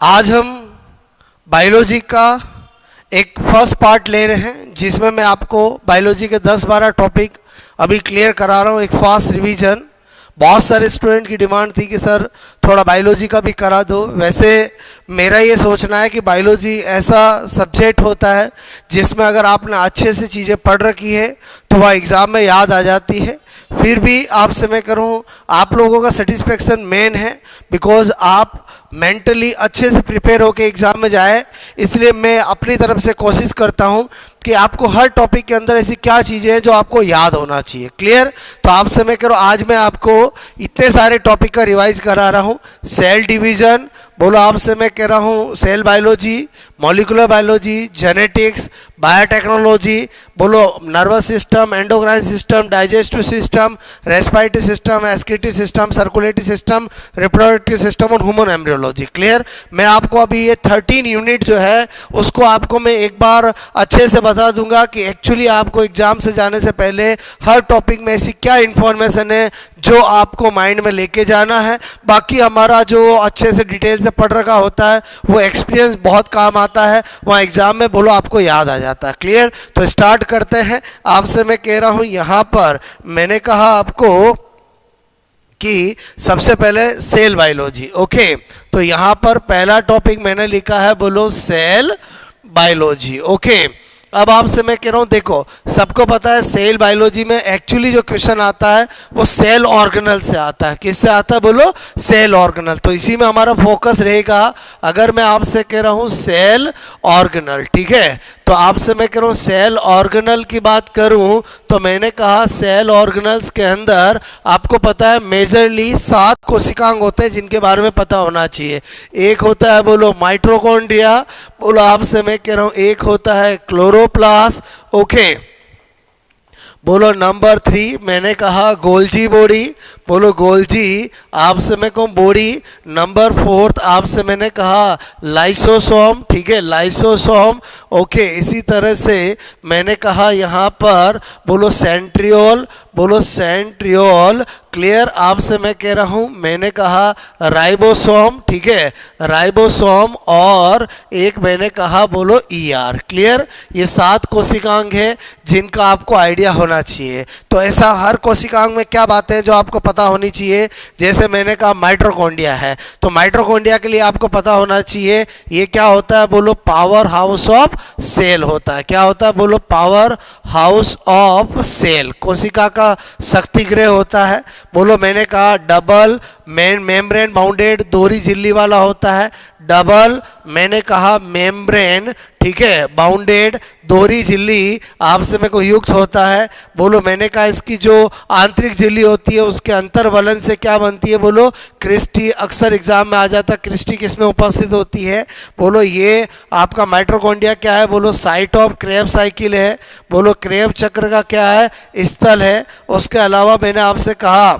आज हम बायोलॉजी का एक फर्स्ट पार्ट ले रहे हैं जिसमें मैं आपको बायोलॉजी के 10-12 टॉपिक अभी क्लियर करा रहा हूँ। एक फास्ट रिवीजन। बहुत सारे स्टूडेंट की डिमांड थी कि सर थोड़ा बायोलॉजी का भी करा दो। वैसे मेरा ये सोचना है कि बायोलॉजी ऐसा सब्जेक्ट होता है जिसमें अगर आपने अच्छे से चीज़ें पढ़ रखी है तो वह एग्ज़ाम में याद आ जाती है। फिर भी आपसे मैं करूँ, आप लोगों का सेटिस्फेक्शन मेन है, बिकॉज आप मेंटली अच्छे से प्रिपेयर होकर एग्ज़ाम में जाए। इसलिए मैं अपनी तरफ से कोशिश करता हूँ कि आपको हर टॉपिक के अंदर ऐसी क्या चीज़ें हैं जो आपको याद होना चाहिए। क्लियर? तो आपसे मैं करूँ, आज मैं आपको इतने सारे टॉपिक का रिवाइज करा रहा हूँ। सेल डिवीज़न बोलो, आपसे मैं कह रहा हूँ cell biology, molecular biology, genetics, biotechnology बोलो, nervous system, endocrine system, digestive system, respiratory system, excretory system, circulatory system, reproductive system और ह्यूमन एम्ब्रियोलॉजी। क्लियर? मैं आपको अभी ये 13 यूनिट जो है उसको आपको मैं एक बार अच्छे से बता दूंगा कि एक्चुअली आपको एग्जाम से जाने से पहले हर टॉपिक में ऐसी क्या इन्फॉर्मेशन है जो आपको माइंड में लेके जाना है। बाकी हमारा जो अच्छे से डिटेल से पढ़ रखा होता है वो एक्सपीरियंस बहुत काम आता है, वहाँ एग्जाम में बोलो आपको याद आ जाता है। क्लियर? तो स्टार्ट करते हैं। आपसे मैं कह रहा हूँ, यहाँ पर मैंने कहा आपको कि सबसे पहले सेल बायोलॉजी। ओके, तो यहाँ पर पहला टॉपिक मैंने लिखा है बोलो सेल बायोलॉजी। ओके, अब आपसे मैं कह रहा हूँ, देखो सबको पता है सेल बायोलॉजी में एक्चुअली जो क्वेश्चन आता है वो सेल ऑर्गेनल से आता है। किससे आता है बोलो? Cell organelle. तो इसी में हमारा फोकस रहेगा। अगर मैं आपसे कह रहा हूँ सेल ऑर्गेनल, ठीक है, तो आपसे मैं कह रहा हूँ सेल ऑर्गेनल की बात करूँ तो मैंने कहा सेल ऑर्गेनल्स के अंदर आपको पता है मेजरली 7 कोशिकांग होते हैं जिनके बारे में पता होना चाहिए। एक होता है बोलो माइटोकॉन्ड्रिया, बोलो आपसे मैं कह रहा हूँ एक होता है क्लोरोप्लास्ट। ओके, बोलो नंबर 3 मैंने कहा गोल्जी बॉडी, बोलो गोल्जी आपसे मैं कहूँ बॉडी। नंबर 4 आपसे मैंने कहा लाइसोसोम, ठीक है, लाइसोसोम। ओके, इसी तरह से मैंने कहा यहाँ पर बोलो सेंट्रियोल, बोलो सेंट्रियोल। क्लियर? आपसे मैं कह रहा हूँ मैंने कहा राइबोसोम, ठीक है, राइबोसोम। और एक मैंने कहा बोलो ईआर। क्लियर? ये 7 कोशिकांग है जिनका आपको आइडिया होना चाहिए। तो ऐसा हर कोशिकांग में क्या बातें हैं जो आपको पता होनी चाहिए। जैसे मैंने कहा माइटोकॉन्ड्रिया है, तो माइटोकॉन्ड्रिया के लिए आपको पता होना चाहिए ये क्या होता है बोलो पावर हाउस ऑफ सेल होता है। क्या होता है बोलो? Power house of cell. कोशिका का शक्ति गृह होता है। बोलो मैंने कहा डबल मेम्ब्रेन बाउंडेड, दोहरी झिल्ली वाला होता है। डबल मैंने कहा मेम्ब्रेन, ठीक है, बाउंडेड, दोहरी झिल्ली आपसे मेरे को युक्त होता है। बोलो मैंने कहा इसकी जो आंतरिक झिल्ली होती है उसके अंतर्वलन से क्या बनती है बोलो? क्रिस्टी। अक्सर एग्जाम में आ जाता है क्रिस्टी किस में उपस्थित होती है बोलो? ये आपका माइटोकॉन्ड्रिया क्या है बोलो? साइट ऑफ क्रेब साइकिल है। बोलो क्रेब चक्र का क्या है? स्थल है। उसके अलावा मैंने आपसे कहा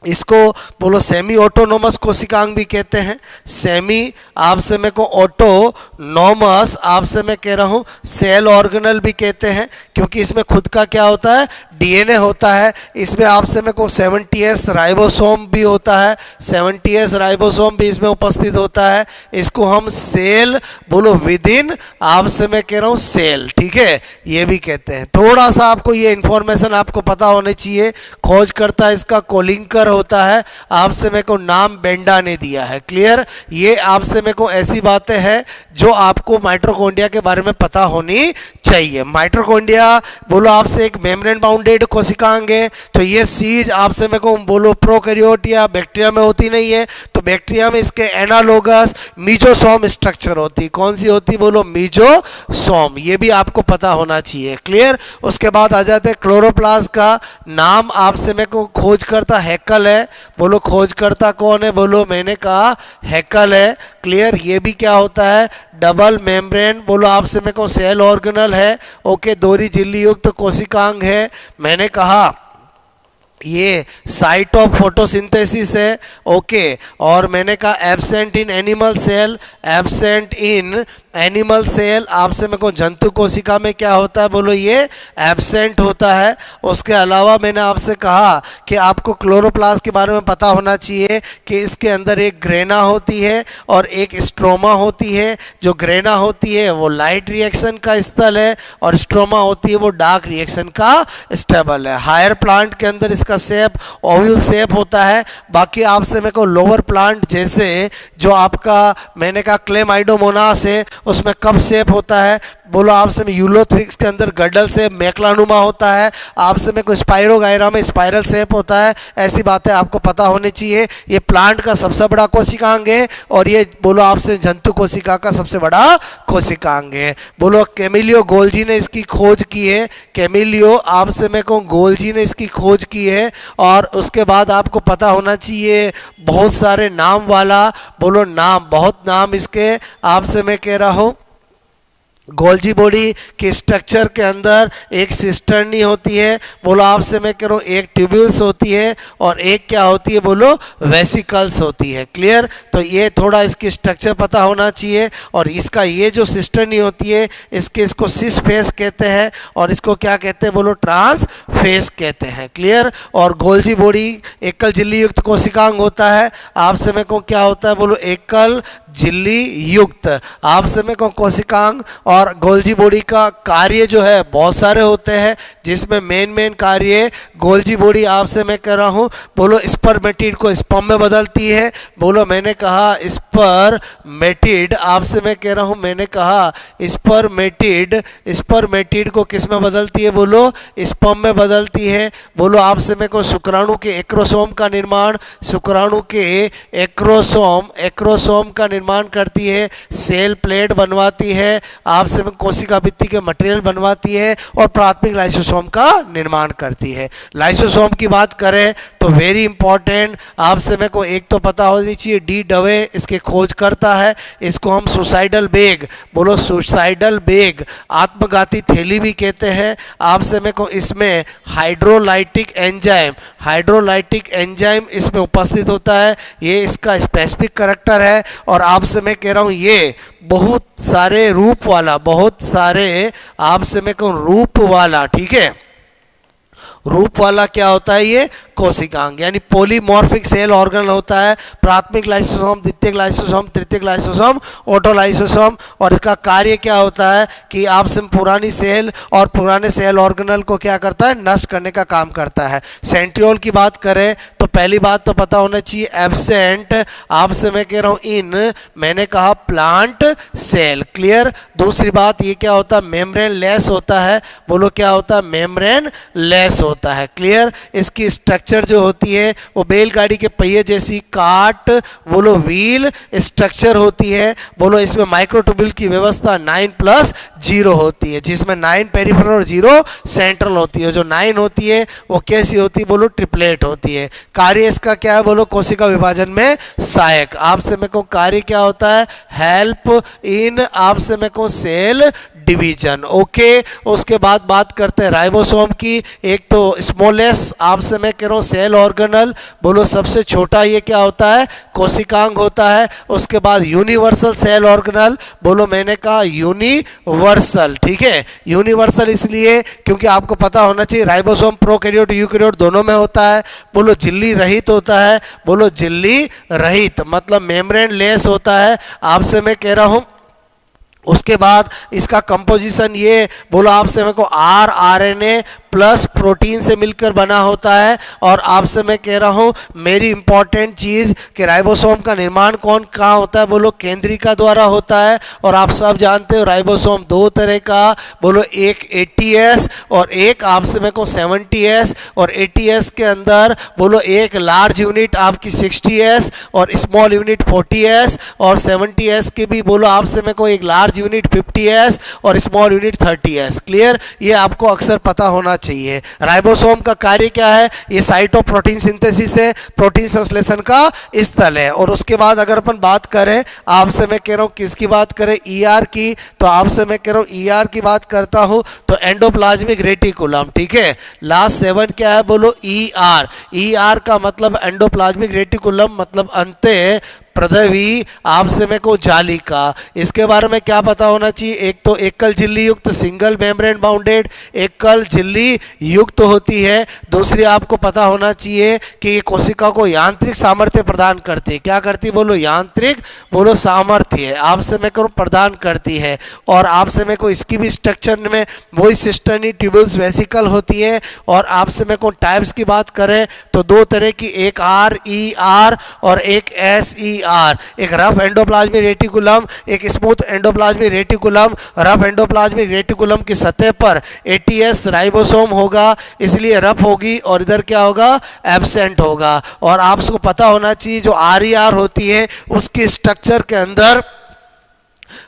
इसको बोलो सेमी ऑटोनोमस कोशिकांग भी कहते हैं। सेमी आपसे मैं को ऑटोनोमस आपसे मैं कह रहा हूँ सेल ऑर्गेनल भी कहते हैं, क्योंकि इसमें खुद का क्या होता है? डीएनए होता है। इसमें आपसे मैं को 70S राइबोसोम भी होता है। 70S राइबोसोम भी इसमें उपस्थित होता है। इसको हम सेल बोलो विद इन आपसे मैं कह रहा हूँ सेल, ठीक है, ये भी कहते हैं। थोड़ा सा आपको ये इंफॉर्मेशन आपको पता होनी चाहिए। खोजकर्ता इसका कोलिंकर होता है। आपसे मेरे को नाम बेंडा ने दिया है। क्लियर? ये आपसे मेरे को ऐसी बातें हैं जो आपको माइटोकॉन्ड्रिया के बारे में पता होनी चाहिए। माइटोकॉन्ड्रिया बोलो आपसे एक मेम्ब्रेन बाउंडेड कोशिकांग है। तो ये चीज आपसे मेरे को बोलो प्रोकैरियोट या बैक्टीरिया में होती नहीं है। तो बैक्टीरिया में इसके एनालोगस मीजोसोम स्ट्रक्चर होती। कौन सी होती बोलो? मीजोसोम। ये भी आपको पता होना चाहिए। क्लियर? उसके बाद आ जाते हैं क्लोरोप्लास्ट का नाम आपसे मेरे को खोजकर्ता हैकल है। बोलो खोजकर्ता कौन है बोलो? मैंने कहा हैकल है। क्लियर? ये भी क्या होता है? डबल मेम्ब्रेन बोलो आपसे मेरे को सेल ऑर्गेनल है। ओके, दोहरी झिल्ली युक्त कोशिकांग है। मैंने कहा ये साइट ऑफ फोटोसिंथेसिस है। ओके, और मैंने कहा absent in animal cell, absent in animal cell आपसे मेरे को जंतु कोशिका में क्या होता है बोलो, ये एब्सेंट होता है। उसके अलावा मैंने आपसे कहा कि आपको क्लोरोप्लास्ट के बारे में पता होना चाहिए कि इसके अंदर एक ग्रेना होती है और एक स्ट्रोमा होती है। जो ग्रेना होती है वो लाइट रिएक्शन का स्थल है और स्ट्रोमा होती है वो डार्क रिएक्शन का स्टेबल है। हायर प्लांट के अंदर इसका शेप ओव्यूल शेप होता है। बाकी आपसे मेरे को लोअर प्लांट जैसे जो आपका मैंने कहा क्लेमाइडोमोनास है उसमें कप शेप होता है बोलो, आपसे में यूलोथ्रिक्स के अंदर गडल से मेकलानुमा होता है, आपसे में कोई स्पाइरोगायरा में स्पाइरल शेप होता है। ऐसी बातें आपको पता होनी चाहिए। ये प्लांट का सबसे बड़ा कोशिकांग है और ये बोलो आपसे जंतु कोशिका का सबसे बड़ा कोशिकांग है। बोलो कैमिलियो गोल्जी ने इसकी खोज की है। कैमिलियो आपसे में को गोल्जी ने इसकी खोज की है। और उसके बाद आपको पता होना चाहिए बहुत सारे नाम वाला बोलो, नाम बहुत नाम इसके आपसे मैं कह रहा हूँ। गोल्जी बॉडी के स्ट्रक्चर के अंदर एक सिस्टर्नी होती है बोलो, आपसे मैं कह रहा हूँ एक ट्यूब्यूल्स होती है और एक क्या होती है बोलो, वेसिकल्स होती है। क्लियर? तो ये थोड़ा इसकी स्ट्रक्चर पता होना चाहिए। और इसका ये जो सिस्टर्नी होती है इसको सिस फेस कहते हैं और इसको क्या कहते हैं बोलो, ट्रांस फेस कहते हैं। क्लियर? और गोल्जी बॉडी एकल झिल्ली युक्त कोशिकांग होता है। आपसे मैं कहूँ क्या होता है बोलो, एकल झिल्ली युक्त आपसे में कोशिकांग। और गोल्जी बॉडी का कार्य जो है बहुत सारे होते हैं जिसमें मेन कार्य गोल्जी बॉडी आपसे मैं कह रहा हूँ बोलो स्पर्मेटिड को स्पर्म में बदलती है। बोलो मैंने कहा स्पर्मेटिड आपसे मैं कह रहा हूँ, मैंने कहा स्पर्मेटिड को किस में बदलती है बोलो, स्पर्म में बदलती है। बोलो आपसे मैं को शुक्राणु के एक्रोसोम का निर्माण, शुक्राणु के एक्रोसोम का निर्माण करती है, सेल प्लेट बनवाती है, आपसे में कोशिका भित्ति के मटेरियल बनवाती है और प्राथमिक लाइसोसोम का निर्माण करती है। लाइसोसोम की बात करें तो वेरी इंपॉर्टेंट आपसे में को एक तो पता होनी चाहिए, डी डवे इसके खोज करता है। इसको हम सुसाइडल बैग बोलो, सुसाइडल बैग आत्मघाती थैली भी कहते हैं। आपसे में को इसमें हाइड्रोलाइटिक एंजाइम इसमें उपस्थित होता है। ये इसका स्पेसिफिक करैक्टर है। और आपसे मैं कह रहा हूँ ये बहुत सारे रूप वाला, बहुत सारे आपसे मैं कहूँ रूप वाला, ठीक है, रूप वाला क्या होता है ये कोशिकांग, यानी पॉलीमॉर्फिक सेल ऑर्गन होता है। प्राथमिक लाइसोसोम, द्वितीयक लाइसोसोम, तृतीयक लाइसोसोम, ऑटोलाइसोसोम। और इसका कार्य क्या होता है कि आपसे पुरानी सेल और पुराने सेल ऑर्गेनल को क्या करता है, नष्ट करने का काम करता है। सेंट्रियोल की बात करें तो पहली बात तो पता होना चाहिए एब्सेंट आपसे मैं कह रहा हूँ इन मैंने कहा प्लांट सेल। क्लियर? दूसरी बात ये क्या होता है, मेम्ब्रेन लेस होता है। बोलो क्या होता है, मेम्ब्रेन लेस होता है। क्लियर? इसकी स्ट्रक्चर जो होती है वो बैलगाड़ी के पहिए जैसी काट बोलो व्हील स्ट्रक्चर होती है। बोलो इसमें माइक्रोट्यूब्यूल की व्यवस्था 9+0 होती है, जिसमें 9 पेरिफेरल और 0 सेंट्रल होती है। जो 9 होती है वो कैसी होती है बोलो, ट्रिपलेट होती है। कार्य इसका क्या है बोलो, कोशिका विभाजन में सहायक। आपसे मैं कहूँ कार्य क्या होता है, हेल्प इन आपसे मैं कहूँ सेल डिवीजन। ओके, उसके बाद बात करते हैं राइबोसोम की। एक तो स्मॉलेस्ट आपसे मैं कह रहा हूँ सेल ऑर्गेनल, बोलो सबसे छोटा ये क्या होता है, कोशिकांग होता है। उसके बाद यूनिवर्सल सेल ऑर्गेनल, बोलो मैंने कहा यूनिवर्सल, ठीक है। यूनिवर्सल इसलिए क्योंकि आपको पता होना चाहिए राइबोसोम प्रोकैरियोट यूकैरियोट दोनों में होता है। बोलो झिल्ली रहित होता है, बोलो झिल्ली रहित मतलब मेम्ब्रेन लेस होता है आपसे मैं कह रहा हूँ। उसके बाद इसका कंपोजिशन ये बोलो आपसे मेरे को आरएनए प्लस प्रोटीन से मिलकर बना होता है। और आपसे मैं कह रहा हूँ मेरी इंपॉर्टेंट चीज़ कि राइबोसोम का निर्माण कहाँ होता है बोलो, केंद्रिका द्वारा होता है। और आप सब जानते हो राइबोसोम दो तरह का, बोलो एक 80S और एक आपसे मेरे को 70S। और 80S के अंदर बोलो एक लार्ज यूनिट आपकी 60S और स्मॉल यूनिट 40S। और 70S के भी बोलो आपसे मेरे को एक लार्ज यूनिट 50S और स्मॉल यूनिट 30S। क्लियर? ये आपको अक्सर पता होना चाहिए। राइबोसोम का कार्य क्या है, ये साइट ऑफ प्रोटीन सिंथेसिस है, प्रोटीन संश्लेषण का स्थल है। और उसके बाद अगर अपन बात करें आपसे मैं कह रहा हूँ किसकी बात करें, ईआर की, तो आपसे मैं कह रहा हूँ ईआर की बात करता हूँ तो एंडोप्लाज्मिक रेटिकुलम, ठीक है। लास्ट 7 क्या है बोलो, ईआर। ईआर का मतलब एंडोप्लाज्मिक रेटिकुलम मतलब अंत्य प्रदवी, आपसे मेरे को जालिका। इसके बारे में क्या पता होना चाहिए? एक तो एकल झिल्ली युक्त सिंगल मेम्ब्रेन बाउंडेड, एकल झिल्ली युक्त होती है। दूसरी आपको पता होना चाहिए कि ये कोशिका को यांत्रिक सामर्थ्य प्रदान करती है। क्या करती? बोलो यांत्रिक, बोलो सामर्थ्य आपसे मेरे को प्रदान करती है। और आपसे मेरे को इसकी भी स्ट्रक्चर में वही सिस्टर्नी ट्यूबुल्स वेसिकल होती है। और आपसे मेरे को टाइप्स की बात करें तो दो तरह की, एक RER और एक SER। एक रफ एंडोप्लाज्मिक रेटिकुलम, एक smooth endoplasmic reticulum. Rough endoplasmic reticulum की सतह पर ATS राइबोसोम होगा, इसलिए रफ होगी, और इधर क्या होगा? एब्सेंट होगा। और आपको पता होना चाहिए जो RER होती है उसकी स्ट्रक्चर के अंदर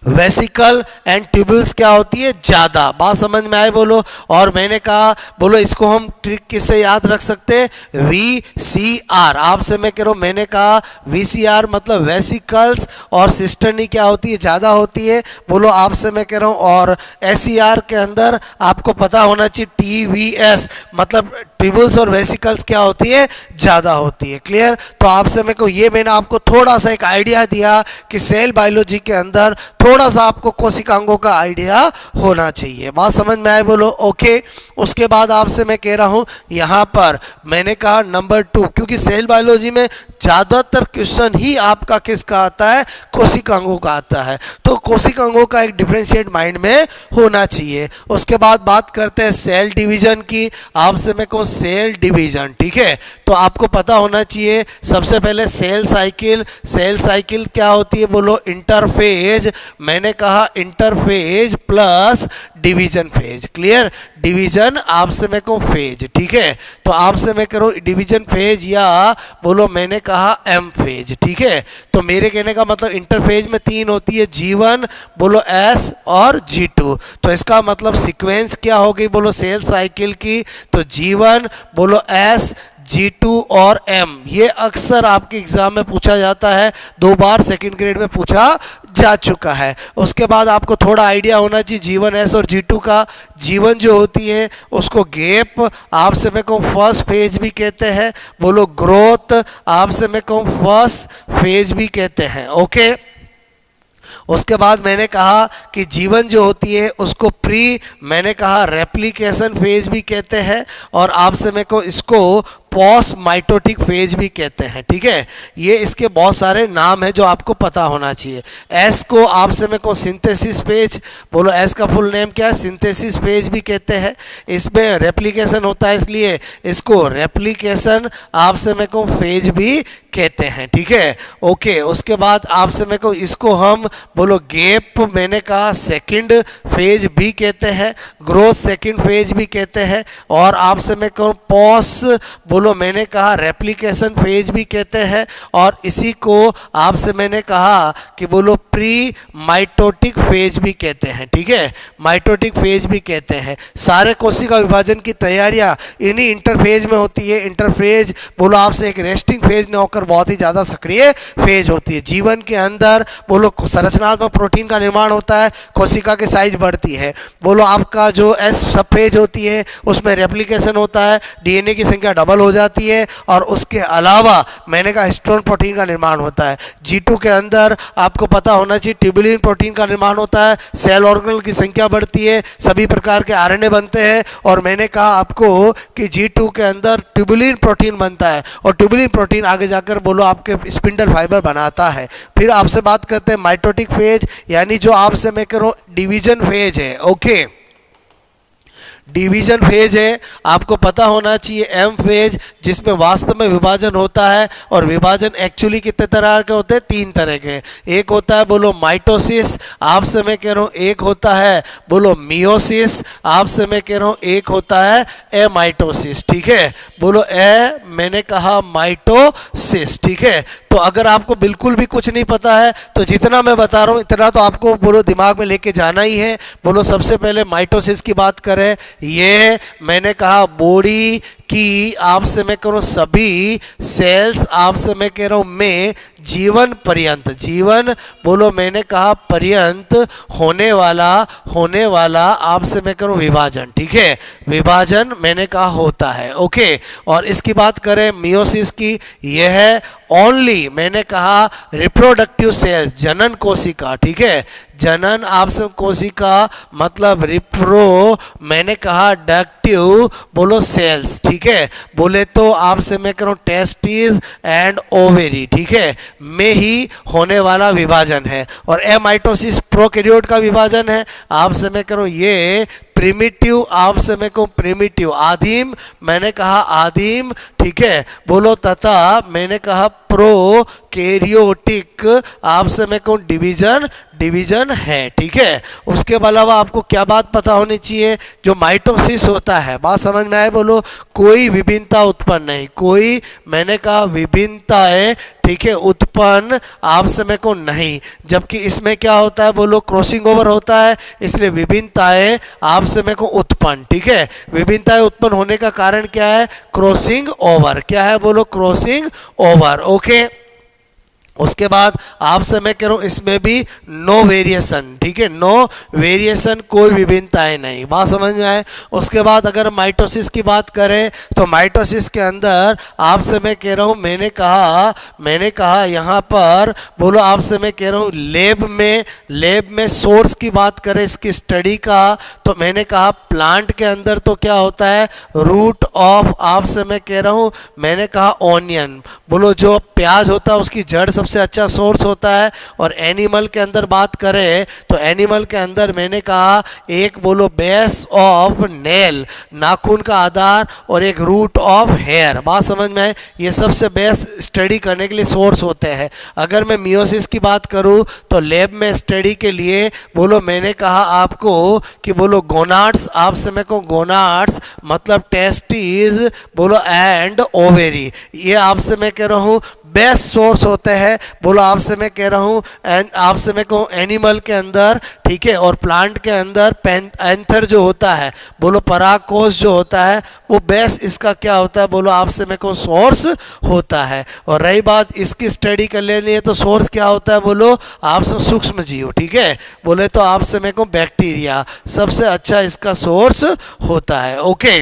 वेसिकल एंड ट्यूबुल्स क्या होती है? ज़्यादा। बात समझ में आए? बोलो। और मैंने कहा बोलो इसको हम ट्रिक किससे याद रख सकते हैं? VCR। आपसे मैं कह रहा हूँ, मैंने कहा VCR मतलब वेसिकल्स और सिस्टर्नी क्या होती है? ज़्यादा होती है। बोलो आपसे मैं कह रहा हूँ। और SER के अंदर आपको पता होना चाहिए TVS मतलब ट्यूबुल्स और वेसिकल्स क्या होती है? ज़्यादा होती है। क्लियर? तो आपसे मैं को ये मैंने आपको थोड़ा सा एक आइडिया दिया कि सेल बायोलॉजी के अंदर थोड़ा सा आपको कोशिकांगों का आइडिया होना चाहिए। बात समझ में आए? बोलो ओके। उसके बाद आपसे मैं कह रहा हूं यहां पर मैंने कहा नंबर 2, क्योंकि सेल बायोलॉजी में ज़्यादातर क्वेश्चन ही आपका किसका आता है? कोशिकांगों का आता है। तो कोशिकांगों का एक डिफरेंशिएट माइंड में होना चाहिए। उसके बाद बात करते हैं सेल डिवीजन की। आपसे मैं कहूँ सेल डिवीजन, ठीक है? तो आपको पता होना चाहिए सबसे पहले सेल साइकिल। सेल साइकिल क्या होती है? बोलो इंटरफेज। मैंने कहा interphase plus division phase. Clear? Division आपसे मैं कहूँ फेज, ठीक है? तो आपसे मैं करूँ डिवीजन फेज या बोलो मैंने कहा एम फेज, ठीक है? तो मेरे कहने का मतलब इंटरफेज में 3 होती है, G1 बोलो S और G2। तो इसका मतलब सीक्वेंस क्या हो गई? बोलो सेल साइकिल की तो G1 बोलो S, G2 और M। ये अक्सर आपके एग्जाम में पूछा जाता है, 2 बार सेकंड ग्रेड में पूछा जा चुका है। उसके बाद आपको थोड़ा आइडिया होना चाहिए G1S और G2 का। G1 जो होती है उसको गैप आपसे मैं कहूँ फर्स्ट फेज भी कहते हैं। बोलो ग्रोथ आपसे मैं कहूँ फर्स्ट फेज भी कहते हैं। ओके। उसके बाद मैंने कहा कि जीवन जो होती है उसको प्री मैंने कहा रेप्लिकेशन फेज भी कहते हैं, और आपसे मैं को इसको पोस्ट माइटोटिक फेज भी कहते हैं, ठीक है? ये इसके बहुत सारे नाम हैं जो आपको पता होना चाहिए। एस को आपसे मैं को सिंथेसिस फेज, बोलो एस का फुल नेम क्या है? सिंथेसिस फेज भी कहते हैं। इसमें रेप्लिकेशन होता है इसलिए इसको रेप्लिकेशन आपसे मैं को फेज भी कहते हैं, ठीक है? ओके। उसके बाद आपसे मैं को इसको हम बोलो गैप मैंने कहा सेकंड फेज भी कहते हैं, ग्रोथ सेकंड फेज भी कहते हैं, और आपसे मैं कहूँ पोस्ट बोलो मैंने कहा रेप्लिकेशन फेज भी कहते हैं, और इसी को आपसे मैंने कहा कि बोलो प्री माइटोटिक फेज भी कहते हैं, ठीक है? माइटोटिक फेज भी कहते हैं। सारे कोशिका विभाजन की तैयारियां इन्हीं इंटरफेज में होती है। इंटरफेज बोलो आपसे एक रेस्टिंग फेज न होकर बहुत ही ज़्यादा सक्रिय फेज होती है। जीवन के अंदर बोलो संरचनात्मक प्रोटीन का निर्माण होता है, कोशिका की साइज बढ़ती है। बोलो आपका जो एस सब फेज होती है उसमें रेप्लिकेशन होता है, डीएनए की संख्या डबल हो जाती है, और उसके अलावा मैंने कहा हिस्टोन प्रोटीन का निर्माण होता है। G2 के अंदर आपको पता होना चाहिए ट्यूबुलिन प्रोटीन का निर्माण होता है, सेल ऑर्गेनल की संख्या बढ़ती है, सभी प्रकार के आरएनए बनते हैं, और मैंने कहा आपको कि G2 के अंदर ट्यूबुलिन प्रोटीन बनता है, और ट्यूबुलिन प्रोटीन आगे जाकर बोलो आपके स्पिंडल फाइबर बनाता है। फिर आपसे बात करते हैं माइटोटिक फेज, यानी जो आपसे मैं कह रहा हूँ डिवीजन फेज है। ओके, डिवीजन फेज है। आपको पता होना चाहिए एम फेज जिसमें वास्तव में विभाजन होता है, और विभाजन एक्चुअली कितने तरह के होते हैं? 3 तरह के। एक होता है बोलो माइटोसिस, आपसे मैं कह रहा हूँ एक होता है बोलो मियोसिस, आपसे मैं कह रहा हूँ एक होता है एमाइटोसिस, ठीक है? बोलो ए मैंने कहा माइटोसिस, ठीक है? तो अगर आपको बिल्कुल भी कुछ नहीं पता है तो जितना मैं बता रहा हूँ इतना तो आपको बोलो दिमाग में लेके जाना ही है। बोलो सबसे पहले माइटोसिस की बात करें, ये मैंने कहा बॉडी कि आपसे मैं कह रहा हूँ सभी सेल्स आपसे मैं कह रहा हूँ में जीवन पर्यंत, जीवन बोलो मैंने कहा पर्यंत होने वाला आपसे मैं करूं विभाजन, ठीक है, विभाजन मैंने कहा होता है। ओके, और इसकी बात करें मियोसिस की, यह है ओनली मैंने कहा रिप्रोडक्टिव सेल्स, जनन कोशिका, ठीक है, जनन आपसे कोशिका मतलब रिप्रो मैंने कहा डक्टिव बोलो सेल्स, ठीक है, बोले तो आपसे मैं करूं टेस्टिस एंड ओवेरी, ठीक है, में ही होने वाला विभाजन है। और एमाइटोसिस प्रोकैरियोट का विभाजन है, आपसे मैं करूं ये प्रिमिटिव, आपसे मैं कहूँ प्रिमिटिव आदिम, मैंने कहा आदिम, ठीक है, बोलो तथा मैंने कहा प्रोकैरियोटिक, आपसे मैं कहूँ डिवीजन है, ठीक है। उसके अलावा आपको क्या बात पता होनी चाहिए, जो माइटोसिस होता है, बात समझ में आए, बोलो कोई विभिन्नता उत्पन्न नहीं, कोई मैंने कहा विभिन्नताएं, ठीक है, उत्पन्न आपसे मैं को नहीं, जबकि इसमें क्या होता है बोलो क्रॉसिंग ओवर होता है, इसलिए विभिन्नताएं आपसे मैं को उत्पन्न, ठीक है, विभिन्नताएं उत्पन्न होने का कारण क्या है, क्रॉसिंग ओवर, क्या है बोलो क्रॉसिंग ओवर। ओके, उसके बाद आपसे मैं कह रहा हूँ इसमें भी नो वेरिएशन, ठीक है, नो वेरिएशन, कोई विभिन्नताएं नहीं, बात समझ में आए। उसके बाद अगर माइटोसिस की बात करें तो माइटोसिस के अंदर आपसे मैं कह रहा हूँ मैंने कहा यहाँ पर बोलो आपसे मैं कह रहा हूँ लेब में सोर्स की बात करें इसकी स्टडी का, तो मैंने कहा प्लांट के अंदर तो क्या होता है रूट ऑफ, आपसे मैं कह रहा हूँ मैंने कहा ऑनियन, बोलो जो प्याज होता है उसकी जड़ सबसे अच्छा सोर्स होता है। और एनिमल के अंदर बात करें तो एनिमल के अंदर मैंने कहा एक बोलो बेस ऑफ नेल, नाखून का आधार, और एक रूट ऑफ हेयर, बात समझ में आए, ये सबसे बेस्ट स्टडी करने के लिए सोर्स होते हैं। अगर मैं मियोसिस की बात करूं तो लैब में स्टडी के लिए बोलो मैंने कहा आपको कि बोलो गोनाड्स, आपसे मैं कहूँ गोनाड्स मतलब टेस्टिस बोलो एंड ओवेरी, ये आपसे मैं कह रहा हूँ बेस्ट सोर्स होते हैं, बोलो आपसे मैं कह रहा हूँ आपसे मैं कहूँ एनिमल के अंदर, ठीक है, और प्लांट के अंदर एंथर जो होता है बोलो परागकोश जो होता है वो बेस्ट इसका क्या होता है बोलो आपसे मैं कहूँ सोर्स होता है। और रही बात इसकी स्टडी करने लिए तो सोर्स क्या होता है बोलो आपसे सूक्ष्म जीव, ठीक है, बोले तो आपसे मैं कहूँ बैक्टीरिया सबसे अच्छा इसका सोर्स होता है। ओके,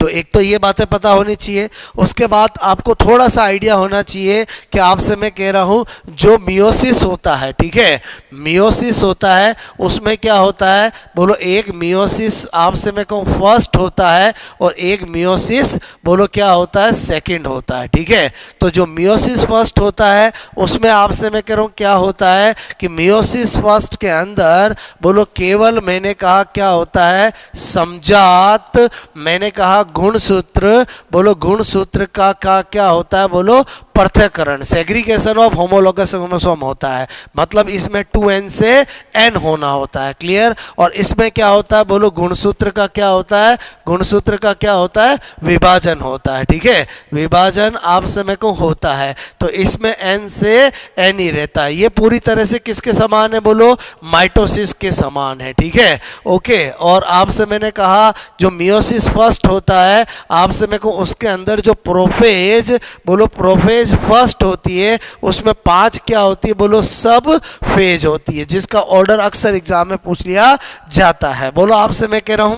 तो एक तो ये बातें पता होनी चाहिए। उसके बाद आपको थोड़ा सा आइडिया होना चाहिए कि आपसे मैं कह रहा हूँ जो मियोसिस होता है, ठीक है, मियोसिस होता है उसमें क्या होता है बोलो एक मियोसिस आपसे मैं कहूँ फर्स्ट होता है और एक मियोसिस बोलो क्या होता है सेकंड होता है, ठीक है। तो जो मियोसिस फर्स्ट होता है उसमें आपसे मैं कह रहा हूँ क्या होता है कि मियोसिस फर्स्ट के अंदर बोलो केवल मैंने कहा क्या होता है समजात, मैंने कहा गुणसूत्र, बोलो गुणसूत्र का क्या होता है बोलो पृथक्करण, सेग्रीगेशन ऑफ होमोलोगस क्रोमोसोम होता है, मतलब इसमें 2n से n होना होता है, क्लियर। और इसमें क्या होता है बोलो गुणसूत्र का क्या होता है, गुणसूत्र का क्या होता है विभाजन होता है, ठीक है, विभाजन आप समय को होता है। तो इसमें n से n ही रहता है, ये पूरी तरह से किसके समान है बोलो माइटोसिस के समान है, ठीक है। ओके, और आपसे मैंने कहा जो मियोसिस फर्स्ट होता है आपसे मेरे को उसके अंदर जो प्रोफेज बोलो प्रोफेज फर्स्ट होती है उसमें 5 क्या होती है बोलो सब फेज होती है, जिसका ऑर्डर अक्सर एग्जाम में पूछ लिया जाता है। बोलो आपसे मैं कह रहा हूं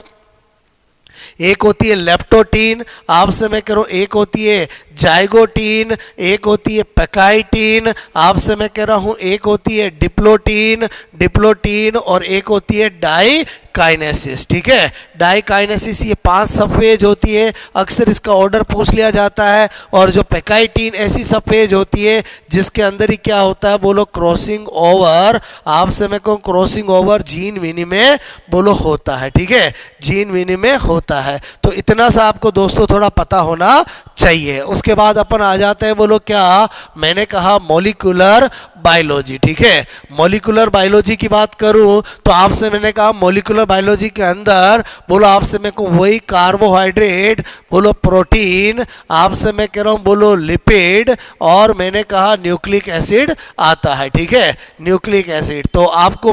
एक होती है लेप्टोटीन, आपसे मैं कह रहा हूं एक होती है जाइगोटीन, एक होती है पैकाइटीन, आपसे मैं कह रहा हूं एक होती है डिप्लोटीन और एक होती है डाइकाइनेसिस, ठीक है, डाइकाइनेसिस। ये 5 सब फेज होती है, अक्सर इसका ऑर्डर पूछ लिया जाता है। और जो पैकाइटीन ऐसी सब फेज होती है जिसके अंदर ही क्या होता है बोलो क्रॉसिंग ओवर, आपसे मैं कहूँ क्रॉसिंग ओवर जीन विनिमय बोलो होता है, ठीक है, जीन विनिमय होता है। तो इतना सा आपको दोस्तों थोड़ा पता होना चाहिए। उसके बाद अपन आ जाते हैं बोलो क्या मैंने कहा मॉलिक्यूलर बायोलॉजी, ठीक है, मॉलिक्यूलर बायोलॉजी की बात करूं तो आपसे मैंने कहा मॉलिक्यूलर बायोलॉजी के अंदर बोलो आपसे मैं कहूँ वही कार्बोहाइड्रेट बोलो प्रोटीन, आपसे मैं कह रहा हूँ बोलो लिपिड और मैंने कहा न्यूक्लिक एसिड आता है, ठीक है, न्यूक्लिक एसिड। तो आपको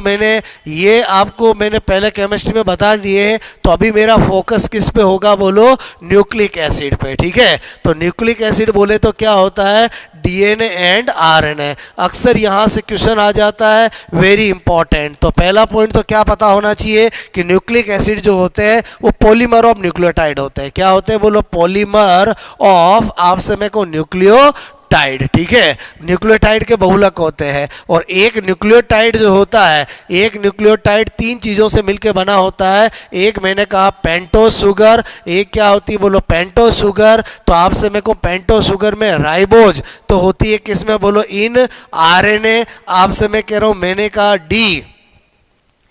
मैंने पहले केमिस्ट्री में बता दिए, तो अभी मेरा फोकस किस पे होगा बोलो न्यूक्लिक एसिड पे, ठीक है। तो न्यूक्लिक एसिड बोले तो क्या होता है डीएनए एंड आरएनए। अक्सर यहाँ से क्वेश्चन आ जाता है, वेरी इंपॉर्टेंट। तो पहला पॉइंट तो क्या पता होना चाहिए कि न्यूक्लिक एसिड जो होते हैं वो पॉलीमर ऑफ न्यूक्लियोटाइड होते हैं। क्या होते हैं बोलो? पॉलीमर ऑफ, आप समय को न्यूक्लियोटाइड, ठीक है, न्यूक्लियोटाइड के बहुलक होते हैं। और एक न्यूक्लियोटाइड जो होता है, एक न्यूक्लियोटाइड 3 चीज़ों से मिलकर बना होता है। एक मैंने कहा पेंटोस शुगर, एक क्या होती है बोलो? Pentose sugar. तो आपसे मेरे को पेंटोस शुगर में राइबोज तो होती है किसमें बोलो? In RNA. आपसे मैं कह रहा हूँ, मैंने कहा डी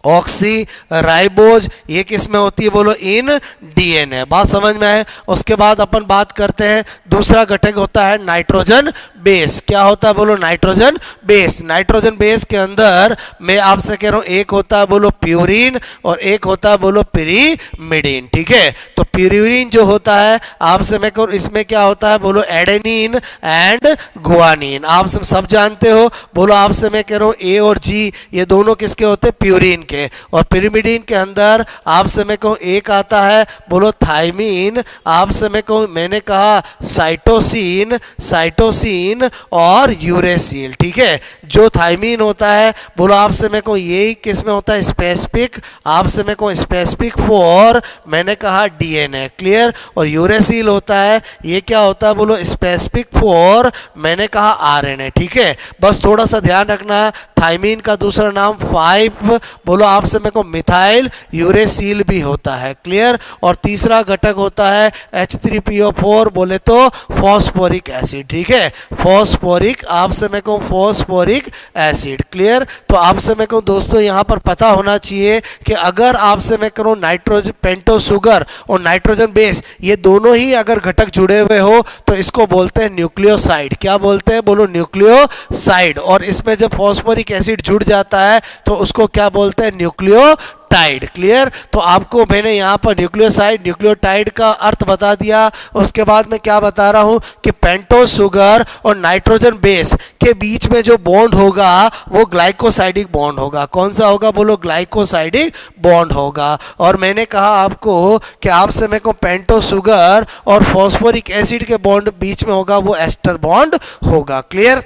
ऑक्सी राइबोज, ये किस में होती है बोलो? In DNA. बात समझ में आए? उसके बाद अपन बात करते हैं, दूसरा घटक होता है नाइट्रोजन बेस। क्या होता है बोलो? Nitrogen base. नाइट्रोजन बेस के अंदर मैं आपसे कह रहा हूं, एक होता है बोलो प्यूरिन और एक होता है बोलो पिरीमिडीन, ठीक है। तो प्यूरिन जो होता है आपसे मैं कहूँ, इसमें क्या होता है बोलो? Adenine and guanine. आप सब जानते हो, बोलो आपसे मैं कह रहा हूँ ए और जी ये दोनों किसके होते हैं? प्यूरिन के। और पिरीमिडीन के अंदर आपसे मैं कहूँ एक आता है बोलो थाइमीन, आपसे मैं कहूँ, मैंने कहा साइटोसिन, साइटोसिन और यूरेसिल, ठीक है। जो थाइमीन होता है बोलो आपसे मैं कहूँ यही किस में होता है? स्पेसिफिक, आपसे मैं कहूँ स्पेसिफिक फॉर, मैंने कहा डीएनए, क्लियर। और यूरेसिल होता है, ये क्या होता है बोलो? स्पेसिफिक फॉर, मैंने कहा आरएनए, ठीक है। बस थोड़ा सा ध्यान रखना, थाइमीन का दूसरा नाम 5 बोलो आपसे मेरे को मिथाइल यूरेसिल भी होता है, क्लियर। और तीसरा घटक होता है H3PO4 बोले तो फॉस्फोरिक एसिड, ठीक है। फॉस्फोरिक, आपसे मेरे को फॉस्फोरिक एसिड, क्लियर। तो आपसे मेरे को दोस्तों यहाँ पर पता होना चाहिए कि अगर आपसे मैं करूँ नाइट्रोजन पेंटोस शुगर और नाइट्रोजन बेस ये दोनों ही अगर घटक जुड़े हुए हो तो इसको बोलते हैं न्यूक्लियोसाइड। क्या बोलते हैं बोलो? न्यूक्लियोसाइड। और इसमें जब फॉस्फोरिक एसिड जुड़ जाता है तो उसको क्या बोलते हैं? Nucleotide, clear. तो आपको मैंने यहाँ पर न्यूक्लियोसाइड न्यूक्लियोटाइड का अर्थ बता दिया। उसके बाद मैं क्या बता रहा हूँ कि पेंटोस शुगर और नाइट्रोजन बेस के बीच में जो बॉन्ड होगा वो ग्लाइकोसाइडिक बॉन्ड होगा। कौन सा होगा बोलो? ग्लाइकोसाइडिक बॉन्ड होगा। और मैंने कहा आपको कि आपसे मेरे को पेंटोस शुगर और फॉस्फोरिक एसिड के बॉन्ड बीच में होगा वो एस्टर बॉन्ड होगा, क्लियर।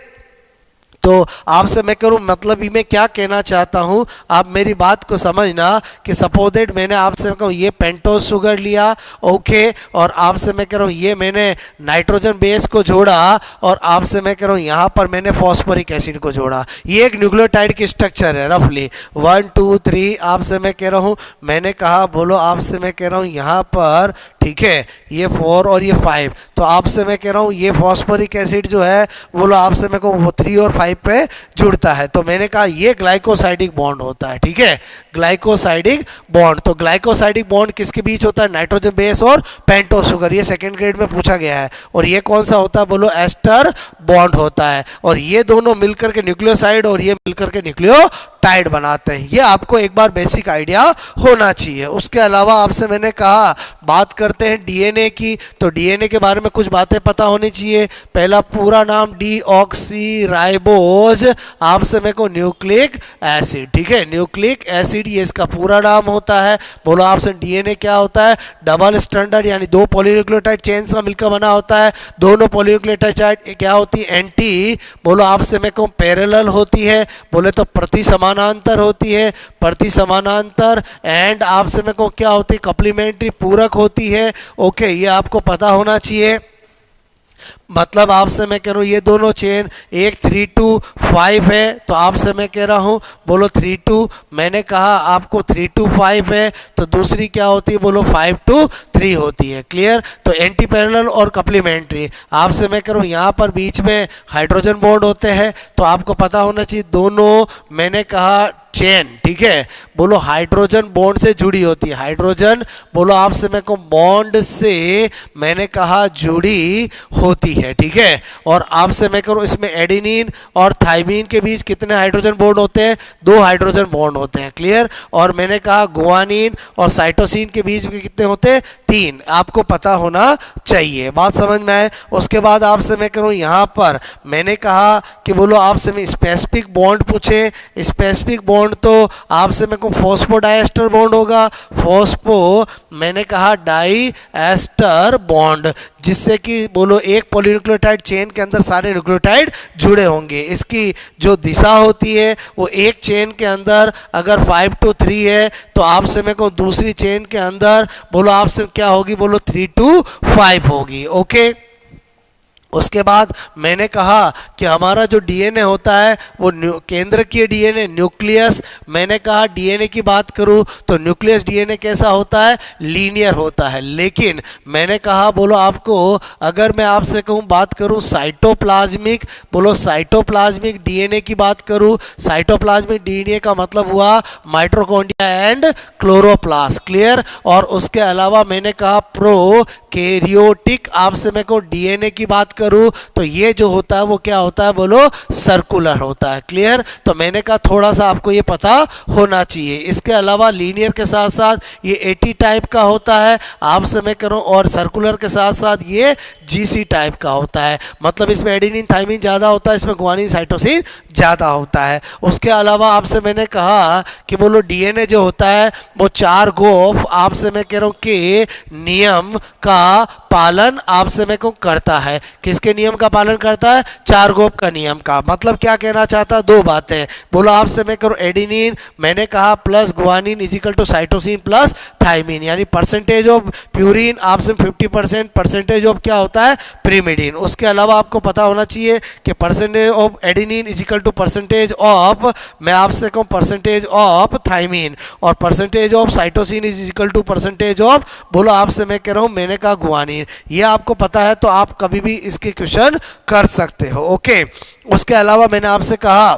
तो आपसे मैं करूँ मतलब मैं क्या कहना चाहता हूँ, आप मेरी बात को समझना कि सपोजेड मैंने आपसे कहूँ ये पेंटोस शुगर लिया, ओके, और आपसे मैं कह रहा हूँ ये मैंने नाइट्रोजन बेस को जोड़ा और आपसे मैं कह रहा हूँ यहाँ पर मैंने फॉस्फोरिक एसिड को जोड़ा। ये एक न्यूक्लियोटाइड की स्ट्रक्चर है रफली 1 2 3। आपसे मैं कह रहा हूँ, मैंने कहा बोलो आपसे मैं कह रहा हूँ यहाँ पर, ठीक है, ये 4 और ये 5। तो आपसे मैं कह रहा हूँ ये फॉस्फोरिक एसिड जो है बोलो आपसे मैं कहूँ वो 3 और 5 पे जुड़ता है। तो मैंने कहा ये ग्लाइकोसाइडिक बॉन्ड होता है, ठीक है, ग्लाइकोसाइडिक बॉन्ड। तो ग्लाइकोसाइडिक बॉन्ड किसके बीच होता है? नाइट्रोजन बेस और पेंटोस शुगर। ये सेकंड ग्रेड में पूछा गया है। और ये कौन सा होता है बोलो? एस्टर बॉन्ड होता है। और ये दोनों मिलकर के न्यूक्लियोसाइड और ये मिलकर के न्यूक्लियोटाइड बनाते हैं। ये आपको एक बार बेसिक आइडिया होना चाहिए। उसके अलावा आपसे मैंने कहा बात करते हैं डीएनए की। तो डीएनए के बारे में कुछ बातें पता होनी चाहिए। पहला पूरा नाम डी ऑक्सी राइबोज, आपसे मेरे को न्यूक्लिक एसिड, ठीक है, न्यूक्लिक एसिड ये इसका पूरा नाम होता है। बोलो आपसे डीएनए क्या होता है? डबल स्टैंडर्ड यानी 2 पॉलीन्यूक्लियोटाइड चेन्स का मिलकर बना होता है। दोनों पॉलीन्यूक्लियोटाइड क्या होती है? एंटी, बोलो आपसे मेरे को पैरेलल होती है, बोले तो प्रति समानांतर होती है, प्रति समानांतर। एंड आपसे मेरे को क्या होती है? कॉम्प्लीमेंट्री, पूरक होती है, ओके, ये आपको पता होना चाहिए। मतलब आपसे मैं कह रहा हूँ ये दोनों चेन एक 3 to 5 है, तो आपसे मैं कह रहा हूँ बोलो 3 to, मैंने कहा आपको 3 to 5 है, तो दूसरी क्या होती है बोलो 5 to 3 होती है, क्लियर। तो एंटी पैरेलल और कॉम्प्लीमेंट्री, आपसे मैं कह रहा हूँ यहाँ पर बीच में हाइड्रोजन बॉन्ड होते हैं, तो आपको पता होना चाहिए दोनों, मैंने कहा चेन, ठीक है, बोलो हाइड्रोजन बॉन्ड से जुड़ी होती है। हाइड्रोजन बोलो आपसे मैं कहूँ बॉन्ड से मैंने कहा जुड़ी होती है, ठीक है। और आपसे मैं करूँ इसमें एडेनिन और थाइमीन के बीच कितने हाइड्रोजन बॉन्ड होते हैं? 2 हाइड्रोजन बॉन्ड होते हैं, क्लियर। और मैंने कहा गुआनिन और साइटोसिन के बीच में कितने होते हैं? 3। आपको पता होना चाहिए, बात समझ में आए। उसके बाद आपसे मैं करूँ यहाँ पर मैंने कहा कि बोलो आपसे मैं स्पेसिफिक बॉन्ड पूछे, स्पेसिफिक बॉन्ड तो आपसे मेरे को फॉस्फोडाइएस्टर बॉन्ड होगा, फॉस्फो मैंने कहा डाई एस्टर बॉन्ड। जिससे कि बोलो एक पॉलीन्यूक्लियोटाइड चेन के अंदर सारे न्यूक्लियोटाइड जुड़े होंगे। इसकी जो दिशा होती है वो एक चेन के अंदर अगर 5 to 3 है तो आपसे मेरे को दूसरी चेन के अंदर बोलो आपसे क्या होगी, बोलो 3 to 5 होगी। ओके, उसके बाद मैंने कहा कि हमारा जो डीएनए होता है वो केंद्रकीय डीएनए, न्यूक्लियस। मैंने कहा डीएनए की बात करूं तो न्यूक्लियस डीएनए कैसा होता है, लीनियर होता है। लेकिन मैंने कहा बोलो आपको अगर मैं आपसे कहूं बात करूं साइटोप्लाज्मिक, बोलो साइटोप्लाज्मिक डीएनए की बात करूं, साइटोप्लाज्मिक डीएनए का मतलब हुआ माइटोकॉन्ड्रिया एंड क्लोरोप्लास्ट। क्लियर। और उसके अलावा मैंने कहा प्रोकैरियोटिक, आपसे मैं को डीएनए की बात करूं तो ये जो होता है वो क्या होता है, बोलो सर्कुलर होता है। क्लियर। तो मैंने कहा थोड़ा सा आपको ये पता होना चाहिए। इसके अलावा लीनियर के साथ साथ ये 80 टाइप का होता है, आपसे मैं करूं, और सर्कुलर के साथ साथ ये जीसी टाइप का होता है। मतलब इसमें एडेनिन थाइमिन ज़्यादा होता है, इसमें ग्वानिन साइटोसिन ज़्यादा होता है। उसके अलावा आपसे मैंने कहा कि बोलो डीएनए जो होता है वो 4 गोफ आपसे मैं कह रहा हूँ कि नियम का पालन आपसे मैं को करता है। किसके नियम का पालन करता है, 4 गोफ का नियम का। मतलब क्या कहना चाहता है, 2 बातें बोलो आपसे मैं करूँ एडेनिन मैंने कहा plus guanine equal to cytosine plus thymine, यानी परसेंटेज ऑफ प्यूरिन आपसे 50%, परसेंटेज ऑफ क्या होता है प्रीमिडिन। उसके अलावा आपको पता होना चाहिए कि percentage of adenine equal to percentage of, मैं आपसे कहूँ परसेंटेज ऑफ थाइमिन, और percentage of cytosine is equal to percentage of, बोलो आपसे मैं कह रहा हूँ मैंने कहा ग्वानिन। ये आपको पता है तो आप कभी भी इसके क्वेश्चन कर सकते हो। ओके। उसके अलावा मैंने आपसे कहा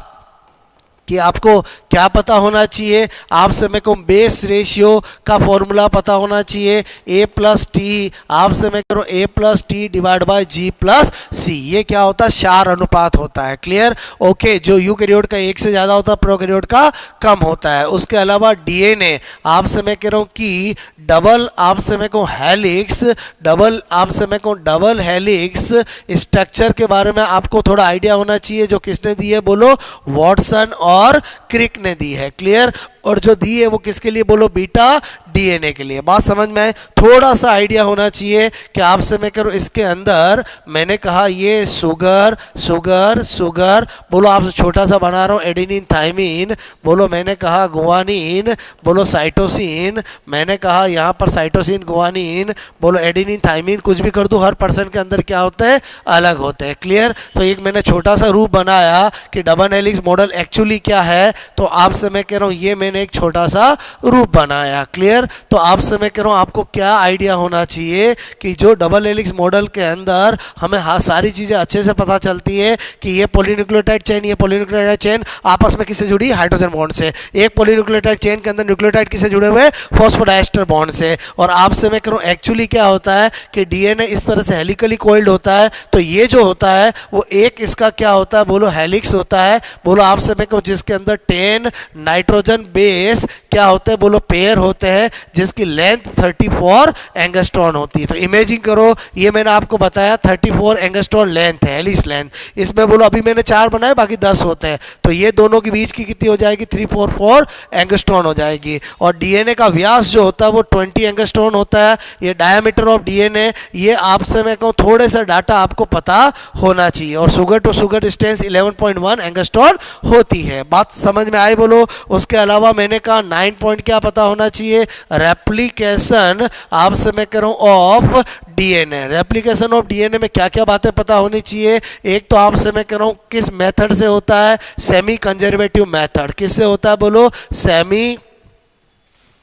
कि आपको क्या पता होना चाहिए, आपसे मैं कहूँ बेस रेशियो का फॉर्मूला पता होना चाहिए, ए प्लस टी, आपसे मैं करूँ A plus T divide by G plus C. ये क्या होता है, क्षार अनुपात होता है। क्लियर। ओके। जो यूकैरियोट का 1 से ज़्यादा होता है, प्रोकैरियोट का कम होता है। उसके अलावा डीएनए आपसे मैं कह रहा हूँ कि डबल आपसे मैं कहूँ हेलिक्स, डबल आपसे मैं कहूँ डबल हेलिक्स स्ट्रक्चर के बारे में आपको थोड़ा आइडिया होना चाहिए। जो किसने दी है, बोलो वॉटसन और क्रिक ने दी है। क्लियर। और जो दी है वो किसके लिए, बोलो बीटा डीएनए के लिए। बात समझ में आए, थोड़ा सा आइडिया होना चाहिए कि आपसे मैं करूँ इसके अंदर मैंने कहा ये शुगर शुगर शुगर, बोलो आपसे छोटा सा बना रहा हूँ एडेनिन थाइमिन, बोलो मैंने कहा गुआनिन, बोलो साइटोसिन, मैंने कहा यहाँ पर साइटोसिन गुआनिन, बोलो एडेनिन थाइमिन, कुछ भी कर दूँ हर पर्सन के अंदर क्या होता है, अलग होते हैं। क्लियर। तो एक मैंने छोटा सा रूप बनाया कि डबल हेलिक्स मॉडल एक्चुअली क्या है, तो आपसे मैं कह रहा हूँ ये मैंने एक छोटा सा रूप बनाया। क्लियर। तो आपसे मैं कह रहा हूँ आपको क्या आइडिया होना चाहिए कि जो डबल हेलिक्स मॉडल के अंदर हमें सारी चीज़ें अच्छे से पता चलती है कि ये पॉलीन्यूक्लियोटाइड चेन, ये पॉलीन्यूक्लियोटाइड चेन आपस में किससे जुड़ी, हाइड्रोजन बॉन्ड से। एक पॉलीन्यूक्लियोटाइड चेन के अंदर न्यूक्लियोटाइड किससे जुड़े हुए, फॉस्फोडाइस्टर बॉन्ड से। और आपसे मैं कह रहा हूँ एक्चुअली क्या होता है कि डीएनए इस तरह से हेलिकली कोइल्ड होता है, तो ये जो होता है वो एक इसका क्या होता है, बोलो हेलिक्स होता है। बोलो आपसे मैं कहूँ जिसके अंदर 10 नाइट्रोजन बेस क्या होते हैं, बोलो पेयर होते हैं, जिसकी लेंथ 34 एंगस्ट्रॉन होती है। तो इमेजिन करो ये मैंने आपको बताया 34 एंगस्ट्रॉन लेंथ है, हेलिक्स लेंथ। इसमें बोलो अभी मैंने 4 बनाए, बाकी 10 होते हैं, तो ये दोनों के बीच की कितनी हो जाएगी, 344 एंगस्ट्रॉन हो जाएगी। और डीएनए का व्यास जो होता है वो 20 एंगस्ट्रॉन होता है। ये डायमीटर ऑफ डीएनए, ये आपसे मैं कहूँ थोड़े से डाटा आपको पता होना चाहिए। और sugar to sugar distance 11.1 angstrom होती है। बात समझ में आई, बोलो। उसके अलावा मैंने कहा 9 पॉइंट क्या पता होना चाहिए, रेप्लिकेशन आपसे मैं कह रहा हूं of DNA. Replication of DNA में क्या क्या बातें पता होनी चाहिए, एक तो आपसे मैं कह रहा हूं किस मेथड से होता है, सेमी कंजर्वेटिव मेथड। किससे होता है, बोलो सेमी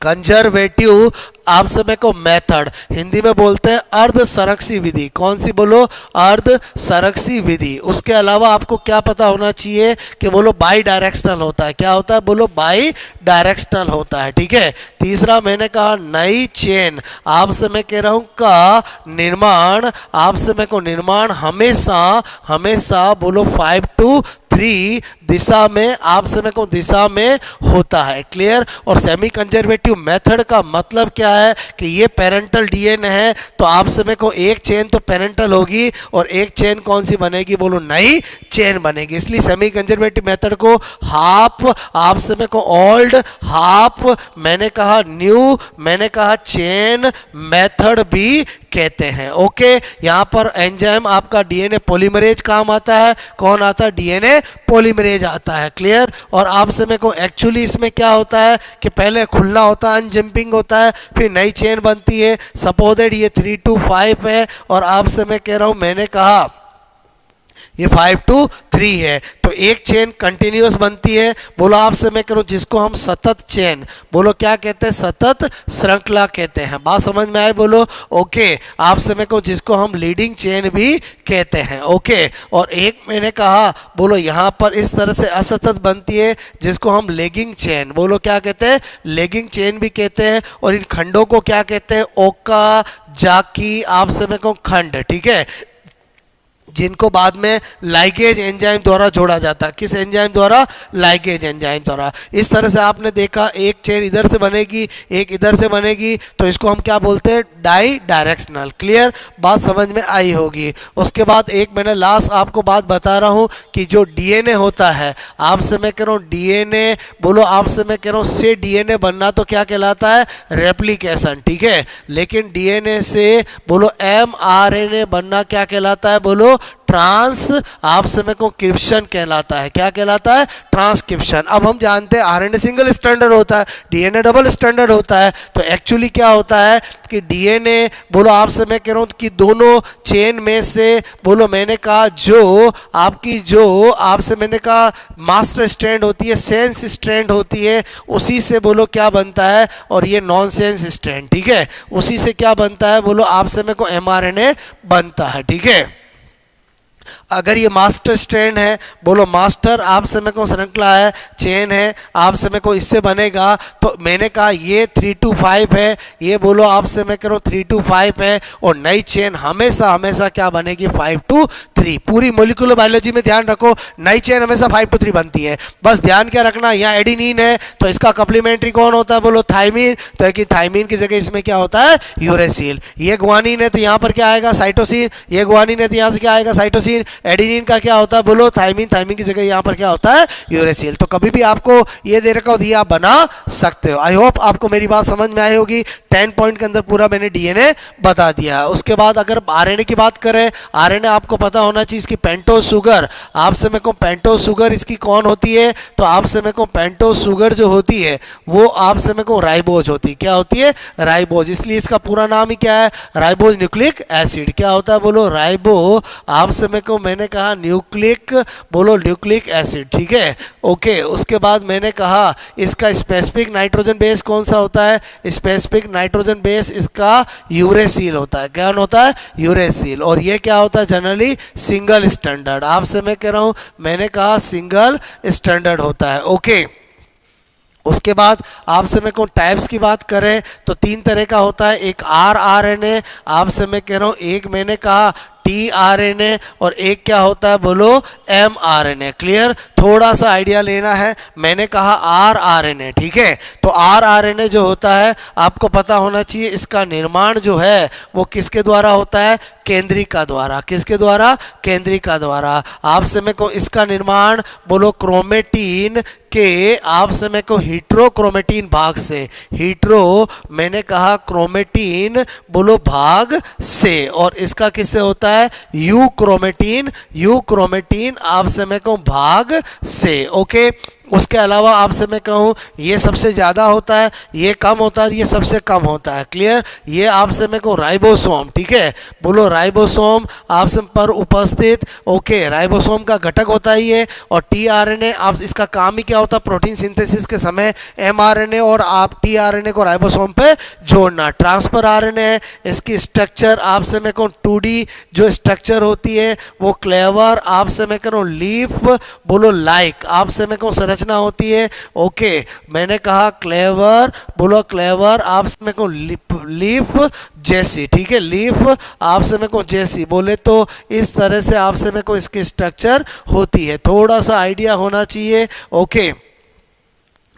कंजर्वेटिव आपसे मैं को मेथड, हिंदी में बोलते हैं अर्ध संरक्षी विधि। कौन सी, बोलो अर्ध संरक्षी विधि। उसके अलावा आपको क्या पता होना चाहिए कि बोलो बाई डायरेक्शनल होता है। क्या होता है, बोलो बाई डायरेक्शनल होता है। ठीक है। तीसरा मैंने कहा नई चेन आपसे मैं कह रहा हूं का निर्माण, आपसे मैं को निर्माण हमेशा हमेशा बोलो 5 to 3 दिशा में आपसे मैं कहूँ दिशा में होता है। क्लियर। और सेमी कंजर्वेटिव मेथड का मतलब क्या है कि ये पेरेंटल डीएनए है, तो आपसे मैं कहूँ एक चेन तो पेरेंटल होगी और एक चेन कौन सी बनेगी, बोलो नई चेन बनेगी। इसलिए सेमी कंजर्वेटिव मेथड को हाफ आपसे मैं कहूँ ओल्ड, हाफ मैंने कहा न्यू, मैंने कहा चेन मेथड भी कहते हैं। ओके, यहाँ पर एंजाइम आपका डीएनए पॉलीमरेज काम आता है। कौन आता है? डीएनए पॉलीमरेज आता है। क्लियर? और आप समय को एक्चुअली इसमें क्या होता है कि पहले खुलना होता है, अनजंपिंग होता है, फिर नई चेन बनती है। सपोज दैट ये 3 to 5 है और आपसे मैं कह रहा हूँ, मैंने कहा ये 5 to 3 है, तो एक चेन कंटिन्यूअस बनती है। बोलो आपसे मैं करूँ जिसको हम सतत चेन, बोलो क्या कहते हैं? सतत श्रृंखला कहते हैं। बात समझ में आए? बोलो ओके। आपसे मैं कहूँ जिसको हम लीडिंग चेन भी कहते हैं। ओके, और एक मैंने कहा बोलो यहाँ पर इस तरह से असतत बनती है जिसको हम लेगिंग चेन, बोलो क्या कहते हैं? लेगिंग चेन भी कहते हैं। और इन खंडों को क्या कहते हैं? ओका जाकी आपसे मैं कहूँ खंड, ठीक है, जिनको बाद में लाइगेज एंजाइम द्वारा जोड़ा जाता है। किस एंजाइम द्वारा? लाइगेज एंजाइम द्वारा। इस तरह से आपने देखा एक चेन इधर से बनेगी, एक इधर से बनेगी, तो इसको हम क्या बोलते हैं? Di directional. क्लियर? बात समझ में आई होगी। उसके बाद एक मैंने लास्ट आपको बात बता रहा हूँ कि जो डीएनए होता है, आपसे मैं कह रहा हूँ डीएनए, बोलो आपसे मैं कह रहा हूँ से डीएनए बनना तो क्या कहलाता है? रेप्लिकेशन, ठीक है। लेकिन डीएनए से बोलो एमआरएनए बनना क्या कहलाता है? बोलो ट्रांस आपसे में को क्रिप्शन कहलाता है। क्या कहलाता है? ट्रांसक्रिप्शन। अब हम जानते हैं आरएनए सिंगल स्टैंडर्ड होता है, डीएनए डबल स्टैंडर्ड होता है। तो एक्चुअली क्या होता है कि डीएनए, बोलो आपसे मैं कह रहा हूँ कि दोनों चेन में से, बोलो मैंने कहा जो आपकी जो आपसे मैंने कहा मास्टर स्ट्रैंड होती है, सेंस स्ट्रैंड होती है, उसी से बोलो क्या बनता है? और ये नॉन सेंस स्ट्रैंड, ठीक है, उसी से क्या बनता है? बोलो आपसे में को एमआरएनए बनता है, ठीक है। अगर ये मास्टर स्ट्रैंड है, बोलो मास्टर आप समय को श्रृंखला है, चेन है, आप समय को इससे बनेगा, तो मैंने कहा ये 3 to 5 है, ये बोलो आप समय करो 3 to 5 है, और नई चेन हमेशा हमेशा क्या बनेगी? 5 to 3। पूरी मोलिकुलर बायोलॉजी में ध्यान रखो, नई चेन हमेशा 5 to 3 बनती है। बस ध्यान क्या रखना, यहाँ एडिनिन है तो इसका कप्लीमेंट्री कौन होता है? बोलो थाइमिन, तो कि थाइमिन की जगह इसमें क्या होता है? यूरेसिल। ये ग्वानिन है तो यहाँ पर क्या आएगा? साइटोसिन। ये ग्वानिन है तो यहाँ से क्या आएगा? साइटोसिन। एडिनिन का क्या होता है? बोलो थाइमिन। थाइमिन की जगह यहाँ पर क्या होता है? यूरेसिल। तो कभी भी आपको ये दे रखा हो तो ये आप बना सकते हो। आई होप आपको मेरी बात समझ में आई होगी। 10 पॉइंट के अंदर पूरा मैंने डीएनए बता दिया है। उसके बाद अगर आरएनए की बात करें, आरएनए आपको पता होना चाहिए इसकी पेंटोज शुगर, आपसे मैं कहूँ पेंटोज शुगर इसकी कौन होती है? तो आपसे मैं कहूँ पेंटोज शुगर जो होती है वो आपसे मैं कहूँ राइबोज होती है। क्या होती है? राइबोज। इसलिए इसका पूरा नाम ही क्या है? Ribose nucleic acid. क्या होता है? बोलो राइबो आपसे मैं कहूँ, मैंने कहा न्यूक्लिक, बोलो न्यूक्लिक एसिड, ठीक है। ओके, उसके बाद मैंने कहा इसका स्पेसिफिक नाइट्रोजन बेस कौन सा होता है? स्पेसिफिक नाइट्रोजन बेस इसका यूरेसिल होता है। क्या होता है? यूरेसिल। और ये क्या होता है? Generally single standard. आपसे मैं कह रहा हूँ, मैंने कहा सिंगल स्टैंडर्ड होता है। ओके, उसके बाद आपसे मैं कहूँ टाइप्स की बात करें तो 3 तरह का होता है। एक आरआरएनए, आपसे मैं कह रहा हूँ, एक मैंने कहा टीआरएनए, और एक क्या होता है? बोलो एमआरएनए। क्लियर? थोड़ा सा आइडिया लेना है। मैंने कहा आरआरएनए, ठीक है। तो आरआरएनए जो होता है आपको पता होना चाहिए, इसका निर्माण जो है वो किसके द्वारा होता है? केंद्रिका द्वारा। किसके द्वारा? केंद्रिका द्वारा। आपसे मैं को इसका निर्माण बोलो क्रोमेटीन के आपसे मैं को हीट्रोक्रोमेटीन भाग से, हीट्रो मैंने कहा क्रोमेटीन बोलो भाग से, और इसका किससे होता है? यू क्रोमेटीन, यू क्रोमेटीन आपसे मैं कहूँ भाग से। ओके, उसके अलावा आपसे मैं कहूँ ये सबसे ज़्यादा होता है, ये कम होता है, ये सबसे कम होता है। क्लियर? ये आपसे मैं कहूँ राइबोसोम, ठीक है। बोलो राइबोसोम आपसे पर उपस्थित। ओके, राइबोसोम का घटक होता है ये। और टीआरएनए आप इसका काम ही क्या होता है? प्रोटीन सिंथेसिस के समय एमआरएनए और आप टीआरएनए को राइबोसोम पे जोड़ना। ट्रांसफर आरएनए है, इसकी स्ट्रक्चर आपसे मैं कहूँ 2D जो स्ट्रक्चर होती है वो क्लेवर आपसे मैं कहूँ लीफ, बोलो लाइक आपसे मैं कहूँ रचना होती है। ओके, मैंने कहा क्लेवर, बोलो क्लेवर आपसे मैं कहूँ लीफ जैसी, ठीक है। लीफ आपसे मैं कहूँ जैसी बोले तो इस तरह से आपसे मैं कहूँ इसकी स्ट्रक्चर होती है। थोड़ा सा आइडिया होना चाहिए। ओके,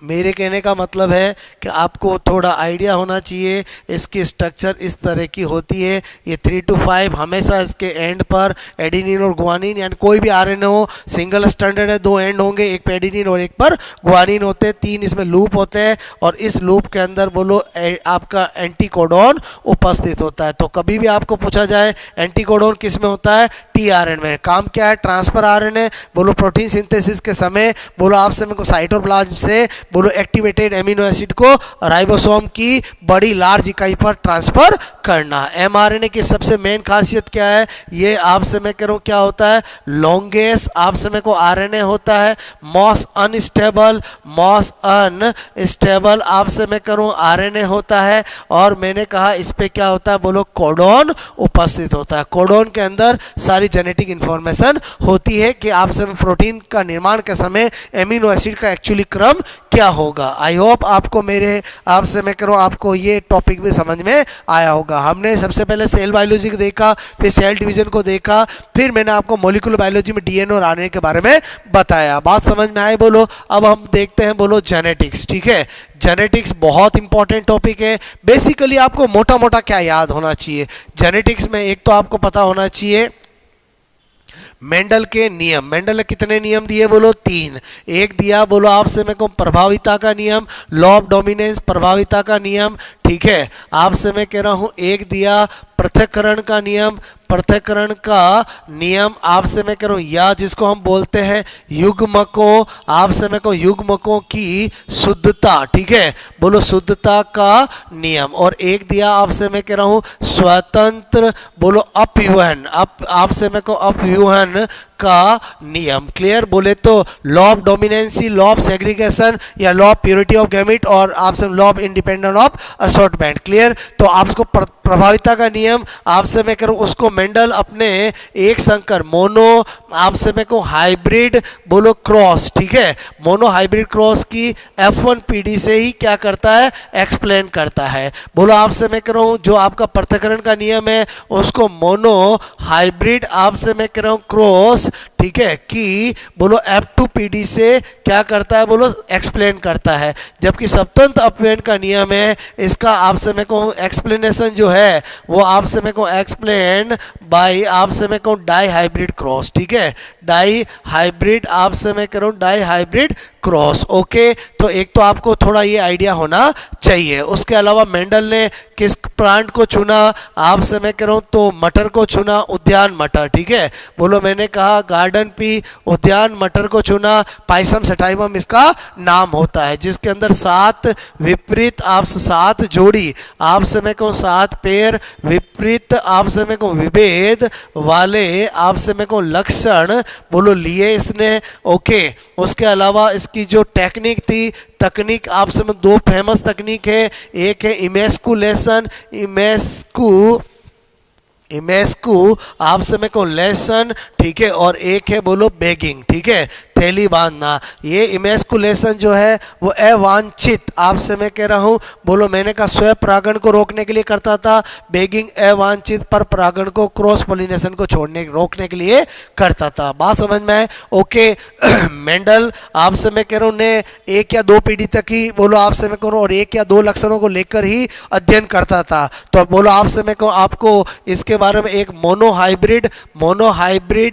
मेरे कहने का मतलब है कि आपको थोड़ा आइडिया होना चाहिए इसकी स्ट्रक्चर इस तरह की होती है। ये 3 to 5 हमेशा इसके एंड पर एडेनिन और गुआनिन यानी कोई भी आरएनए हो सिंगल स्टैंडर्ड है, 2 एंड होंगे, एक पे एडेनिन और एक पर गुआनिन होते हैं, 3 इसमें लूप होते हैं और इस लूप के अंदर बोलो आपका एंटीकोडॉन उपस्थित होता है। तो कभी भी आपको पूछा जाए एंटीकोडॉन किस में होता है, टीआरएन में। काम क्या है, ट्रांसफर आरएनए बोलो प्रोटीन सिंथेसिस के समय बोलो आपसे मेरे को साइटोप्लाज्म से बोलो एक्टिवेटेड एमिनो एसिड को राइबोसोम की बड़ी लार्ज इकाई पर ट्रांसफर करना। एमआरएनए की सबसे मेन खासियत क्या है, ये आपसे मैं कह रहा हूँ क्या होता है, लॉन्गेस्ट आपसे मेरे को आरएनए होता है, मोस्ट अनस्टेबल आपसे मैं करूँ आरएनए होता है और मैंने कहा इस पे क्या होता है बोलो कोडॉन उपस्थित होता है। कोडॉन के अंदर सारी जेनेटिक इंफॉर्मेशन होती है कि आपसे प्रोटीन का निर्माण के समय एमिनो एसिड का एक्चुअली क्रम क्या होगा। आई होप आपको मेरे आपसे मैं करूँ आपको ये टॉपिक भी समझ में आया होगा। हमने सबसे पहले सेल बायोलॉजी को देखा, फिर सेल डिवीजन को देखा, फिर मैंने आपको मॉलिक्यूलर बायोलॉजी में डीएनए और आरएनए के बारे में बताया। बात समझ में आए बोलो। अब हम देखते हैं बोलो जेनेटिक्स। ठीक है, जेनेटिक्स बहुत इंपॉर्टेंट टॉपिक है। बेसिकली आपको मोटा मोटा क्या याद होना चाहिए जेनेटिक्स में, एक तो आपको पता होना चाहिए मेंडल के नियम। मेंडल ने कितने नियम दिए बोलो, 3। एक दिया बोलो आपसे मैं कहूँ प्रभाविता का नियम, लॉ ऑफ डोमिनेंस प्रभाविता का नियम। ठीक है, आपसे मैं कह रहा हूँ एक दिया पृथक्करण का नियम, पृथक्करण का नियम आपसे मैं कह रहा हूँ, या जिसको हम बोलते हैं युग्मकों, आपसे मैं कहूँ युग्मकों की शुद्धता। ठीक है, बोलो शुद्धता का नियम। और एक दिया आपसे मैं कह रहा हूँ स्वतंत्र बोलो अपव्यूहन, आपसे मैं कहूँ अपव्यूहन का नियम। क्लियर, बोले तो law of dominancy, law of segregation या law of purity of gamete और आपसे law of independent of assortment. Clear, तो आपको प्रभाविता का नियम आपसे मैं करूँ उसको मेंडल अपने एक संकर मोनो आपसे मैं कहूँ हाइब्रिड बोलो क्रॉस। ठीक है, मोनो हाइब्रिड क्रॉस की F1 PD से ही क्या करता है, एक्सप्लेन करता है। बोलो आपसे मैं कह रहा हूँ जो आपका पृथक्करण का नियम है उसको मोनो हाइब्रिड आपसे मैं कह रहा हूँ क्रॉस, ठीक है, कि बोलो F2 PD से क्या करता है बोलो एक्सप्लेन करता है। जबकि स्वतंत्र अपव्ययन का नियम है, इसका आपसे मैं कहूँ एक्सप्लेनेशन जो है वो आपसे मैं कहूँ एक्सप्लेन बाय आपसे मैं कहूँ डाई हाइब्रिड क्रॉस। ठीक है, डाई हाइब्रिड आपसे मैं करूँ डाई हाइब्रिड क्रॉस। ओके, तो एक तो आपको थोड़ा ये आइडिया होना चाहिए। उसके अलावा मेंडल ने किस प्लांट को चुना, आपसे मैं कह रहा हूँ तो मटर को चुना, उद्यान मटर। ठीक है, बोलो मैंने कहा गार्डन पी उद्यान मटर को चुना, पाइसम सटाइवम इसका नाम होता है, जिसके अंदर 7 विपरीत आपसे 7 जोड़ी आपसे मैं कहूँ 7 पेयर विपरीत आपसे मैं कहूँ विभेद वाले आपसे मैं कहूँ लक्षण बोलो लिए इसने। ओके, उसके अलावा इसकी जो टेक्निक थी, तकनीक आपसे में 2 फेमस तकनीक है, एक है इमेस्कुलेशन, इमेस्कू आपसे मैं कहूँ लेसन। ठीक है, और एक है बोलो बेगिंग। ठीक है, थैली बांधना। ये इमेस्कुलेशन जो है वो अवांछित आपसे मैं कह रहा हूँ बोलो मैंने कहा स्वयं परागण को रोकने के लिए करता था, बेगिंग अवांछित पर परागण को क्रॉस पोलिनेशन को रोकने के लिए करता था। बात समझ में है। ओके, मेंडल आपसे मैं कह रहा हूँ ने 1 या 2 पीढ़ी तक ही बोलो आपसे मैं कह रहा हूँ और 1 या 2 लक्षणों को लेकर ही अध्ययन करता था। तो बोलो आपसे मैं कहूँ आपको इसके बारे में एक मोनो हाइब्रिड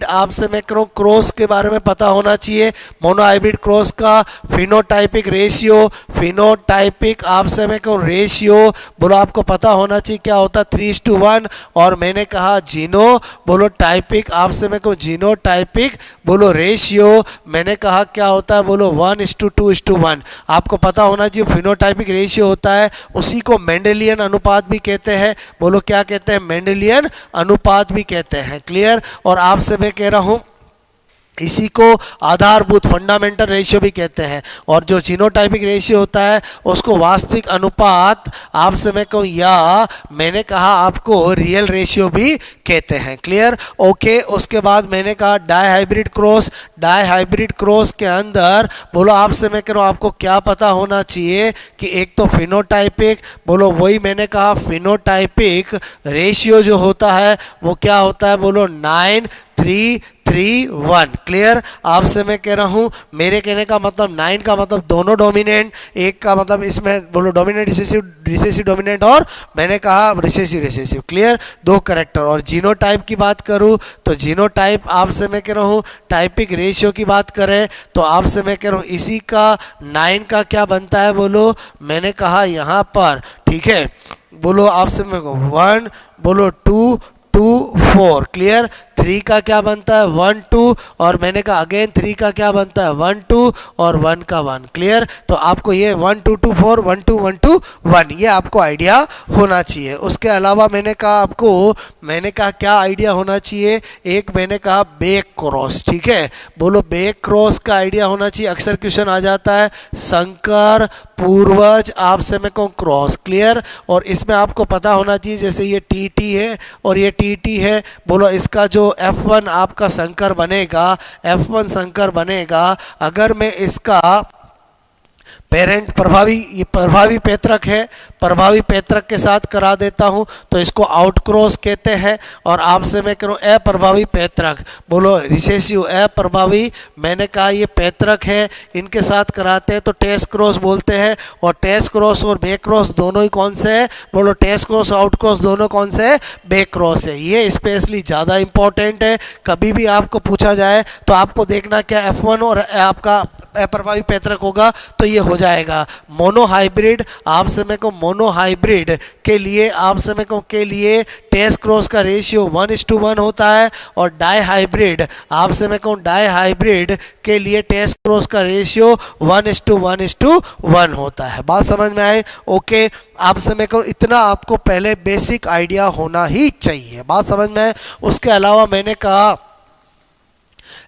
आपसे मैं कह रहा हूँ क्रॉस के बारे में पता होना चाहिए। मोनो हाइब्रिड क्रॉस का फिनोटाइपिक आपसे मैं कहूँ रेशियो बोलो आपको पता होना चाहिए क्या होता है 3:1। और मैंने कहा जीनो बोलो टाइपिक आपसे मैं कहूँ जीनोटाइपिक बोलो रेशियो मैंने कहा क्या होता है बोलो 1:2:1। आपको पता होना चाहिए फिनोटाइपिक रेशियो होता है, उसी को मेंडेलियन अनुपात भी कहते हैं। बोलो क्या कहते हैं, मेंडेलियन अनुपात भी कहते हैं। क्लियर, और आपसे मैं कह रहा हूँ इसी को आधारभूत फंडामेंटल रेशियो भी कहते हैं। और जो जीनोटाइपिक रेशियो होता है उसको वास्तविक अनुपात आपसे मैं कहूँ या मैंने कहा आपको रियल रेशियो भी कहते हैं। Clear, okay. उसके बाद मैंने कहा डाई हाइब्रिड क्रॉस के अंदर बोलो आपसे मैं कह रहा हूँ आपको क्या पता होना चाहिए कि एक तो फिनोटाइपिक बोलो वही मैंने कहा फिनोटाइपिक रेशियो जो होता है वो क्या होता है बोलो 9 3 3 1। क्लियर? आपसे मैं कह रहा हूँ, मेरे कहने का मतलब 9 का मतलब दोनों डोमिनेंट, एक का मतलब इसमें बोलो डोमिनेंट रिसेसिव, रिसेसिव डोमिनेंट, और मैंने कहा रिसेसिव रिसेसिव। क्लियर? दो करेक्टर। और जीनोटाइप की बात करूँ तो जीनोटाइप आपसे मैं कह रहा हूँ, टाइपिक रेशियो की बात करें तो आपसे मैं कह रहा हूँ इसी का 9 का क्या बनता है बोलो, मैंने कहा यहाँ पर, ठीक है, बोलो आपसे मैं 1, बोलो 2 2 4। क्लियर? 3 का क्या बनता है 1 2, और मैंने कहा अगेन 3 का क्या बनता है 1 2, और 1 का 1। क्लियर? तो आपको ये 1 2 2 4 1 2 1 2 1 ये आपको आइडिया होना चाहिए। उसके अलावा मैंने कहा आपको, मैंने कहा क्या आइडिया होना चाहिए, एक मैंने कहा बैक क्रॉस। ठीक है, बोलो बैक क्रॉस का आइडिया होना चाहिए। अक्सर क्वेश्चन आ जाता है संकर पूर्वज आपसे मैं कहूँ क्रॉस। क्लियर? और इसमें आपको पता होना चाहिए, जैसे ये टी टी है और ये टी टी है, बोलो इसका जो F1 आपका संकर बनेगा, F1 संकर बनेगा अगर मैं इसका पेरेंट प्रभावी, ये प्रभावी पैतृक है, प्रभावी पैतृक के साथ करा देता हूं तो इसको आउट क्रॉस कहते हैं। और आपसे मैं करूं अप्रभावी पैतृक, बोलो रिसेसिव अप्रभावी, मैंने कहा ये पैतृक है, इनके साथ कराते हैं तो टेस्ट क्रॉस बोलते हैं। और टेस्ट क्रॉस और बैक क्रॉस दोनों ही कौन से है, बोलो टेस्ट क्रॉस आउट क्रॉस दोनों कौन से है, बैक क्रॉस है। ये स्पेशली ज़्यादा इंपॉर्टेंट है, कभी भी आपको पूछा जाए तो आपको देखना क्या F1 और आपका अप्रभावी पैतृक होगा तो ये हो जाएगा। मोनोहाइब्रिड आपसे मैं कहूँ, मोनोहाइब्रिड के लिए आपसे मैं कहूँ के लिए टेस्ट क्रॉस का रेशियो 1:1 होता है। और डाई हाइब्रिड आपसे मैं कहूँ, डाई हाइब्रिड के लिए टेस्ट क्रॉस का रेशियो 1:1 होता है। बात समझ में आए? ओके, आपसे मैं कहूँ इतना आपको पहले बेसिक आइडिया होना ही चाहिए। बात समझ में आए? उसके अलावा मैंने कहा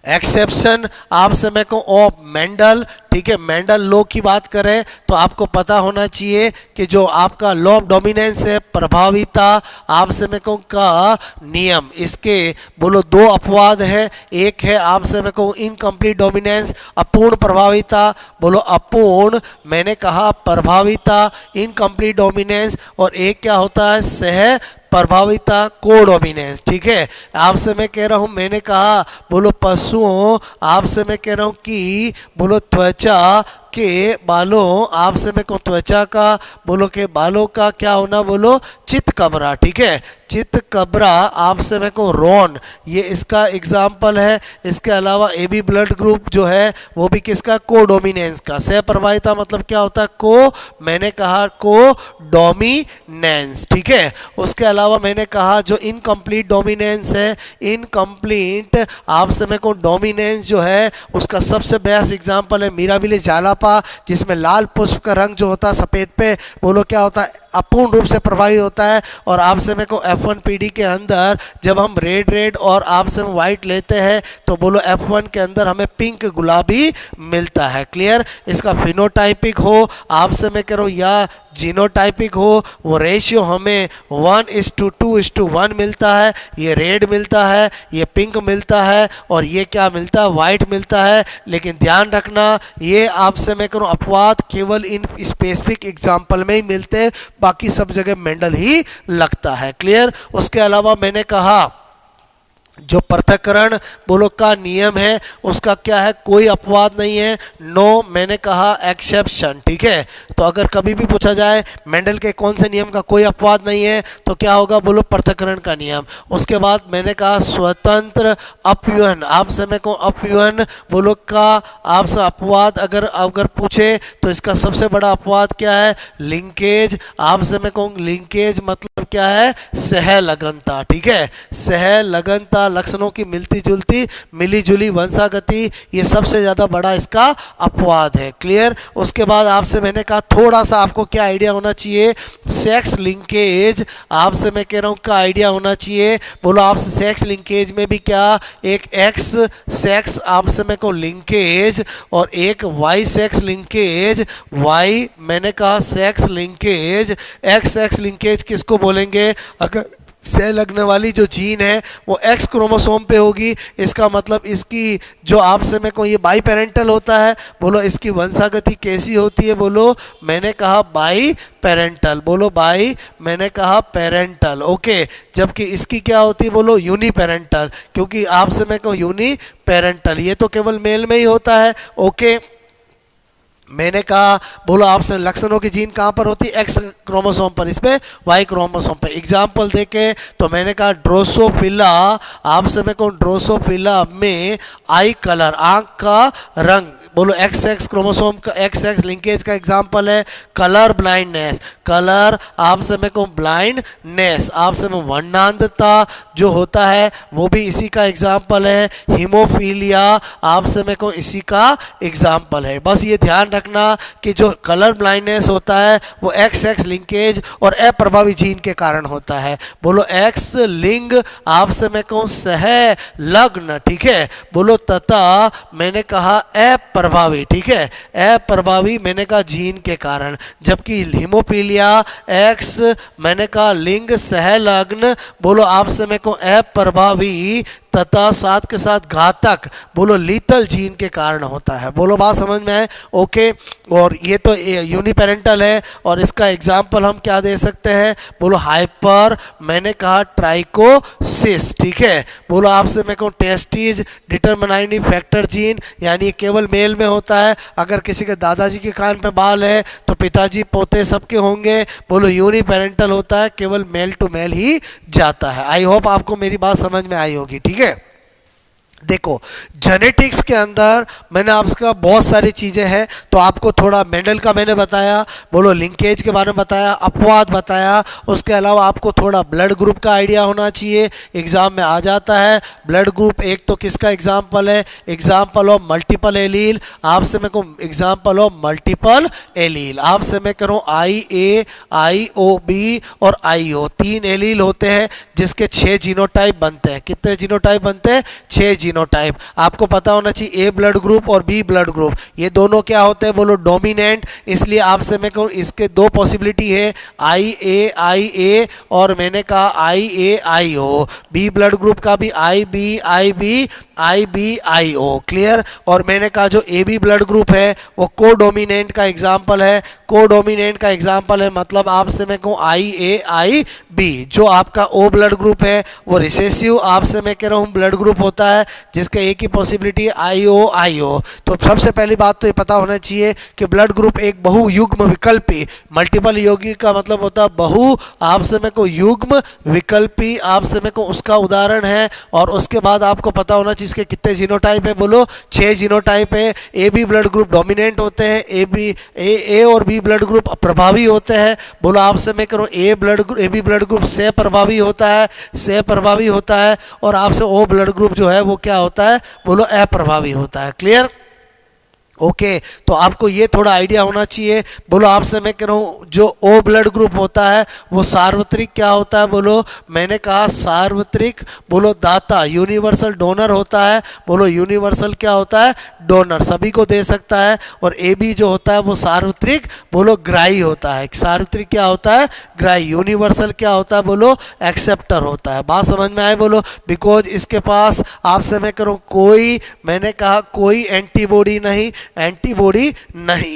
एक्सेप्शन आपसे मैं कहूँ ऑफ मेंडल। ठीक है, मेंडल लॉ की बात करें तो आपको पता होना चाहिए कि जो आपका लॉ ऑफ डोमिनेंस है, प्रभाविता आपसे मैं कहूँ का नियम, इसके बोलो दो अपवाद है। एक है आपसे मैं कहूँ इनकम्प्लीट डोमिनेंस, अपूर्ण प्रभाविता, बोलो अपूर्ण मैंने कहा प्रभाविता, इनकम्प्लीट डोमिनेंस, और एक क्या होता है सह प्रभाविता, कोडोमिनेंस। ठीक है, आपसे मैं कह रहा हूं, मैंने कहा बोलो पशुओं आपसे मैं कह रहा हूं कि बोलो त्वचा के बालों, आपसे मैं कहूँ त्वचा का बोलो के बालों का क्या होना, बोलो चित कबरा। ठीक है, चित कबरा आपसे मैं कहूँ रोन, ये इसका एग्जाम्पल है। इसके अलावा AB ब्लड ग्रुप जो है वो भी किसका, कोडोमिनेंस का। सह प्रभाविता मतलब क्या होता है, को मैंने कहा को डोमिनेंस। ठीक है, उसके अलावा मैंने कहा जो इनकम्प्लीट डोमिनेंस है, इनकम्प्लीट आपसे मैं कहूँ डोमिनेंस जो है उसका सबसे बेस्ट एग्जाम्पल है मीराबिलिस जाला, जिसमें लाल पुष्प का रंग जो होता है सफेद पे, बोलो क्या होता है, अपूर्ण रूप से प्रभावी होता है। और आपसे मैं को F1 PD के अंदर जब हम रेड और आपसे वाइट लेते हैं तो बोलो F1 के अंदर हमें पिंक गुलाबी मिलता है। क्लियर? इसका फिनोटाइपिक हो आपसे मैं कह रहा हूँ या जीनोटाइपिक हो, वो रेशियो हमें 1:2:1 मिलता है। ये रेड मिलता है, ये पिंक मिलता है, और ये क्या मिलता है, वाइट मिलता है। लेकिन ध्यान रखना ये आपसे मैं करूँ अपवाद केवल इन स्पेसिफिक एग्जाम्पल में ही मिलते हैं, बाकी सब जगह मेंडल ही लगता है। क्लियर? उसके अलावा मैंने कहा जो पृथक्करण बोलो का नियम है उसका क्या है, कोई अपवाद नहीं है, नो मैंने कहा एक्सेप्शन। ठीक है, तो अगर कभी भी पूछा जाए मेंडल के कौन से नियम का कोई अपवाद नहीं है तो क्या होगा, बोलो पृथक्करण का नियम। उसके बाद मैंने कहा स्वतंत्र अपव्यूहन, आपसे मैं कहूँ अपव्यूहन बोलो का आपसे अपवाद अगर पूछे तो इसका सबसे बड़ा अपवाद क्या है, लिंकेज। आपसे मैं कहूँ लिंकेज मतलब क्या है, सहलगनता। ठीक है, सहलगनता लक्षणों की मिलती जुलती मिली जुली वंशागति, ये सबसे ज्यादा बड़ा इसका अपवाद है। क्लियर? उसके बाद आपसे मैंने कहा थोड़ा सा आपको क्या आइडिया होना चाहिए, सेक्स लिंकेज आपसे मैं कह रहा हूं का आइडिया होना चाहिए। बोलो आपसे सेक्स लिंकेज में भी क्या, एक एक्स सेक्स आपसे मैं कहूँ लिंकेज और एक वाई सेक्स लिंकेज। वाई मैंने कहा sex linkage, x sex linkage किसको बोलेंगे, अगर से लगने वाली जो जीन है वो एक्स क्रोमोसोम पे होगी। इसका मतलब इसकी जो आप समय को ये बाई पेरेंटल होता है, बोलो इसकी वंशागति कैसी होती है, बोलो मैंने कहा बाई पेरेंटल, बोलो बाई, मैंने कहा पेरेंटल, ओके। जबकि इसकी क्या होती है, बोलो यूनी पेरेंटल, क्योंकि आप समय को यूनी पेरेंटल, ये तो केवल मेल में ही होता है, ओके। मैंने कहा बोलो आपसे लक्षणों की जीन कहाँ पर होती है, एक्स क्रोमोसोम पर, इस पे वाई क्रोमोसोम पर। एग्जाम्पल देखे तो मैंने कहा ड्रोसोफिला, आप समय को ड्रोसोफिला में आई कलर, आंख का रंग, बोलो एक्स एक्स क्रोमोसोम का एक्स एक्स लिंकेज का एग्जाम्पल है। कलर ब्लाइंडनेस, कलर आप समय को ब्लाइंडनेस, आप समय वर्णांधता जो होता है वो भी इसी का एग्जाम्पल है। हीमोफीलिया आप समय को इसी का एग्जाम्पल है। बस ये ध्यान रखना कि जो कलर ब्लाइंडनेस होता है वो एक्स एक्स लिंकेज और अप्रभावी जीन के कारण होता है। बोलो एक्स लिंग आप समय को सह लग्न, ठीक है, बोलो तथा मैंने कहा अप्रभावी, ठीक है, अप्रभावी मैंने कहा जीन के कारण। जबकि हीमोफीलिया एक्स मैंने कहा लिंग सहलग्न, बोलो आप समय को अप्रभावी तथा साथ के साथ घातक, बोलो लीथल जीन के कारण होता है। बोलो बात समझ में आए, ओके। और ये तो यूनिपेरेंटल है और इसका एग्जाम्पल हम क्या दे सकते हैं, बोलो हाइपर मैंने कहा ट्राइकोसिस, ठीक है, बोलो आपसे मैं कहूँ टेस्टीज डिटरमिनाइंग फैक्टर जीन, यानी केवल मेल में होता है। अगर किसी के दादाजी के कान पे बाल है तो पिताजी पोते सबके होंगे, बोलो यूनिपेरेंटल होता है, केवल मेल टू मेल ही जाता है। आई होप आपको मेरी बात समझ में आई होगी, ठीक है। देखो जेनेटिक्स के अंदर मैंने आपका बहुत सारी चीज़ें हैं, तो आपको थोड़ा मेंडल का मैंने बताया, बोलो लिंकेज के बारे में बताया, अपवाद बताया, उसके अलावा आपको थोड़ा ब्लड ग्रुप का आइडिया होना चाहिए, एग्जाम में आ जाता है। ब्लड ग्रुप एक तो किसका एग्जाम्पल है, एग्जाम्पल ऑफ मल्टीपल एलील, आपसे मैं कहूँ एग्जाम्पल ऑफ मल्टीपल एलील, आपसे मैं करूँ IA, IOB और IO, 3 एलील होते हैं जिसके 6 जीनोटाइप बनते हैं। कितने जीनोटाइप बनते हैं, 6 जीनोटाइप। आपको पता होना चाहिए ए ब्लड ग्रुप और बी ब्लड ग्रुप ये दोनों क्या होते हैं, बोलो डोमिनेंट, इसलिए आपसे मैं कहूँ इसके 2 पॉसिबिलिटी है, IA और मैंने कहा IAIO। बी ब्लड ग्रुप का भी IBIO, क्लियर। और मैंने कहा जो AB ब्लड ग्रुप है वो कोडोमिनेंट का एग्जाम्पल है, कोडोमिनेंट का एग्जाम्पल है, मतलब आपसे मैं कहूँ IAIB। जो आपका O ब्लड ग्रुप है वो रिसेसिव आपसे मैं कह रहा हूँ ब्लड ग्रुप होता है जिसका एक ही पॉसिबिलिटी है IO। तो सबसे पहली बात तो ये पता होना चाहिए कि ब्लड ग्रुप एक बहुयुग्म विकल्पी, मल्टीपल यौगिक का मतलब होता है बहु आपसे मैं को युग्म विकल्पी, आपसे मैं को उसका उदाहरण है। और उसके बाद आपको पता होना चाहिए इसके कितने जीनोटाइप है, बोलो 6 जीनोटाइप है। AB ब्लड ग्रुप डोमिनेंट होते हैं, A और B ब्लड ग्रुप प्रभावी होते हैं, बोलो आपसे मैं करूँ AB ब्लड ग्रुप से प्रभावी होता है, और आपसे O ब्लड ग्रुप जो है वो क्या होता है, बोलो अप्रभावी होता है, क्लियर, ओके। तो आपको ये थोड़ा आइडिया होना चाहिए। बोलो आपसे मैं कह रहा हूँ जो O ब्लड ग्रुप होता है वो सार्वत्रिक क्या होता है, बोलो मैंने कहा सार्वत्रिक, बोलो दाता यूनिवर्सल डोनर होता है, बोलो यूनिवर्सल क्या होता है, डोनर, सभी को दे सकता है। और AB जो होता है वो सार्वत्रिक, बोलो ग्राही होता है। सार्वत्रिक क्या होता है, ग्राही। यूनिवर्सल क्या होता है, बोलो एक्सेप्टर होता है। बात समझ में आए, बोलो बिकॉज इसके पास आपसे मैं करूँ कोई, मैंने कहा कोई एंटीबॉडी नहीं,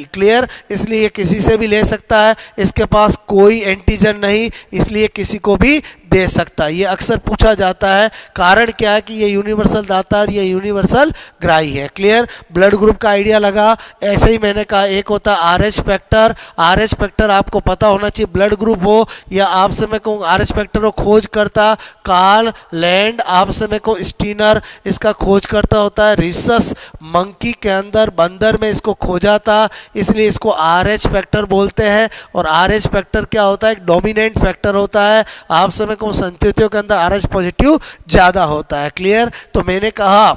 क्लियर, इसलिए किसी से भी ले सकता है। इसके पास कोई एंटीजन नहीं, इसलिए किसी को भी दे सकता है। ये अक्सर पूछा जाता है, कारण क्या है कि ये यूनिवर्सल दाता और ये यूनिवर्सल ग्राही है, क्लियर। ब्लड ग्रुप का आइडिया लगा। ऐसे ही मैंने कहा एक होता है RH फैक्टर, आपको पता होना चाहिए ब्लड ग्रुप हो या आपसे मैं कहूँ RH फैक्टर को खोज करता कार्ल लैंड, आपसे मैं कहूँ स्टीनर इसका खोज करता होता है। रिसस मंकी के अंदर बंदर में इसको खोजा था, इसलिए इसको RH फैक्टर बोलते हैं। और RH फैक्टर क्या होता है, एक डोमिनेंट फैक्टर होता है, आप समय को संततियों के अंदर RH पॉजिटिव ज़्यादा होता है, क्लियर। तो मैंने कहा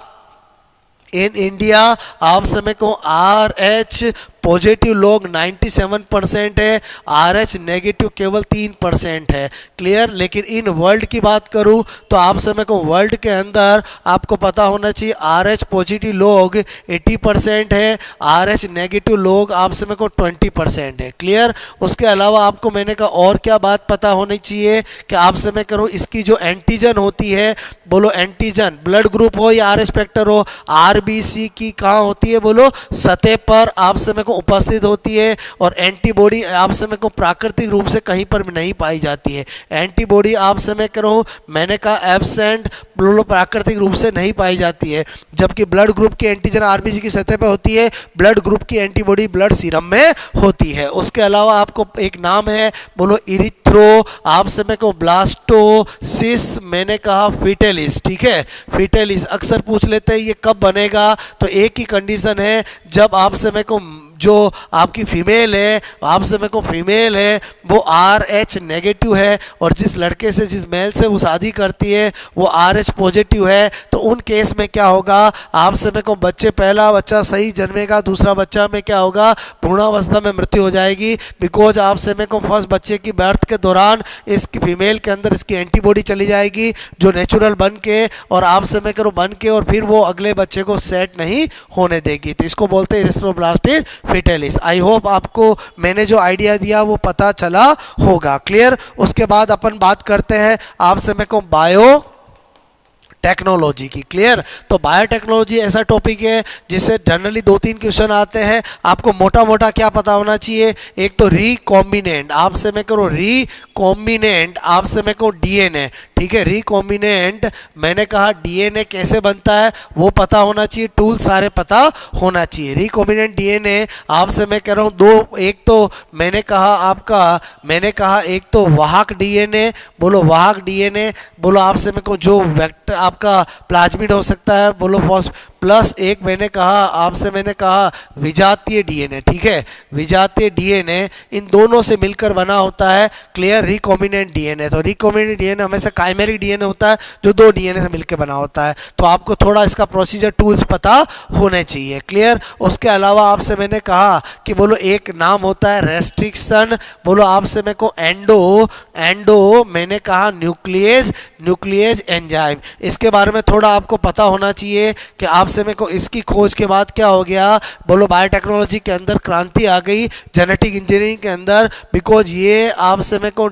इन इंडिया आप समय को RH पॉजिटिव लोग 97% है, RH नेगेटिव केवल 3% है। क्लियर। लेकिन इन वर्ल्ड की बात करूं तो आप समय को वर्ल्ड के अंदर आपको पता होना चाहिए RH पॉजिटिव लोग 80% है, RH नेगेटिव लोग आप समय को 20% है। क्लियर। उसके अलावा आपको मैंने कहा और क्या बात पता होनी चाहिए कि आप समय करो इसकी जो एंटीजन होती है, बोलो एंटीजन ब्लड ग्रुप हो या RH फैक्टर हो, RBC की कहाँ होती है, बोलो सतह पर आप समय को उपस्थित होती है। और एंटीबॉडी आप समय को प्राकृतिक रूप से कहीं पर भी नहीं पाई जाती है। एंटीबॉडी आप समय करो मैंने कहा एब्सेंट, बोलो प्राकृतिक रूप से नहीं पाई जाती है। जबकि ब्लड ग्रुप की एंटीजन RBC की सतह पर होती है, ब्लड ग्रुप की एंटीबॉडी ब्लड सीरम में होती है। उसके अलावा आपको एक नाम है, बोलो इरिथ्रो, आप समय को ब्लास्टोसिस, मैंने कहा फिटेलिस। ठीक है, फिटेलिस अक्सर पूछ लेते हैं ये कब बनेगा, तो एक ही कंडीशन है जब आप समय को जो आपकी फीमेल है, आप समय को फीमेल है वो RH नेगेटिव है और जिस लड़के से जिस मेल से वो शादी करती है वो RH पॉजिटिव है, तो उन केस में क्या होगा, आप समय को बच्चे पहला बच्चा सही जन्मेगा, दूसरा बच्चा में क्या होगा भ्रूणावस्था में मृत्यु हो जाएगी। बिकॉज आप समय को फर्स्ट बच्चे की बर्थ के दौरान इसकी फीमेल के अंदर इसकी एंटीबॉडी चली जाएगी जो नेचुरल बन के और आप समय करो बन के और फिर वो अगले बच्चे को सेट नहीं होने देगी। तो इसको बोलते हैं एरिथ्रोब्लास्टिड फिटेलिस। आई होप आपको मैंने जो आइडिया दिया वो पता चला होगा। क्लियर। उसके बाद अपन बात करते हैं आप समय को बायो टेक्नोलॉजी की। क्लियर। तो बायोटेक्नोलॉजी ऐसा टॉपिक है जिससे जनरली 2-3 क्वेश्चन आते हैं। आपको मोटा मोटा क्या पता होना चाहिए, एक तो रिकॉम्बिनेंट, आप से मैं करो रिकॉम्बिनेंट, आप से मैं कहो DNA। ठीक है, रिकॉम्बिनेंट मैंने कहा DNA कैसे बनता है वो पता होना चाहिए, टूल सारे पता होना चाहिए। रिकॉम्बिनेंट DNA आप से मैं कह रहा हूँ दो, एक तो मैंने कहा आपका, मैंने कहा एक तो वाहक DNA, बोलो वाहक DNA, बोलो आप से मैं को जो वेक्टर आपका प्लाज्मिड हो सकता है, बोलो फॉस, प्लस एक मैंने कहा आपसे मैंने कहा विजातीय DNA। ठीक है, विजातीय DNA इन दोनों से मिलकर बना होता है क्लियर रिकॉम्बिनेंट DNA। तो रिकॉम्बिनेंट DNA हमेशा काइमेरिक DNA होता है जो 2 DNA से मिलकर बना होता है। तो आपको थोड़ा इसका प्रोसीजर टूल्स पता होने चाहिए। क्लियर। उसके अलावा आपसे मैंने कहा कि बोलो एक नाम होता है रेस्ट्रिक्शन, बोलो आपसे मेरे को एंडो मैंने कहा न्यूक्लियस, न्यूक्लियस एंजाइम, इसके बारे में थोड़ा आपको पता होना चाहिए कि आपसे मेरे को इसकी खोज के बाद क्या हो गया, बोलो बायोटेक्नोलॉजी के अंदर क्रांति आ गई जेनेटिक इंजीनियरिंग के अंदर। बिकॉज ये आपसे मेरे को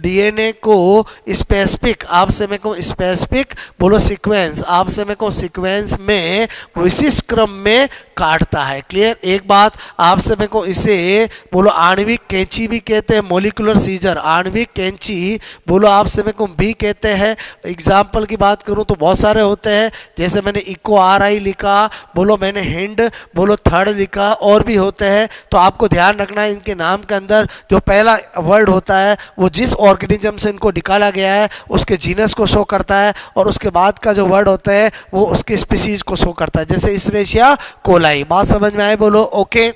DNA को स्पेसिफिक, आपसे मेरे को स्पेसिफिक बोलो सीक्वेंस, आपसे मेरे को सीक्वेंस में विशिष्ट क्रम में काटता है। क्लियर। एक बात आपसे मेरे को इसे बोलो आणविक कैंची भी कहते हैं, मोलिकुलर सीजर, आणविक कैंची बोलो आपसे मेरे को भी कहते हैं। एग्जाम्पल की बात करूं तो बहुत सारे होते हैं, जैसे मैंने इको RI लिखा, बोलो मैंने हिंड बोलो थर्ड लिखा, और भी होते हैं। तो आपको ध्यान रखना है इनके नाम के अंदर जो पहला वर्ड होता है वो जिस ऑर्गेनिज्म से इनको निकाला गया है उसके जीनस को शो करता है, और उसके बाद का जो वर्ड होता है वो उसके स्पीसीज को शो करता है, जैसे इस्रेशिया कोलाई। बात समझ में आए, बोलो ओके।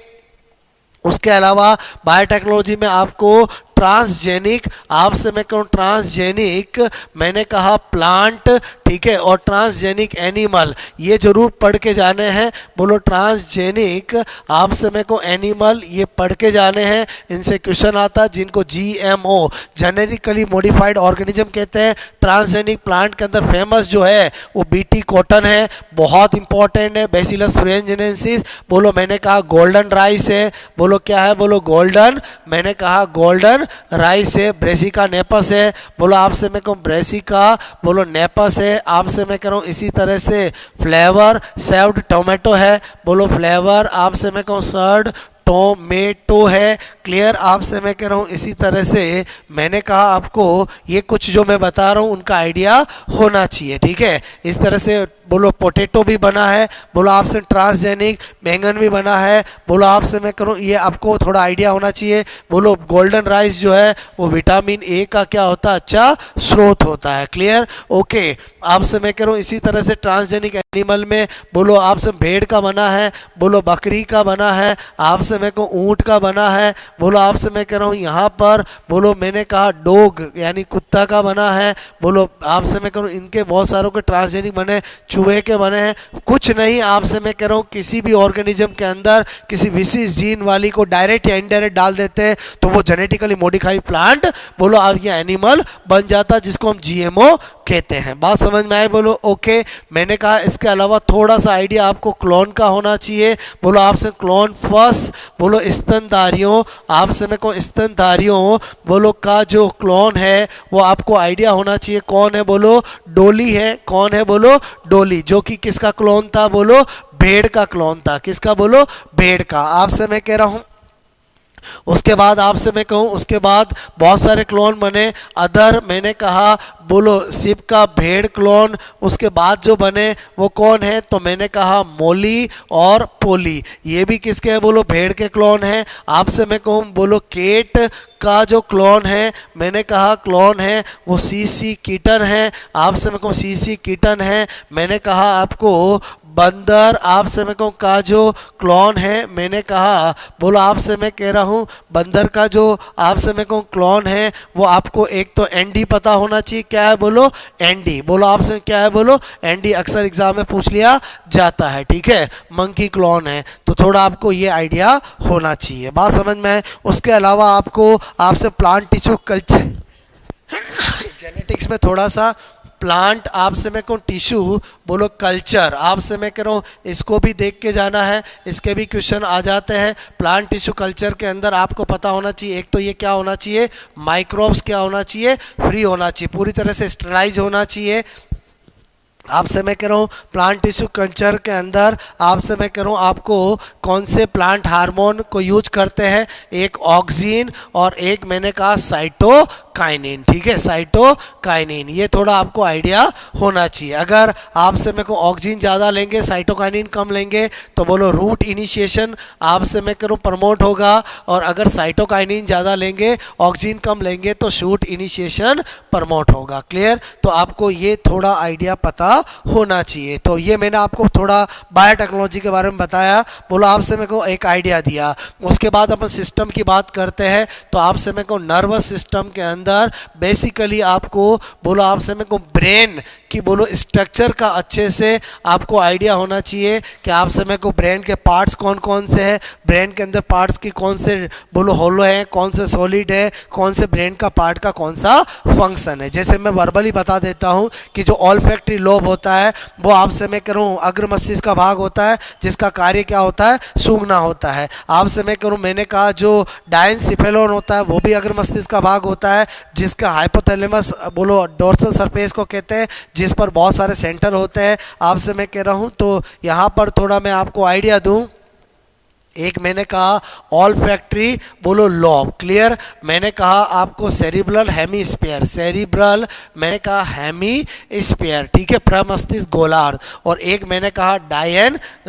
उसके अलावा बायोटेक्नोलॉजी में आपको ट्रांसजेनिक, आपसे मैं कहूँ ट्रांसजेनिक मैंने कहा प्लांट, ठीक है, और ट्रांसजेनिक एनिमल, ये जरूर पढ़ के जाने हैं। बोलो ट्रांसजेनिक आपसे मैं को एनिमल, ये पढ़ के जाने हैं, इनसे क्वेश्चन आता है, जिनको GMO जेनेटिकली मॉडिफाइड ऑर्गेनिज्म कहते हैं। ट्रांसजेनिक प्लांट के अंदर फेमस जो है वो BT कॉटन है, बहुत इंपॉर्टेंट है। बैसिलस thuringiensis, बोलो मैंने कहा गोल्डन राइस है, बोलो क्या है, बोलो गोल्डन, मैंने कहा गोल्डन राइस है। ब्रेसिका नेपस है, बोलो आपसे मैं कहूँ ब्रेसिका, बोलो नेपस है, आपसे मैं कह रहा हूँ इसी तरह से फ्लेवर सेव्ड टोमेटो है, बोलो फ्लेवर आपसे मैं कहूँ सर्ड टोमेटो है। क्लियर। आपसे मैं कह रहा हूँ इसी तरह से मैंने कहा आपको ये कुछ जो मैं बता रहा हूँ उनका आइडिया होना चाहिए। ठीक है, इस तरह से बोलो पोटैटो भी बना है, बोलो आपसे ट्रांसजेनिक बैंगन भी बना है, बोलो आपसे मैं करूँ ये आपको थोड़ा आइडिया होना चाहिए। बोलो गोल्डन राइस जो है वो विटामिन A का क्या होता है, अच्छा स्रोत होता है। क्लियर। ओके। आपसे मैं कह रहा हूँ इसी तरह से ट्रांसजेनिक एनिमल में बोलो आपसे भेड़ का बना है, बोलो बकरी का बना है, आपसे मैं कहूँ ऊँट का बना है, बोलो आपसे मैं कह रहा हूँ यहाँ पर बोलो मैंने कहा डॉग यानी कुत्ता का बना है, बोलो आपसे मैं करूँ इनके बहुत सारों के ट्रांसजेनिक बने, चूहे के बने हैं, कुछ नहीं। आपसे मैं कह रहा हूँ किसी भी ऑर्गेनिज्म के अंदर किसी विशेष जीन वाली को डायरेक्ट या इनडायरेक्ट डाल देते हैं तो वो जेनेटिकली मॉडिफाइड प्लांट बोलो अब ये एनिमल बन जाता, जिसको हम जीएमओ कहते हैं। बात समझ में आए बोलो ओके। मैंने कहा इसके अलावा थोड़ा सा आइडिया आपको क्लोन का होना चाहिए। बोलो आपसे क्लोन फर्स्ट बोलो स्तनधारियों, आपसे मैं को स्तनधारियों बोलो का जो क्लोन है वो आपको आइडिया होना चाहिए। कौन है बोलो? डोली है। कौन है बोलो? डोली, जो कि किसका क्लोन था बोलो? भेड़ का क्लोन था। किसका बोलो? भेड़ का। आपसे मैं कह रहा हूं उसके बाद आपसे मैं कहूँ उसके बाद बहुत सारे क्लोन बने अदर। मैंने कहा बोलो शिप का भेड़ क्लोन। उसके बाद जो बने वो कौन है? तो मैंने कहा मोली और पोली। ये भी किसके हैं बोलो? भेड़ के क्लोन है। आपसे मैं कहूँ बोलो केट का जो क्लोन है, मैंने कहा क्लोन है वो सीसी कीटन है। आपसे मैं कहूँ सीसी कीटन है। मैंने कहा आपको बंदर, आपसे मैं कहूँ का जो क्लोन है, मैंने कहा बोलो आपसे मैं कह रहा हूँ बंदर का जो आपसे मैं कहूँ क्लोन है वो आपको एक तो एंडी पता होना चाहिए। क्या है बोलो? एंडी। बोलो आपसे क्या है बोलो? एंडी। अक्सर एग्जाम में पूछ लिया जाता है, ठीक है। मंकी क्लोन है तो थोड़ा आपको ये आइडिया होना चाहिए। बात समझ में आए? उसके अलावा आपको आपसे प्लांट टिश्यू कल्चर जेनेटिक्स में थोड़ा सा प्लांट आपसे मैं कहूँ टिश्यू बोलो कल्चर, आपसे मैं कह रहा हूँ इसको भी देख के जाना है। इसके भी क्वेश्चन आ जाते हैं। प्लांट टिश्यू कल्चर के अंदर आपको पता होना चाहिए एक तो ये क्या होना चाहिए? माइक्रोब्स क्या होना चाहिए? फ्री होना चाहिए, पूरी तरह से स्टेराइज होना चाहिए। आपसे मैं कह रहा हूँ प्लांट टिश्यू कल्चर के अंदर आपसे मैं कह रहा हूँ आपको कौन से प्लांट हार्मोन को यूज करते हैं? एक ऑक्सीन और एक मैंने कहा साइटोकाइनिन, ठीक है, साइटोकाइनिन। ये थोड़ा आपको आइडिया होना चाहिए। अगर आपसे मैं को ऑक्सीजन ज़्यादा लेंगे साइटोकाइनिन कम लेंगे तो बोलो रूट इनिशिएशन आपसे मैं करूँ प्रमोट होगा, और अगर साइटोकाइनिन ज़्यादा लेंगे ऑक्सीजन कम लेंगे तो शूट इनिशिएशन प्रमोट होगा। क्लियर? तो आपको ये थोड़ा आइडिया पता होना चाहिए। तो ये मैंने आपको थोड़ा बायोटेक्नोलॉजी के बारे में बताया। बोलो आपसे मेरे को एक आइडिया दिया। उसके बाद अपन सिस्टम की बात करते हैं तो आपसे मेरे को नर्वस सिस्टम के अंदर बेसिकली आपको बोलो आपसे मेरे को ब्रेन की बोलो स्ट्रक्चर का अच्छे से आपको आइडिया होना चाहिए कि आपसे मेरे को ब्रेन के पार्ट्स कौन कौन से हैं, ब्रेन के अंदर पार्ट्स की कौन से बोलो होलो है, कौन से सॉलिड है, कौन से ब्रेन का पार्ट का कौन सा फंक्शन है। जैसे मैं वर्बली बता देता हूँ कि जो ऑल्फैक्टरी लोब होता है वो आपसे मैं करूँ अग्र मस्तिष्क का भाग होता है जिसका कार्य क्या होता है? सूंघना होता है। आपसे मैं करूँ मैंने कहा जो डायनसिफेलोन होता है वो भी अग्र मस्तिष्क का भाग होता है जिसका हाइपोथैलेमस बोलो डोर्सल सरफेस को कहते हैं, जिस पर बहुत सारे सेंटर होते हैं। आपसे मैं कह रहा हूँ तो यहाँ पर थोड़ा मैं आपको आइडिया दूँ। एक मैंने कहा ऑल फैक्ट्री बोलो लॉब। क्लियर? मैंने कहा आपको सेरिब्रल हेमीस्फीयर, सेरिब्रल मैंने कहा हेमीस्फीयर, ठीक है, प्रमस्तिष्क गोलार्ध। और एक मैंने कहा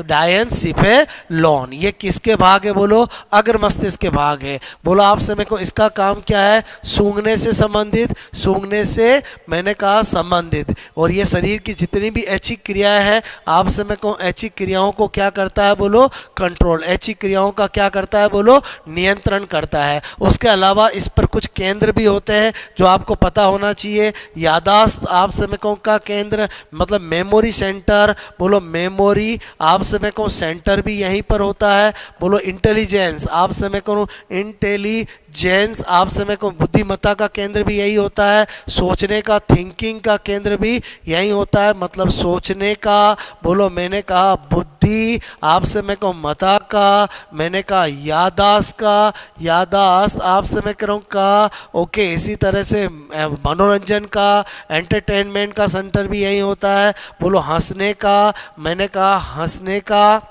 डायनसिफेलोन। ये किसके भाग है बोलो? अग्र मस्तिष्क के भाग है। बोलो आपसे मेरे को इसका काम क्या है? सूंघने से संबंधित, सूंघने से मैंने कहा संबंधित। और ये शरीर की जितनी भी ऐच्छिक क्रियाएं हैं आपसे मेरे को ऐच्छिक क्रियाओं को क्या करता है बोलो? कंट्रोल। ऐच्छिक क्रियाओं का क्या करता है बोलो? नियंत्रण करता है। उसके अलावा इस पर कुछ केंद्र भी होते हैं जो आपको पता होना चाहिए। यादाश्त आपसे मैं कहूँ का केंद्र मतलब मेमोरी सेंटर बोलो, मेमोरी आपसे मैं कहूँ सेंटर भी यहीं पर होता है। बोलो इंटेलिजेंस आपसे मैं कहूँ इंटेलिजेंस आपसे मैं कहूँ बुद्धिमत्ता का केंद्र भी यही होता है। सोचने का थिंकिंग का केंद्र भी यही होता है, मतलब सोचने का बोलो मैंने कहा बुद्धि आपसे मैं कहूँ मता का, मैंने कहा यादाश्त का, यादाश्त आपसे मैं कह रहा हूँ का ओके। इसी तरह से मनोरंजन का एंटरटेनमेंट का सेंटर भी यही होता है। बोलो हंसने का, मैंने कहा हंसने का,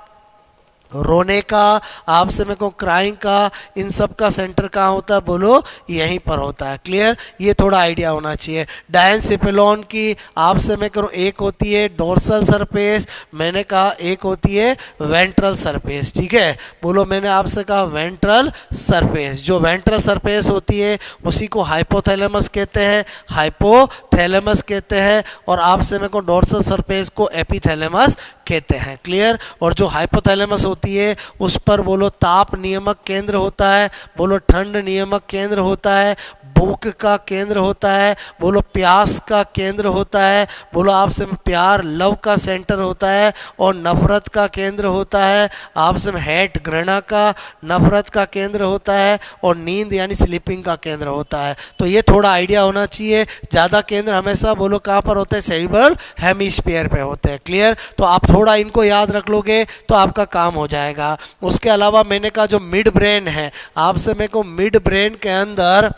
रोने का आपसे मैं कहूँ क्राइंग का, इन सब का सेंटर कहाँ होता है बोलो? यहीं पर होता है। क्लियर? ये थोड़ा आइडिया होना चाहिए। डायनसिफेलोन की आपसे मैं करूँ एक होती है डोर्सल सरफेस, मैंने कहा एक होती है वेंट्रल सरफेस, ठीक है। बोलो मैंने आपसे कहा वेंट्रल सरफेस। जो वेंट्रल सरफेस होती है उसी को हाइपोथैलेमस कहते हैं, हाइपोथैलेमस थैलेमस कहते हैं, और आपसे मेरे को डोर्सल सरफेस को एपिथैलेमस कहते हैं। क्लियर। और जो हाइपोथैलेमस होती है उस पर बोलो ताप नियामक केंद्र होता है, बोलो ठंड नियामक केंद्र होता है, भूख का केंद्र होता है, बोलो प्यास का केंद्र होता है, बोलो आपसे प्यार लव का सेंटर होता है, और नफरत का केंद्र होता है, आपसे हेट घृणा का नफरत का केंद्र होता है, और नींद यानी स्लीपिंग का केंद्र होता है। तो ये थोड़ा आइडिया होना चाहिए। ज़्यादा केंद्र हमेशा बोलो कहाँ पर होते हैं, सेरिब्रल हेमिस्फीयर पे होते हैं। क्लियर। तो आप थोड़ा इनको याद रख लोगे तो आपका काम हो जाएगा। उसके अलावा मैंने कहा जो मिड ब्रेन है, आपसे मेरे को मिड ब्रेन के अंदर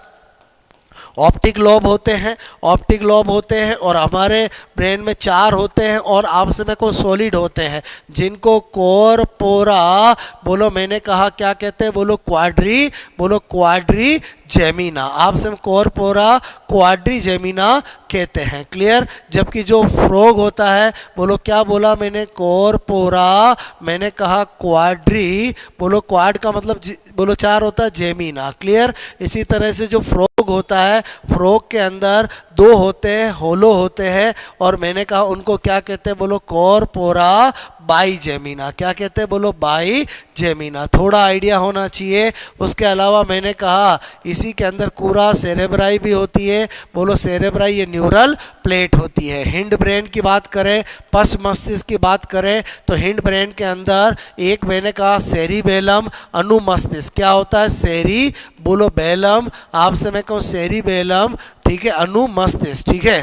ऑप्टिक लोब होते हैं, ऑप्टिक लोब होते हैं, और हमारे ब्रेन में 4 होते हैं, और आपसे में को सॉलिड होते हैं जिनको कोरपोरा बोलो मैंने कहा क्या कहते हैं, बोलो क्वाड्री, बोलो क्वाड्री जेमिना, आपसे कोरपोरा क्वाड्री जेमिना कहते हैं। क्लियर। जबकि जो फ्रॉग होता है बोलो क्या बोला मैंने, कोरपोरा, मैंने कहा क्वाड्री, बोलो क्वाड का मतलब बोलो 4 होता है, जेमिना। क्लियर। इसी तरह से जो फ्रॉग होता है, फ्रॉग के अंदर 2 होते हैं, होलो होते हैं, और मैंने कहा उनको क्या कहते हैं, बोलो कोरपोरा बाई जेमिना। क्या कहते हैं, बोलो बाई जेमिना। थोड़ा आइडिया होना चाहिए। उसके अलावा मैंने कहा इसी के अंदर कूरा सेरेब्राई भी होती है, बोलो सेरेब्राई ये न्यूरल प्लेट होती है। हिंड ब्रेन की बात करें, पश्च मस्तिष्क की बात करें, तो हिंड ब्रेन के अंदर एक मैंने कहा सेरिबेलम, अनुमस्तिष्क क्या होता है, सेरी बोलो बेलम, आपसे मैं कहूँ सेरिबेलम, ठीक है, अनुमस्तिष्क, ठीक है,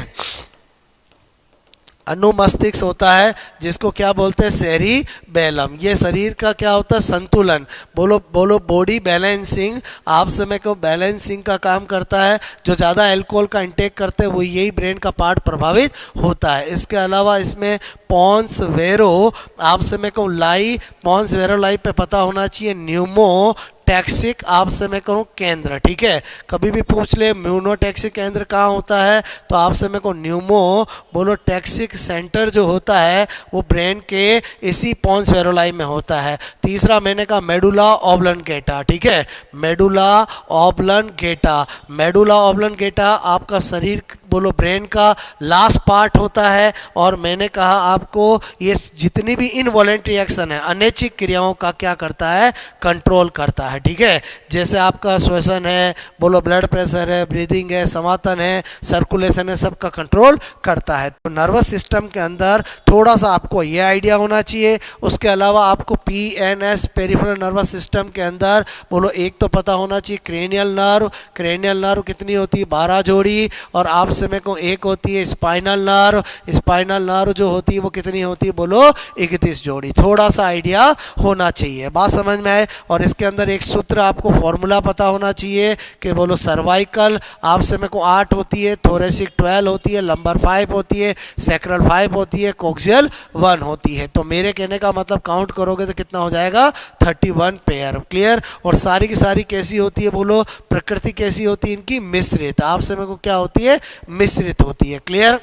अनुमस्तिष्क होता है जिसको क्या बोलते हैं, सेरिबेलम। ये शरीर का क्या होता है, संतुलन, बोलो बोलो बॉडी बैलेंसिंग, आपसे मैं कहूँ बैलेंसिंग का काम करता है। जो ज़्यादा अल्कोहल का इंटेक करते हैं वो यही ब्रेन का पार्ट प्रभावित होता है। इसके अलावा इसमें पॉन्स वेरो, आपसे मैं कहूँ लाई, पॉन्स वेरो लाई पे पता होना चाहिए, न्यूमो टैक्सिक आपसे मैं कहूँ केंद्र, ठीक है। कभी भी पूछ ले म्यूनोटैक्सिक केंद्र कहाँ होता है, तो आपसे मैं कहूँ न्यूमो बोलो टैक्सिक सेंटर जो होता है वो ब्रेन के इसी पॉन्स वेरोलाई में होता है। तीसरा मैंने कहा मेडुला ऑब्लंगेटा, ठीक है, मेडुला ऑब्लंगेटा, मेडुला ऑब्लंगेटा आपका शरीर बोलो ब्रेन का लास्ट पार्ट होता है, और मैंने कहा आपको ये जितनी भी इनवॉलेंट्री एक्शन है, अनैच्छिक क्रियाओं का क्या करता है, कंट्रोल करता है, ठीक है। जैसे आपका श्वसन है, बोलो ब्लड प्रेशर है, ब्रीदिंग है, समातन है, सर्कुलेशन है, सबका कंट्रोल करता है। तो नर्वस सिस्टम के अंदर थोड़ा सा आपको ये आइडिया होना चाहिए। उसके अलावा आपको PNS पेरिफेरल नर्वस सिस्टम के अंदर बोलो एक तो पता होना चाहिए क्रेनियल नर्व, क्रेनियल नर्व कितनी होती है, 12 जोड़ी, और आपसे में को एक होती है स्पाइनल नर्व, स्पाइनल नर्व जो होती है वो कितनी होती है, बोलो 31 जोड़ी। थोड़ा सा आइडिया होना चाहिए, बात समझ में आए। और इसके अंदर एक सूत्र आपको फॉर्मूला पता होना चाहिए कि बोलो सर्वाइकल आपसे में को 8 होती है, थोरेसिक 12 होती है, लंबर 5 होती है, सैक्रल 5 होती है, कोक्सियल 1 होती है। तो मेरे कहने का मतलब काउंट करोगे तो कितना हो जाएगा, 31 पेयर। क्लियर। और सारी की सारी कैसी होती है, बोलो प्रकृति कैसी होती है इनकी, मिश्रित, आपसे में को क्या होती है, मिश्रित होती है। क्लियर।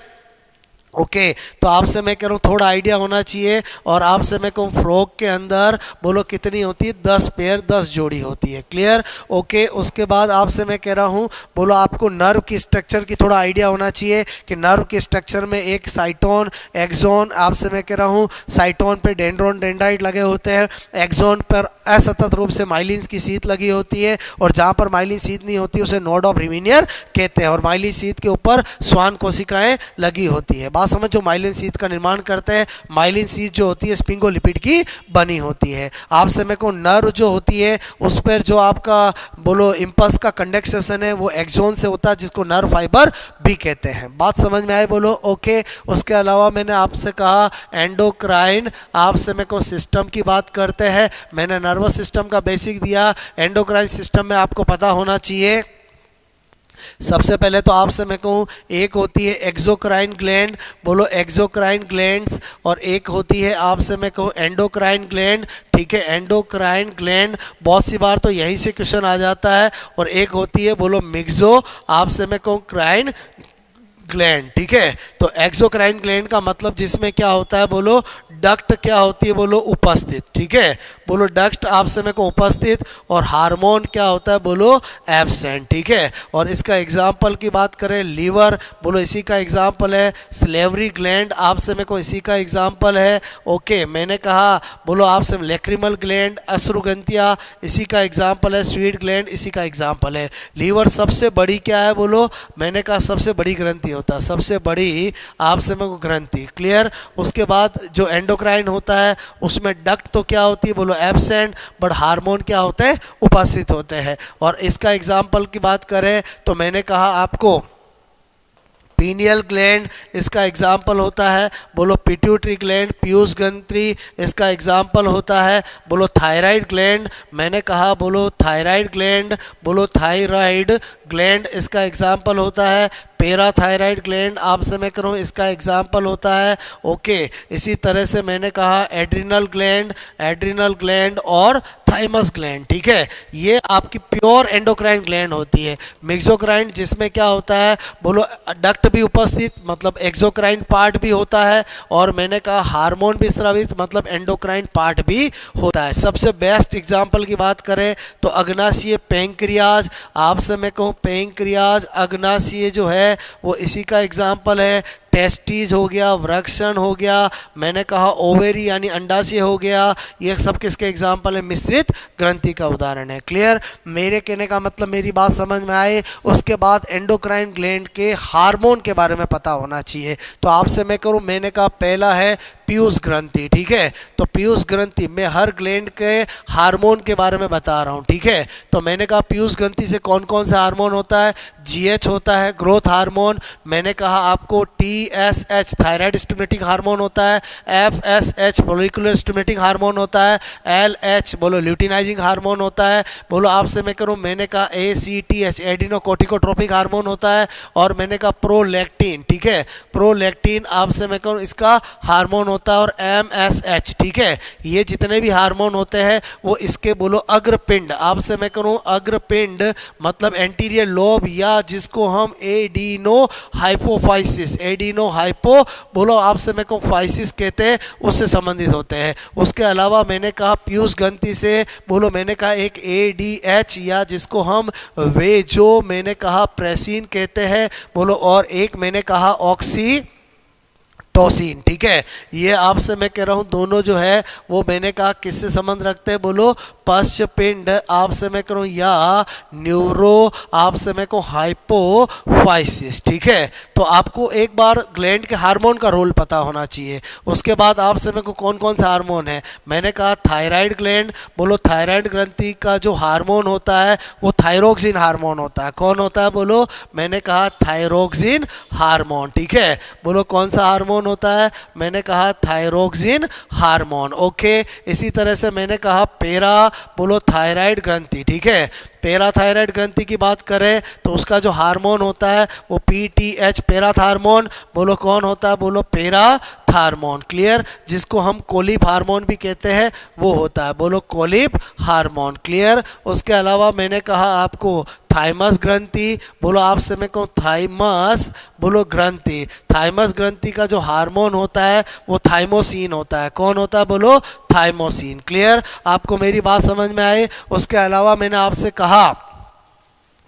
ओके। तो आपसे मैं कह रहा हूँ थोड़ा आइडिया होना चाहिए। और आपसे मैं कहूँ फ्रॉग के अंदर बोलो कितनी होती है, 10 पेयर, 10 जोड़ी होती है। क्लियर। ओके। उसके बाद आपसे मैं कह रहा हूँ बोलो आपको नर्व की स्ट्रक्चर की थोड़ा आइडिया होना चाहिए कि नर्व के स्ट्रक्चर में एक साइटोन, एक्सोन, आपसे मैं कह रहा हूँ साइटोन पे डेंड्रोन डेंड्राइट लगे होते हैं, एक्सोन पर असतत रूप से माइलिन की सीथ लगी होती है, और जहाँ पर माइलिन सीथ नहीं होती उसे नोड ऑफ रिमीनियर कहते हैं, और माइलिन सीथ के ऊपर स्वान कोशिकाएं लगी होती है। बात समझ। जो माइलिन सीथ का निर्माण करते हैं, माइलिन सीथ जो होती है स्पिंगोलिपिड की बनी होती है। आपसे मैं को नर्व जो होती है उस पर जो आपका बोलो इंपल्स का कंडक्सेशन है वो एक्सोन से होता है, जिसको नर्व फाइबर भी कहते हैं। बात समझ में आए, बोलो ओके। उसके अलावा मैंने आपसे कहा एंडोक्राइन, आपसे मैं को सिस्टम की बात करते हैं, मैंने नर्वस सिस्टम का बेसिक दिया। एंडोक्राइन सिस्टम में आपको पता होना चाहिए सबसे पहले तो आपसे मैं कहूँ एक होती है एक्सोक्राइन ग्लैंड, बोलो एक्सोक्राइन ग्लैंड्स, और एक होती है आपसे मैं कहूँ एंडोक्राइन ग्लैंड, ठीक है, एंडोक्राइन ग्लैंड। बहुत सी बार तो यहीं से क्वेश्चन आ जाता है। और एक होती है बोलो मिक्सो, आपसे मैं कहूँ क्राइन ग्लैंड, ठीक है। तो एक्सोक्राइन ग्लैंड का मतलब जिसमें क्या होता है, बोलो डक्ट क्या होती है, बोलो उपस्थित, ठीक है, बोलो डक्ट आपसे मेरे को उपस्थित, और हार्मोन क्या होता है बोलो एब्सेंट, ठीक है। और इसका एग्जाम्पल की बात करें, लीवर बोलो इसी का एग्जाम्पल है, स्लेवरी ग्लैंड आपसे मेरे को इसी का एग्जाम्पल है, ओके। मैंने कहा बोलो आपसे लेक्रिमल ग्लैंड, अश्रुग्रंथियाँ इसी का एग्जाम्पल है, स्वीट ग्लैंड इसी का एग्जाम्पल है। लीवर सबसे बड़ी क्या है बोलो, मैंने कहा सबसे बड़ी ग्रंथि होता है, सबसे बड़ी आपसे मेरे को ग्रंथि, क्लियर। उसके बाद जो एंडोक्राइन होता है उसमें डक्ट तो क्या होती है बोलो एब्सेंट, बट हार्मोन क्या होते हैं उपस्थित होते हैं। और इसका एग्जाम्पल की बात करें तो मैंने कहा आपको पीनियल ग्लैंड इसका एग्जाम्पल होता है, बोलो पिट्यूटरी ग्लैंड, पीयूष ग्रंथि इसका एग्जाम्पल होता है, बोलो थायराइड ग्लैंड, मैंने कहा बोलो थायराइड ग्लैंड, बोलो थायराइड ग्लैंड इसका एग्जाम्पल होता है, पैराथायराइड ग्लैंड आपसे मैं करूँ इसका एग्जाम्पल होता है, ओके। इसी तरह से मैंने कहा एड्रिनल ग्लैंड और थाइमस ग्लैंड, ठीक है। ये आपकी प्योर एंडोक्राइन ग्लैंड होती है। मेक्सोक्राइन जिसमें क्या होता है बोलो डक्ट भी उपस्थित, मतलब एक्सोक्राइन पार्ट भी होता है, और मैंने कहा हार्मोन भी स्रावित, मतलब एंडोक्राइन पार्ट भी होता है। सबसे बेस्ट एग्जाम्पल की बात करें तो अग्नाशय पैंक्रियाज, आपसे मैं कहूँ पैंक्रियाज अग्नाशय जो है वो इसी का एग्जाम्पल है। टेस्टीज हो गया, वृक्षण हो गया, मैंने कहा ओवेरी यानी अंडाशय हो गया, ये सब किसके एग्जाम्पल है, मिश्रित ग्रंथि का उदाहरण है, क्लियर। मेरे कहने का मतलब मेरी बात समझ में आए। उसके बाद एंडोक्राइन ग्लैंड के हार्मोन के बारे में पता होना चाहिए। तो आपसे मैं करूँ, मैंने कहा पहला है पीयूष ग्रंथि, ठीक है। तो पीयूष ग्रंथि में हर ग्लैंड के हार्मोन के बारे में बता रहा हूँ, ठीक है। तो मैंने कहा पीयूष ग्रंथि से कौन कौन सा हार्मोन होता है, जीएच होता है ग्रोथ हार्मोन, मैंने कहा आपको टीएसएच थायराइड स्टिमुलेटिंग हार्मोन होता है, एफएसएच फॉलिकुलर स्टिमुलेटिंग हार्मोन होता है, एलएच बोलो ल्यूटिनाइजिंग हार्मोन होता है, बोलो आपसे मैं करूँ, मैंने कहा एसीटीएच एडिनोकोर्टिकोट्रोपिक हार्मोन होता है, और मैंने कहा प्रोलैक्टिन, ठीक है। प्रोलैक्टिन आपसे मैं कहूँ इसका हार्मोन होता है, और एमएसएच, ठीक है। ये जितने भी हार्मोन होते हैं वो इसके बोलो अग्रपिंड, आपसे मैं करूँ अग्रपिंड मतलब एंटीरियर लोब, या जिसको हम एडिनो हाइपो बोलो आपसे मैं कहूँ फाइसिस कहते हैं, उससे संबंधित होते हैं। उसके अलावा मैंने कहा पीयूष ग्रंथि से बोलो मैंने कहा एक एडीएच, या जिसको हम वेजो मैंने कहा प्रेसिन कहते हैं बोलो, और एक मैंने कहा ऑक्सीटोसिन, ठीक है। ये आपसे मैं कह रहा हूँ दोनों जो है वो मैंने कहा किससे संबंध रखते हैं बोलो पश्चपिंड आपसे मैं करूँ, या न्यूरो आपसे मैं कहूँ हाइपोफाइसिस, ठीक है। तो आपको एक बार ग्लैंड के हार्मोन का रोल पता होना चाहिए। उसके बाद आपसे मैं को कौन कौन सा हार्मोन है, मैंने कहा थायराइड ग्लैंड, बोलो थायराइड ग्रंथि का जो हार्मोन होता है वो थायरोक्सिन हार्मोन होता है। कौन होता है बोलो, मैंने कहा थायरोक्सिन हार्मोन, ठीक है। बोलो कौन सा हार्मोन होता है, मैंने कहा थायरोक्सिन हार्मोन, ओके। इसी तरह से मैंने कहा पैरा बोलो थायराइड ग्रंथि, ठीक है। पैराथायराइड ग्रंथि की बात करें तो उसका जो हार्मोन होता है वो पीटीएच पैराथार्मोन, बोलो कौन होता है बोलो पैराथार्मोन, क्लियर। जिसको हम कोलिप हार्मोन भी कहते हैं वो होता है, बोलो कोलिप हार्मोन, क्लियर। उसके अलावा मैंने कहा आपको थाइमस ग्रंथि, बोलो आपसे मैं कहूँ थाइमस बोलो ग्रंथि, थाइमस ग्रंथि का जो हार्मोन होता है वो थाइमोसिन होता है। कौन होता है बोलो थाइमोसिन, क्लियर। आपको मेरी बात समझ में आई। उसके अलावा मैंने आपसे कहा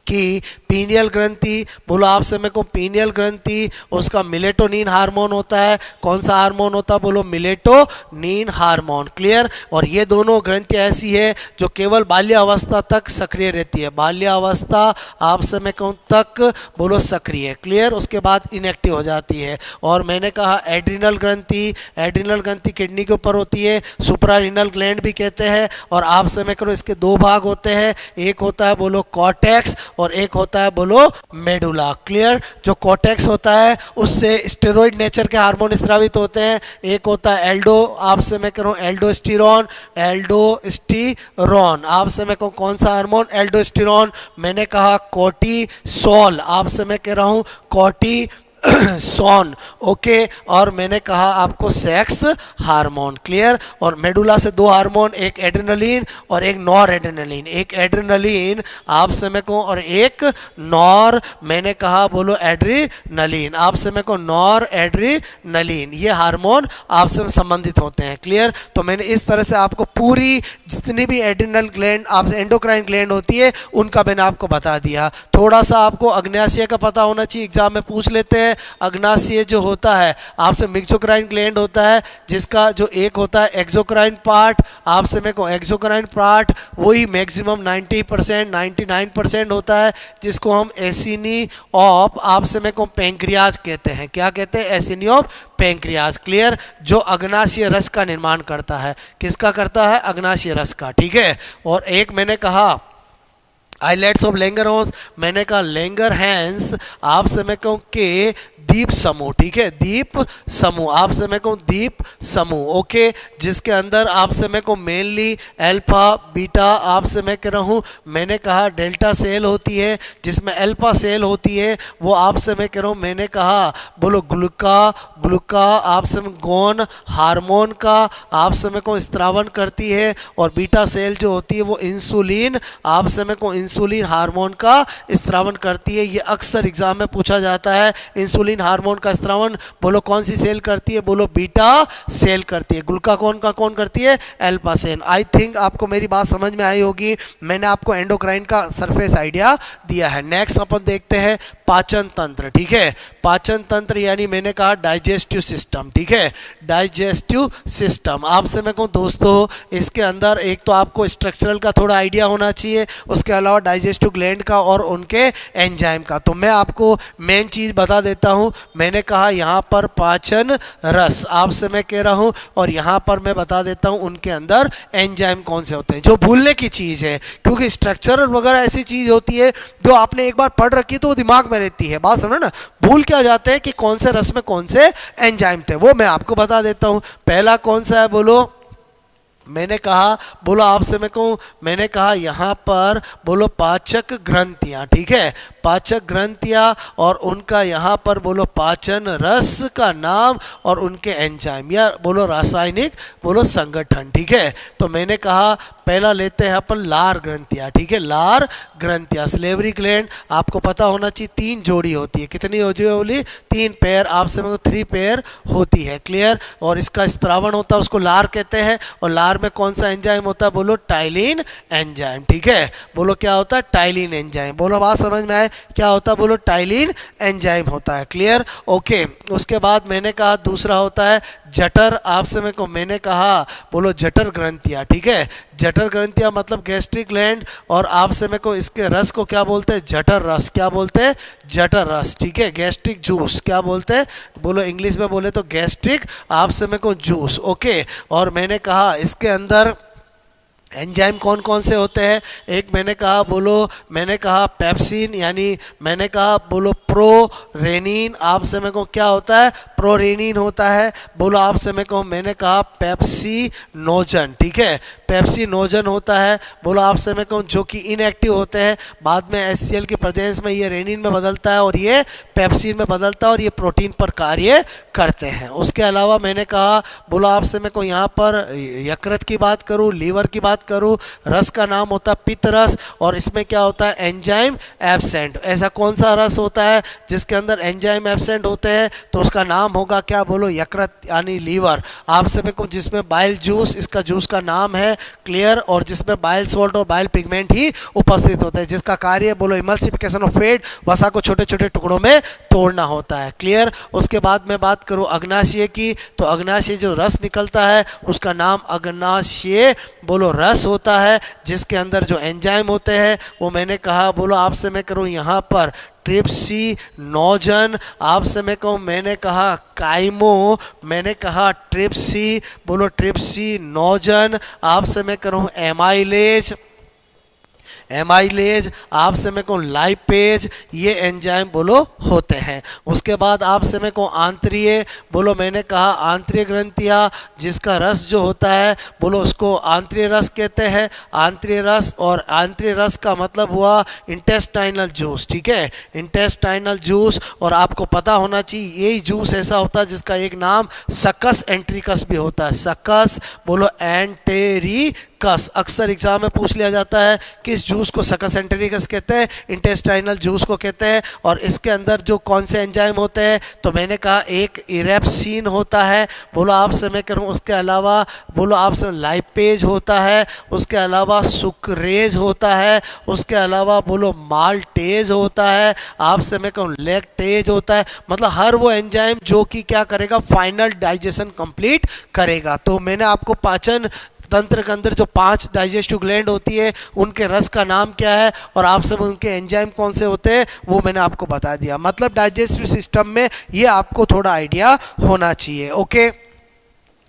कि पीनियल ग्रंथि, बोलो आपसे मैं कहूँ पीनियल ग्रंथि उसका मिलेटोनिन हार्मोन होता है। कौन सा हार्मोन होता है बोलो मिलेटोनिन हार्मोन, क्लियर। और ये दोनों ग्रंथि ऐसी है जो केवल बाल्यावस्था तक सक्रिय रहती है, बाल्यावस्था आपसे मैं कहूँ तक बोलो सक्रिय, क्लियर। उसके बाद इनएक्टिव हो जाती है। और मैंने कहा एड्रिनल ग्रंथि, एड्रिनल ग्रंथि किडनी के ऊपर होती है, सुप्रारीनल ग्लैंड भी कहते हैं। और आपसे मैं कहूँ इसके दो भाग होते हैं, एक होता है बोलो कॉर्टेक्स और एक होता है बोलो मेडुला, क्लियर। जो कॉर्टेक्स होता है उससे स्टेरॉइड नेचर के हार्मोन स्रावित होते हैं। एक होता है एल्डो, आपसे मैं कह रहा हूँ एल्डोस्टेरॉन, एल्डोस्टेरॉन आपसे मैं कहूँ कौन सा हार्मोन एल्डोस्टेरॉन। मैंने कहा कोर्टिसोल, आपसे मैं कह रहा हूँ कोर्टिसोल, सोन, ओके। और मैंने कहा आपको सेक्स हार्मोन, क्लियर। और मेडुला से दो हार्मोन, एक एड्रेनलिन और एक नॉर एड्रेनलिन। एक एड्रेनलिन आप समय को और एक नॉर, मैंने कहा बोलो एड्रीनलिन, आप समय को नॉर एड्रीनलिन, ये हार्मोन आपसे संबंधित होते हैं, क्लियर। तो मैंने इस तरह से आपको पूरी जितनी भी एड्रिनल ग्लैंड आपसे एंडोक्राइन ग्लैंड होती है उनका मैंने आपको बता दिया। थोड़ा सा आपको अग्नाशय का पता होना चाहिए, एग्जाम में पूछ लेते हैं। अग्नाशय जो होता है आपसे मिक्सोक्राइन ग्लैंड होता है, जिसका जो एक होता है एक्सोक्राइन पार्ट, आपसे मेरे को एक्सोक्राइन पार्ट वही मैक्सिमम 90% 99% होता है, जिसको हम एसिनी ऑफ आपसे मेरे को पेंक्रियाज कहते हैं। क्या कहते हैं? एसिनी ऑफ पेंक्रियाज, क्लियर। जो अग्नाशय रस का निर्माण करता है, किसका करता है? अग्नाशय रस का, ठीक है। और एक मैंने कहा आइलेट्स ऑफ लैंगरहॉर्न्स, मैंने कहा लैंगरहैंस आप समय कहूँ के द्वीप समूह, ठीक है, द्वीप समूह, आप समय को द्वीप समूह, ओके, जिसके अंदर आप समय को मेनली अल्फा बीटा आप समय कह रहा हूँ, मैंने कहा डेल्टा सेल होती है, जिसमें अल्फा सेल होती है वो आप समय कह रहा हूँ, मैंने कहा बोलो ग्लूका आप समय गौन हार्मोन का आप समय को स्त्रावन करती है। और बीटा सेल जो होती है वो इंसुलिन आप समय को इंसुलिन हार्मोन का स्त्रावन करती है। ये अक्सर एग्जाम में पूछा जाता है। इंसुलिन हार्मोन का स्त्रावन बोलो कौन सी सेल करती है? बोलो बीटा सेल करती है। ग्लूका कौन करती है? Alpha cell. आई थिंक आपको मेरी बात समझ में आई होगी। मैंने आपको एंडोक्राइन का सरफेस आइडिया दिया है। नेक्स्ट अपन देखते हैं पाचन तंत्र, ठीक है। पाचन तंत्र यानी मैंने कहा डाइजेस्टिव सिस्टम, ठीक है, डाइजेस्टिव सिस्टम। आपसे मैं कहूँ दोस्तों, इसके अंदर एक तो आपको स्ट्रक्चरल का थोड़ा आइडिया होना चाहिए, उसके अलावा डाइजेस्टिव ग्लैंड का और उनके एंजाइम का। तो मैं आपको मेन चीज़ बता देता हूँ। मैंने कहा यहाँ पर पाचन रस आपसे मैं कह रहा हूँ, और यहाँ पर मैं बता देता हूँ उनके अंदर एंजाइम कौन से होते हैं, जो भूलने की चीज़ है, क्योंकि स्ट्रक्चरल वगैरह ऐसी चीज़ होती है जो आपने एक बार पढ़ रखी तो वो दिमाग में रहती है। बात समझो ना, भूल क्या जाते हैं कि कौन से रस में कौन से एंजाइम थे, वो मैं आपको बता देता हूँ। पहला कौन सा है? बोलो मैंने कहा, बोलो आपसे मैं कहूँ, मैंने कहा यहाँ पर बोलो पाचक ग्रंथियाँ, ठीक है, पाचक ग्रंथियाँ, और उनका यहाँ पर बोलो पाचन रस का नाम और उनके एंजाइम या बोलो रासायनिक बोलो संगठन, ठीक है। तो मैंने कहा पहला लेते हैं अपन लार ग्रंथियाँ, ठीक है, लार ग्रंथियाँ। स्लेवरी ग्लैंड आपको पता होना चाहिए 3 जोड़ी होती है। कितनी बोली? 3 पेयर, आपसे मैं 3 पेयर होती है, क्लियर। और इसका स्त्रावन होता है, उसको लार कहते हैं। और लार में कौन सा एंजाइम होता है? बोलो टाइलिन एंजाइम, ठीक है। बोलो क्या होता है? Ptyalin enzyme. बोलो बात समझ में आए क्या होता है? बोलो टाइलिन एंजाइम होता है, क्लियर, ओके। उसके बाद मैंने कहा दूसरा होता है जठर, आपसे मैं को मैंने कहा बोलो जठर ग्रंथियाँ, ठीक है। जठर ग्रंथियाँ मतलब गैस्ट्रिक ग्लैंड, और आपसे मैं को इसके रस को क्या बोलते हैं? जठर रस। क्या बोलते हैं? जठर रस, ठीक है। गैस्ट्रिक जूस क्या बोलते हैं? बोलो इंग्लिश में बोले तो गैस्ट्रिक आपसे मैं को जूस, ओके। और मैंने कहा इसके अंदर एंजाइम कौन कौन से होते हैं? एक मैंने कहा बोलो, मैंने कहा पेप्सिन, यानी मैंने कहा बोलो प्रोरेनिन, आप समय को क्या होता है? प्रोरेनिन होता है। बोलो आप समय को मैंने कहा पेप्सिनोजन, ठीक है, पेप्सिनोजन होता है। बोलो आप समय को जो कि इनएक्टिव होते हैं, बाद में HCl की प्रेजेंस में ये रेनिन में बदलता है और ये पेप्सिन में बदलता है, और ये प्रोटीन पर कार्य करते हैं। उसके अलावा मैंने कहा बोलो आप समय को यहाँ पर यकृत की बात करूँ, लीवर की बात करूं, रस का नाम होता है पित्त रस, और इसमें क्या होता है? Enzyme absent. ऐसा कौन सा रस होता है जिसके अंदर एंजाइम एब्सेंट होते हैं? तो उसका नाम होगा क्या? बोलो यकृत यानी लीवर। आप सभी को जिसमें बाइल जूस, इसका जूस का नाम है, क्लियर। और जिसमें बाइल सॉल्ट और बाइल पिगमेंट ही उपस्थित होते हैं, जिसका कार्य बोलो इमल्सिफिकेशन ऑफ फैट, वसा को छोटे छोटे टुकड़ों में तोड़ना होता है, क्लियर। उसके बाद मैं बात करूं अग्नाशय की, तो अग्नाशय जो रस निकलता है उसका नाम अग्नाशय बोलो रस होता है, जिसके अंदर जो एंजाइम होते हैं वो मैंने कहा बोलो आपसे मैं करूं यहाँ पर ट्रिप्सिनोजन, आपसे मैं कहूँ मैंने कहा काइमो, मैंने कहा ट्रिप्सी बोलो ट्रिप्सिनोजन, आपसे मैं करूँ एमाइलेज, एमाइलेज, आपसे मेरे को लाइपेज, ये एंजाइम बोलो होते हैं। उसके बाद आपसे मेरे को आंतरीय बोलो, मैंने कहा आंतरिक ग्रंथियाँ, जिसका रस जो होता है बोलो उसको आंतरिक रस कहते हैं। आंतरिक रस, और आंतरिक रस का मतलब हुआ इंटेस्टाइनल जूस, ठीक है, इंटेस्टाइनल जूस। और आपको पता होना चाहिए यही जूस ऐसा होता है जिसका एक नाम सकस एंट्रिकस भी होता है। सकस बोलो एंटेरिकस, अक्सर एग्जाम में पूछ लिया जाता है किस जूस को सकस एंटेरिकस कहते हैं, इंटेस्टाइनल जूस को कहते हैं। और इसके अंदर जो कौन से एंजाइम होते हैं, तो मैंने कहा एक इरेप्सिन होता है बोलो आपसे मैं करूँ, उसके अलावा बोलो आपसे लाइपेज होता है, उसके अलावा सुक्रेज होता है, उसके अलावा बोलो माल्टेज होता है, आपसे मैं कहूँ लैक्टेज होता है। मतलब हर वो एंजाइम जो कि क्या करेगा, फाइनल डाइजेशन कंप्लीट करेगा। तो मैंने आपको पाचन तंत्र के अंदर जो 5 डाइजेस्टिव ग्लैंड होती है उनके रस का नाम क्या है और आप सब उनके एंजाइम कौन से होते हैं वो मैंने आपको बता दिया। मतलब डाइजेस्टिव सिस्टम में ये आपको थोड़ा आइडिया होना चाहिए। ओके,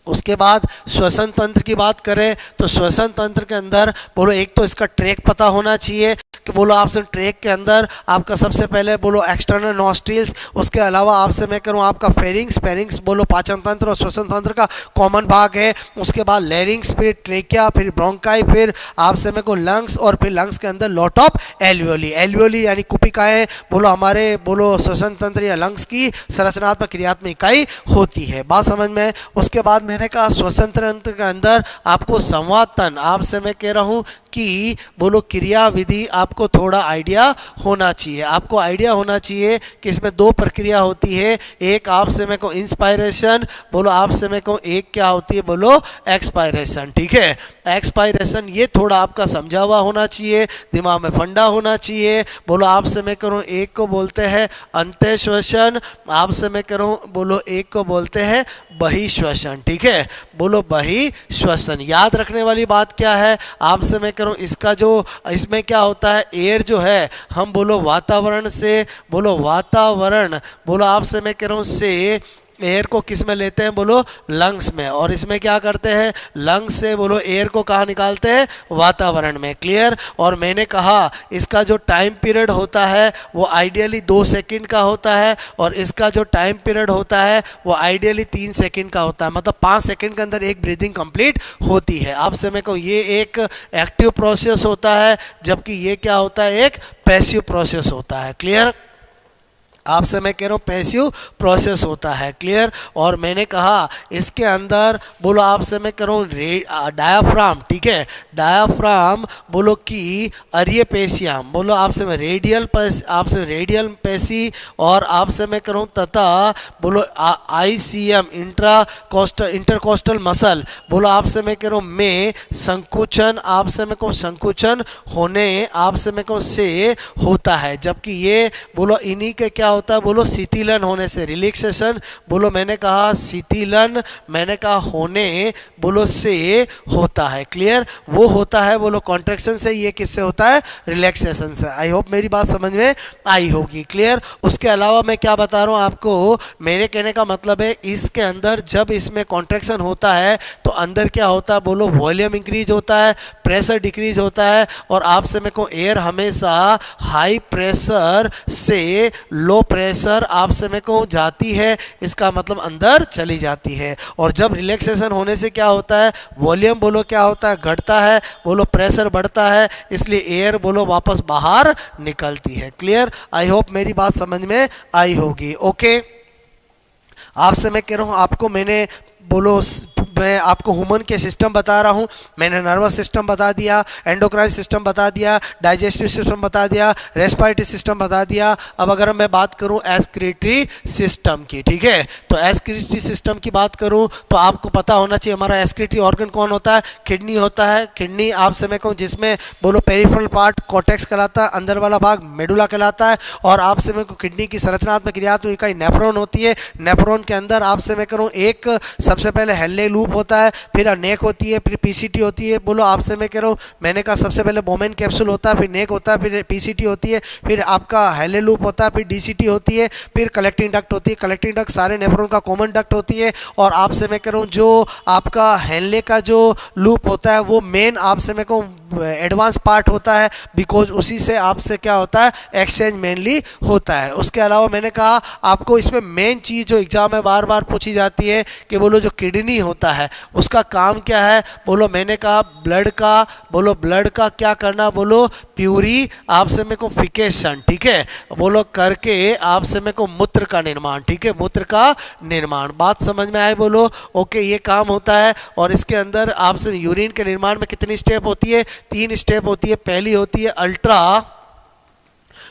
उसके बाद श्वसन तंत्र की बात करें तो श्वसन तंत्र के अंदर बोलो एक तो इसका ट्रैक पता होना चाहिए कि बोलो आपसे ट्रैक के अंदर आपका सबसे पहले बोलो एक्सटर्नल नॉस्ट्रिल्स, उसके अलावा आपसे मैं करूँ आपका फेरिंग्स, फेरिंग्स बोलो पाचन तंत्र और श्वसन तंत्र का कॉमन भाग है। उसके बाद लैरिंग्स, फिर ट्रेकिया, फिर ब्रोंकाई, फिर आपसे मैं को लंग्स, और फिर लंग्स के अंदर लॉट ऑफ एल्वियोली। एल्वियोली यानी कुपिकाएँ बोलो हमारे बोलो श्वसन तंत्र या लंग्स की संरचनात्मक क्रियात्मक इकाई होती है। बात समझ में। उसके बाद मैंने कहा श्वसन तंत्र के अंदर आपको संवाद तंत्र, आपसे मैं कह रहा हूँ कि बोलो क्रिया विधि आपको थोड़ा आइडिया होना चाहिए। आपको आइडिया होना चाहिए कि इसमें 2 प्रक्रिया होती है, एक आपसे मैं कहूँ इंस्पायरेशन बोलो, आपसे मैं कहूँ एक क्या होती है बोलो एक्सपायरेशन, ठीक है। एक्सपायरेशन ये थोड़ा आपका समझा हुआ होना चाहिए, दिमाग में फंडा होना चाहिए। बोलो आपसे मैं करूँ एक को बोलते हैं अंतःश्वसन, आपसे मैं करूँ बोलो एक को बोलते हैं बहिश्वसन, ठीक है, बोलो बहिश्वसन। याद रखने वाली बात क्या है, आपसे मैं करूँ इसका जो इसमें क्या होता है, एयर जो है हम बोलो वातावरण से बोलो वातावरण बोलो आपसे मैं कह रहा हूँ से एयर को किस में लेते हैं बोलो लंग्स में, और इसमें क्या करते हैं लंग्स से बोलो एयर को कहाँ निकालते हैं वातावरण में। क्लियर। और मैंने कहा इसका जो टाइम पीरियड होता है वो आइडियली 2 सेकंड का होता है, और इसका जो टाइम पीरियड होता है वो आइडियली 3 सेकंड का होता है। मतलब 5 सेकंड के अंदर एक ब्रीदिंग कंप्लीट होती है। आपसे मैं कहूँ ये एक एक्टिव प्रोसेस होता है, जबकि ये क्या होता है एक पैसिव प्रोसेस होता है। क्लियर। आपसे मैं कह रहा हूँ पैसिव प्रोसेस होता है। क्लियर। और मैंने कहा इसके अंदर बोलो आपसे मैं कह रहा हूँ डायाफ्राम, ठीक है, डायाफ्राम बोलो कि अरियपेशियम बोलो आपसे मैं रेडियल आपसे रेडियल पेशी, और आपसे मैं कह रहा हूँ तथा बोलो आईसीएम इंटरकोस्टल मसल बोलो आपसे मैं कह रहा हूँ में संकुचन, आपसे मैं कहूँ संकुचन होने आपसे मैं कहूँ से होता है, जबकि ये बोलो इन्हीं के क्या होता है बोलो शिथिलन होने से, रिलैक्सेशन बोलो मैंने कहा शिथिलन मैंने कहा होने बोलो से होता है। क्लियर। वो होता है बोलो कॉन्ट्रैक्शन से, ये किससे होता है रिलैक्सेशन से। आई होप मेरी बात समझ में आई होगी। क्लियर। उसके अलावा मैं क्या बता रहा हूँ आपको, मेरे कहने का मतलब है इसके अंदर जब इसमें कॉन्ट्रैक्शन होता है तो अंदर क्या होता है बोलो वॉल्यूम इंक्रीज होता है, प्रेशर डिक्रीज होता है, और आपसे मेरे को एयर हमेशा हाई प्रेशर से लो प्रेशर आपसे मेरे को जाती है, इसका मतलब अंदर चली जाती है। और जब रिलैक्सेशन होने से क्या होता है वॉल्यूम बोलो क्या होता है घटता है, बोलो प्रेशर बढ़ता है, इसलिए एयर बोलो वापस बाहर निकलती है। क्लियर। आई होप मेरी बात समझ में आई होगी। ओके। आपसे मैं कह रहा हूँ आपको मैंने बोलो मैं आपको ह्यूमन के सिस्टम बता रहा हूँ, मैंने नर्वस सिस्टम बता दिया, एंडोक्राइन सिस्टम बता दिया, डाइजेस्टिव सिस्टम बता दिया, रेस्पिरेटरी सिस्टम बता दिया। अब अगर मैं बात करूँ एक्सक्रीटरी सिस्टम की, ठीक है, तो एक्सक्रीटरी सिस्टम की बात करूँ तो आपको पता होना चाहिए हमारा एक्सक्रीटरी ऑर्गन कौन होता है, किडनी होता है। किडनी आपसे मैं कहूँ जिसमें बोलो पेरिफेरल पार्ट कॉर्टेक्स कहलाता है, अंदर वाला भाग मेडुला कहलाता है, और आपसे मैं कहूँ किडनी की संरचनात्मक क्रियात्मक इकाई नेफ्रॉन होती है। नेफ्रॉन के अंदर आपसे मैं करूँ एक सबसे पहले हेल्ले लूप होता है, फिर नेक होती है, फिर पीसीटी होती है। बोलो आपसे मैं कह रहा हूँ मैंने कहा सबसे पहले बोमेन कैप्सूल होता है, फिर नेक होता है, फिर पीसीटी होती है, फिर आपका हेले लूप होता है, फिर डीसीटी होती है, फिर कलेक्टिंग डक्ट होती है। कलेक्टिंग डक्ट सारे नेफ्रॉन का कॉमन डक्ट होती है। और आपसे मैं कह रहा हूँ जो आपका हेले का जो लूप होता है वो मेन आपसे मैं कहूँ एडवांस पार्ट होता है, बिकॉज उसी से आपसे क्या होता है, एक्सचेंज मेनली होता है। उसके अलावा मैंने कहा आपको इसमें मेन चीज़ जो एग्जाम में बार बार पूछी जाती है कि बोलो जो किडनी होता है उसका काम क्या है, बोलो मैंने कहा ब्लड का, बोलो ब्लड का क्या करना, बोलो प्यूरी आपसे मेरे को फिकेशन, ठीक है, बोलो करके आपसे मेरे को मूत्र का निर्माण, ठीक है, मूत्र का निर्माण। बात समझ में आए, बोलो ओके, ये काम होता है। और इसके अंदर आपसे यूरिन के निर्माण में कितनी स्टेप होती है, 3 स्टेप होती है। पहली होती है अल्ट्रा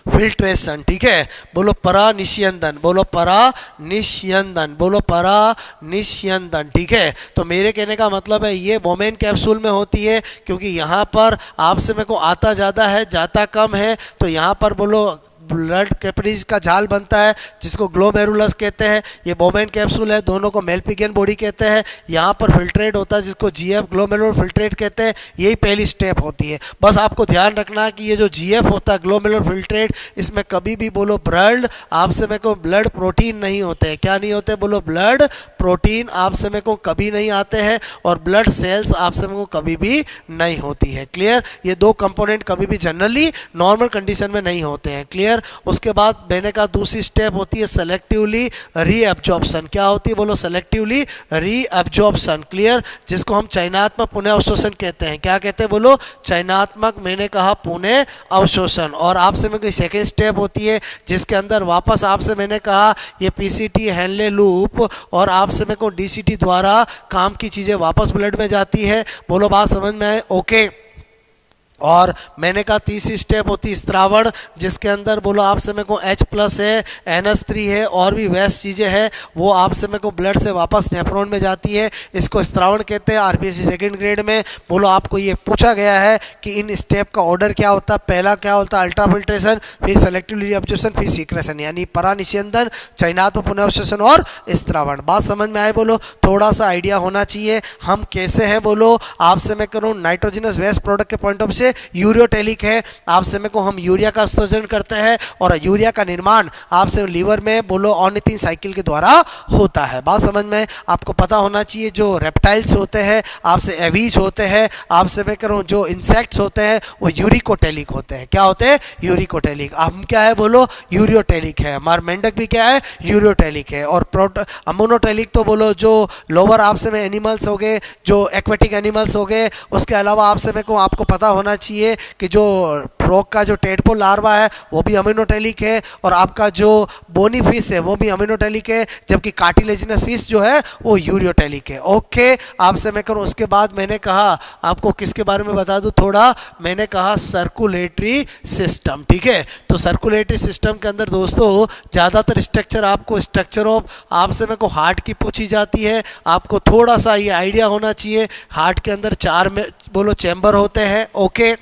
फिल्ट्रेशन, ठीक है, बोलो परानिष्यंदन, बोलो परानिष्यंदन, बोलो परानिष्यंदन, ठीक है। तो मेरे कहने का मतलब है ये बोमेन कैप्सूल में होती है, क्योंकि यहाँ पर आपसे मेरे को आता ज़्यादा है जाता कम है, तो यहाँ पर बोलो ब्लड कैपिलरीज का जाल बनता है जिसको ग्लोमेरुलस कहते हैं। ये बोमेन कैप्सूल है, दोनों को मेल्पिगियन बॉडी कहते हैं। यहाँ पर फिल्ट्रेट होता है जिसको जीएफ ग्लोमेरुलर फिल्ट्रेट कहते हैं। यही पहली स्टेप होती है। बस आपको ध्यान रखना कि ये जो जीएफ होता है ग्लोमेरुलर फिल्ट्रेट, इसमें कभी भी बोलो ब्लड आपसे मेरे को ब्लड प्रोटीन नहीं होते हैं। क्या नहीं होते, बोलो ब्लड प्रोटीन आपसे मेरे को कभी नहीं आते हैं, और ब्लड सेल्स आपसे मेरे को कभी भी नहीं होती है। क्लियर, ये 2 कंपोनेंट कभी भी जनरली नॉर्मल कंडीशन में नहीं होते हैं। क्लियर। उसके बाद मैंने कहा दूसरी स्टेप होती है सेलेक्टिवली रीअब्जॉर्प्शन। क्या होती है, बोलो सेलेक्टिवली रीअब्जॉर्प्शन। क्लियर, जिसको हम चयनात्मक पुनः अवशोषण कहते हैं। क्या कहते हैं, बोलो चयनात्मक, मैंने कहा पुनः अवशोषण। और आपसे मेरे को सेकेंड स्टेप होती है जिसके अंदर वापस आपसे मैंने कहा ये पीसीटी हेनले लूप और आपसे मेरे को डीसीटी द्वारा काम की चीज़ें वापस ब्लड में जाती है। बोलो बात समझ में आए, ओके। और मैंने कहा तीसरी स्टेप होती है स्त्रावण, जिसके अंदर बोलो आपसे मेरे को H+ है, NH3 है और भी वेस्ट चीज़ें हैं, वो आपसे मेरे को ब्लड से वापस नेफ्रॉन में जाती है। इसको स्त्रावण कहते हैं। आरबीएससी सेकंड ग्रेड में बोलो आपको ये पूछा गया है कि इन स्टेप का ऑर्डर क्या होता है। पहला क्या होता है, अल्ट्रा फिल्ट्रेशन, फिर सेलेक्टिव रीअब्जॉर्प्शन, फिर सीक्रेशन, यानी परानिष्यंदन, चयनात्मक पुनर्अवशोषण और स्त्रावण। बात समझ में आए, बोलो थोड़ा सा आइडिया होना चाहिए हम कैसे हैं। बोलो आपसे मैं करूँ नाइट्रोजनस वेस्ट प्रोडक्ट के पॉइंट ऑफ से यूरियोटेलिक है, आपसे में को हम यूरिया का उत्सर्जन करते हैं और यूरिया का निर्माण आपसे लीवर में बोलो ऑर्निथिन साइकिल के द्वारा होता है। बात समझ में, आपको पता होना चाहिए जो रेप्टाइल्स होते हैं आपसे एवीज होते हैं, आपसे मैं करूँ जो इंसेक्ट्स होते हैं वो यूरिकोटेलिक होते हैं। क्या होते हैं, यूरिकोटेलिक। हम क्या है, बोलो यूरियोटेलिक है। हमारा मेंढक भी क्या है, यूरियोटेलिक है। और अमोनोटेलिक तो बोलो जो लोअर आपसे में एनिमल्स हो गए, जो एक्वेटिक एनिमल्स हो गए। उसके अलावा आपसे में को आपको पता होना चाहिए कि जो फ्रॉग का जो टेडपोल लार्वा है वो भी अमीनोटेलिक है, और आपका जो बोनी फिश है वो भी अमीनोटेलिक है, जबकि कार्टिलेजिनस फिश जो है वो यूरियोटेलिक है। ओके, आपसे मैं करूँ। उसके बाद मैंने कहा आपको किसके बारे में बता दूं थोड़ा, मैंने कहा सर्कुलेटरी सिस्टम। ठीक है, तो सर्कुलेटरी सिस्टम के अंदर दोस्तों ज़्यादातर स्ट्रक्चर आपको स्ट्रक्चर ऑफ आपसे मेरे को हार्ट की पूछी जाती है। आपको थोड़ा सा ये आइडिया होना चाहिए, हार्ट के अंदर 4 में बोलो चैम्बर होते हैं। ओके,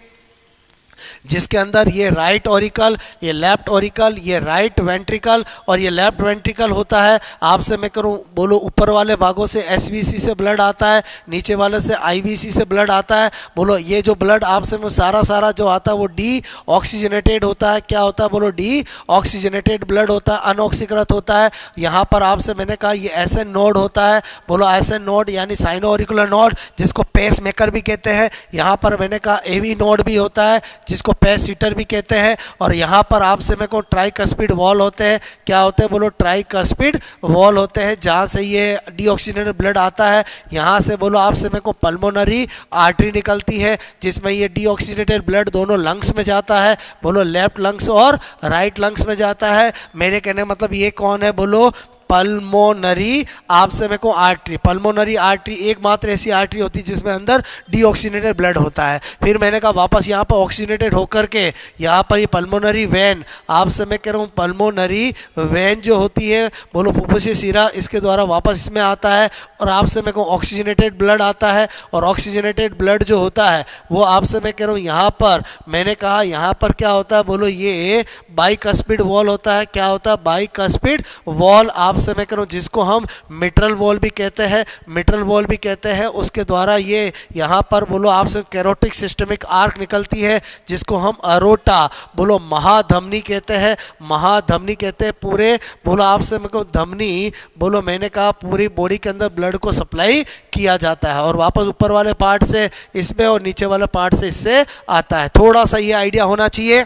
जिसके अंदर ये राइट ऑरिकल, ये लेफ्ट ऑरिकल, ये राइट वेंट्रिकल और ये लेफ्ट वेंट्रिकल होता है। आपसे मैं करूं बोलो ऊपर वाले भागों से एसवीसी से ब्लड आता है, नीचे वाले से आईवीसी से ब्लड आता है। बोलो ये जो ब्लड आपसे में सारा जो आता है वो डी ऑक्सीजनेटेड होता है। क्या होता है, बोलो डी ऑक्सीजनेटेड ब्लड होता है, अनऑक्सीकृत होता है। यहाँ पर आपसे मैंने कहा ये एसएन नोड होता है। बोलो एसएन नोड यानी साइनो ऑरिकुलर नोड, जिसको पेस मेकर भी कहते हैं। यहाँ पर मैंने कहा एवी नोड भी होता है जिसको पेस सीटर भी कहते हैं। और यहाँ पर आपसे मेरे को ट्राइकस्पिड वॉल होते हैं। क्या होते हैं, बोलो ट्राइकस्पिड वॉल होते हैं, जहाँ से ये डीऑक्सीजनेटेड ब्लड आता है। यहाँ से बोलो आपसे मेरे को पल्मोनरी आर्टरी निकलती है, जिसमें ये डीऑक्सीजनेटेड ब्लड दोनों लंग्स में जाता है। बोलो लेफ्ट लंग्स और राइट लंग्स में जाता है। मेरे कहने मतलब ये कौन है, बोलो पल्मोनरी आपसे मेरे को आर्टरी। पल्मोनरी आर्टरी एकमात्र ऐसी आर्टरी होती है जिसमें अंदर डीऑक्सीजनेटेड ब्लड होता है। फिर मैंने कहा वापस यहाँ पर ऑक्सीजनेटेड होकर के यहाँ पर ये पल्मोनरी वेन, आपसे मैं कह रहा हूँ पल्मोनरी वेन जो होती है बोलो फुफ्फुसी सिरा, इसके द्वारा वापस इसमें आता है और आपसे मेरे को ऑक्सीजनेटेड ब्लड आता है। और ऑक्सीजनेटेड ब्लड जो होता है वो आपसे मैं कह रहा हूँ यहाँ पर मैंने कहा यहाँ पर क्या होता है, बोलो ये बाइकस्पिड वॉल होता है। क्या होता है, बाइकस्पिड वॉल आप आपसे मैं करूँ जिसको हम मिट्रल वॉल भी कहते हैं, मिट्रल वॉल भी कहते हैं, उसके द्वारा ये यहाँ पर बोलो आपसे कैरोटिक सिस्टमिक आर्क निकलती है जिसको हम अरोटा बोलो महाधमनी कहते हैं, महाधमनी कहते हैं। पूरे बोलो आपसे मेरे को धमनी बोलो मैंने कहा पूरी बॉडी के अंदर ब्लड को सप्लाई किया जाता है और वापस ऊपर वाले पार्ट से इसमें और नीचे वाले पार्ट से इससे आता है। थोड़ा सा ये आइडिया होना चाहिए।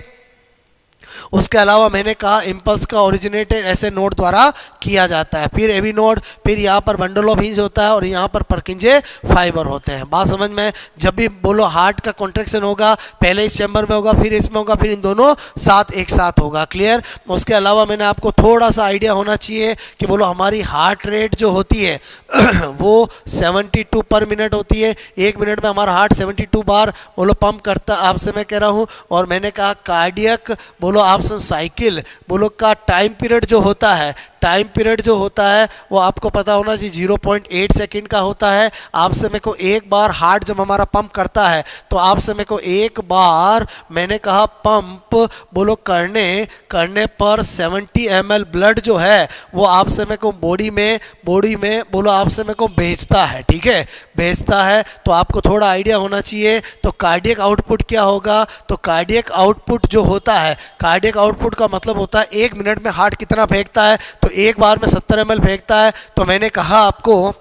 उसके अलावा मैंने कहा इम्पल्स का ओरिजिनेटेड ऐसे नोड द्वारा किया जाता है, फिर एवी नोड, फिर यहाँ पर बंडल ऑफ हिंज होता है और यहाँ पर परकिंजे फाइबर होते हैं। बात समझ में? जब भी बोलो हार्ट का कॉन्ट्रैक्शन होगा पहले इस चैम्बर में होगा, फिर इसमें होगा, फिर इन दोनों साथ एक साथ होगा। क्लियर? उसके अलावा मैंने आपको थोड़ा सा आइडिया होना चाहिए कि बोलो हमारी हार्ट रेट जो होती है वो 72 पर मिनट होती है। एक मिनट में हमारा हार्ट 72 बार बोलो पंप करता, आपसे मैं कह रहा हूँ। और मैंने कहा कार्डियक बोलो आप सब साइकिल बोलो का टाइम पीरियड जो होता है, टाइम पीरियड जो होता है वो आपको पता होना चाहिए 0.8 सेकंड का होता है। आपसे मेरे को एक बार हार्ट जब हमारा पंप करता है तो आपसे मेरे को एक बार मैंने कहा पंप बोलो करने पर 70 ml ब्लड जो है वो आपसे मेरे को बॉडी में बोलो आपसे मेरे को भेजता है। ठीक है, भेजता है। तो आपको थोड़ा आइडिया होना चाहिए। तो कार्डियक आउटपुट क्या होगा? तो कार्डियक आउटपुट जो होता है, कार्डियक आउटपुट का मतलब होता है एक मिनट में हार्ट कितना फेंकता है। तो एक बार में 70 ml फेंकता है। तो मैंने कहा आपको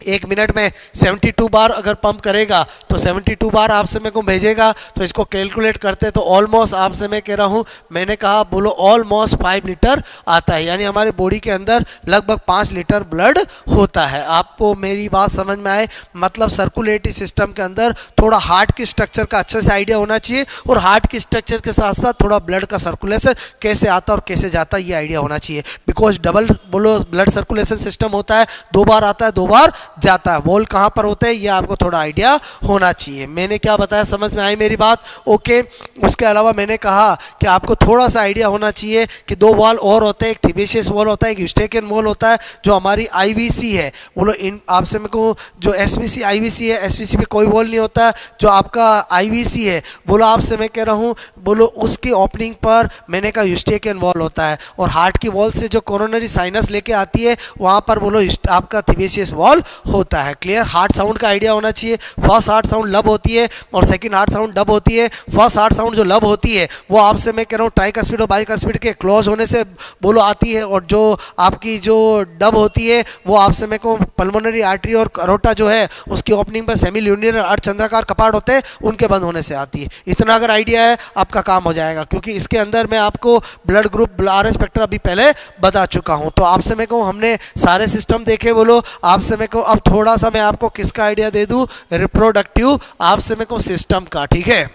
एक मिनट में 72 बार अगर पंप करेगा तो 72 बार आपसे मेरे को भेजेगा। तो इसको कैलकुलेट करते तो ऑलमोस्ट आपसे मैं कह रहा हूँ, मैंने कहा बोलो ऑलमोस्ट 5 लीटर आता है, यानी हमारे बॉडी के अंदर लगभग 5 लीटर ब्लड होता है। आपको मेरी बात समझ में आए? मतलब सर्कुलेटरी सिस्टम के अंदर थोड़ा हार्ट की स्ट्रक्चर का अच्छे से आइडिया होना चाहिए और हार्ट की स्ट्रक्चर के साथ साथ थोड़ा ब्लड का सर्कुलेशन कैसे आता और कैसे जाता ये आइडिया होना चाहिए। बिकॉज डबल बोलो ब्लड सर्कुलेशन सिस्टम होता है, 2 बार आता है 2 बार जाता है। वॉल कहाँ पर होते हैं ये आपको थोड़ा आइडिया होना चाहिए। मैंने क्या बताया, समझ में आई मेरी बात? ओके। उसके अलावा मैंने कहा कि आपको थोड़ा सा आइडिया होना चाहिए कि 2 वॉल और होते हैं, एक थिबेशियस वॉल होता है, एक यूस्टेकियन वॉल होता है। जो हमारी आईवीसी है बोलो इन आपसे मेरे को जो एसवीसी आईवीसी है, एसवीसी में कोई वॉल नहीं होता है। जो आपका आईवीसी है बोलो आपसे मैं कह रहा हूँ बोलो उसकी ओपनिंग पर मैंने कहा यूस्टेकियन वॉल होता है और हार्ट की वॉल से जो कोरोनरी साइनस लेके आती है वहाँ पर बोलो आपका थिबेशियस वॉल होता है। क्लियर? हार्ट साउंड का आइडिया होना चाहिए। फर्स्ट हार्ट साउंड लब होती है और सेकंड हार्ट साउंड डब होती है। फर्स्ट हार्ट साउंड जो लब होती है वो आपसे मैं कह रहा हूँ ट्राइकस्पिड और बाइकस्पिड के क्लोज होने से बोलो आती है और जो आपकी जो डब होती है वो आपसे मैं कहूँ पल्मोनरी आर्टरी और करोटा जो है उसकी ओपनिंग पर सेमी ल्यूनियर अर्धचंद्राकार कपाट होते हैं उनके बंद होने से आती है। इतना अगर आइडिया है आपका काम हो जाएगा, क्योंकि इसके अंदर मैं आपको ब्लड ग्रुप आरएस स्पेक्ट्रा अभी पहले बता चुका हूँ। तो आपसे मैं कहूँ हमने सारे सिस्टम देखे बोलो। आपसे मैं कहूँ अब थोड़ा सा मैं आपको किसका आइडिया दे दूं, रिप्रोडक्टिव आपसे मैं कहूँ सिस्टम का। ठीक है,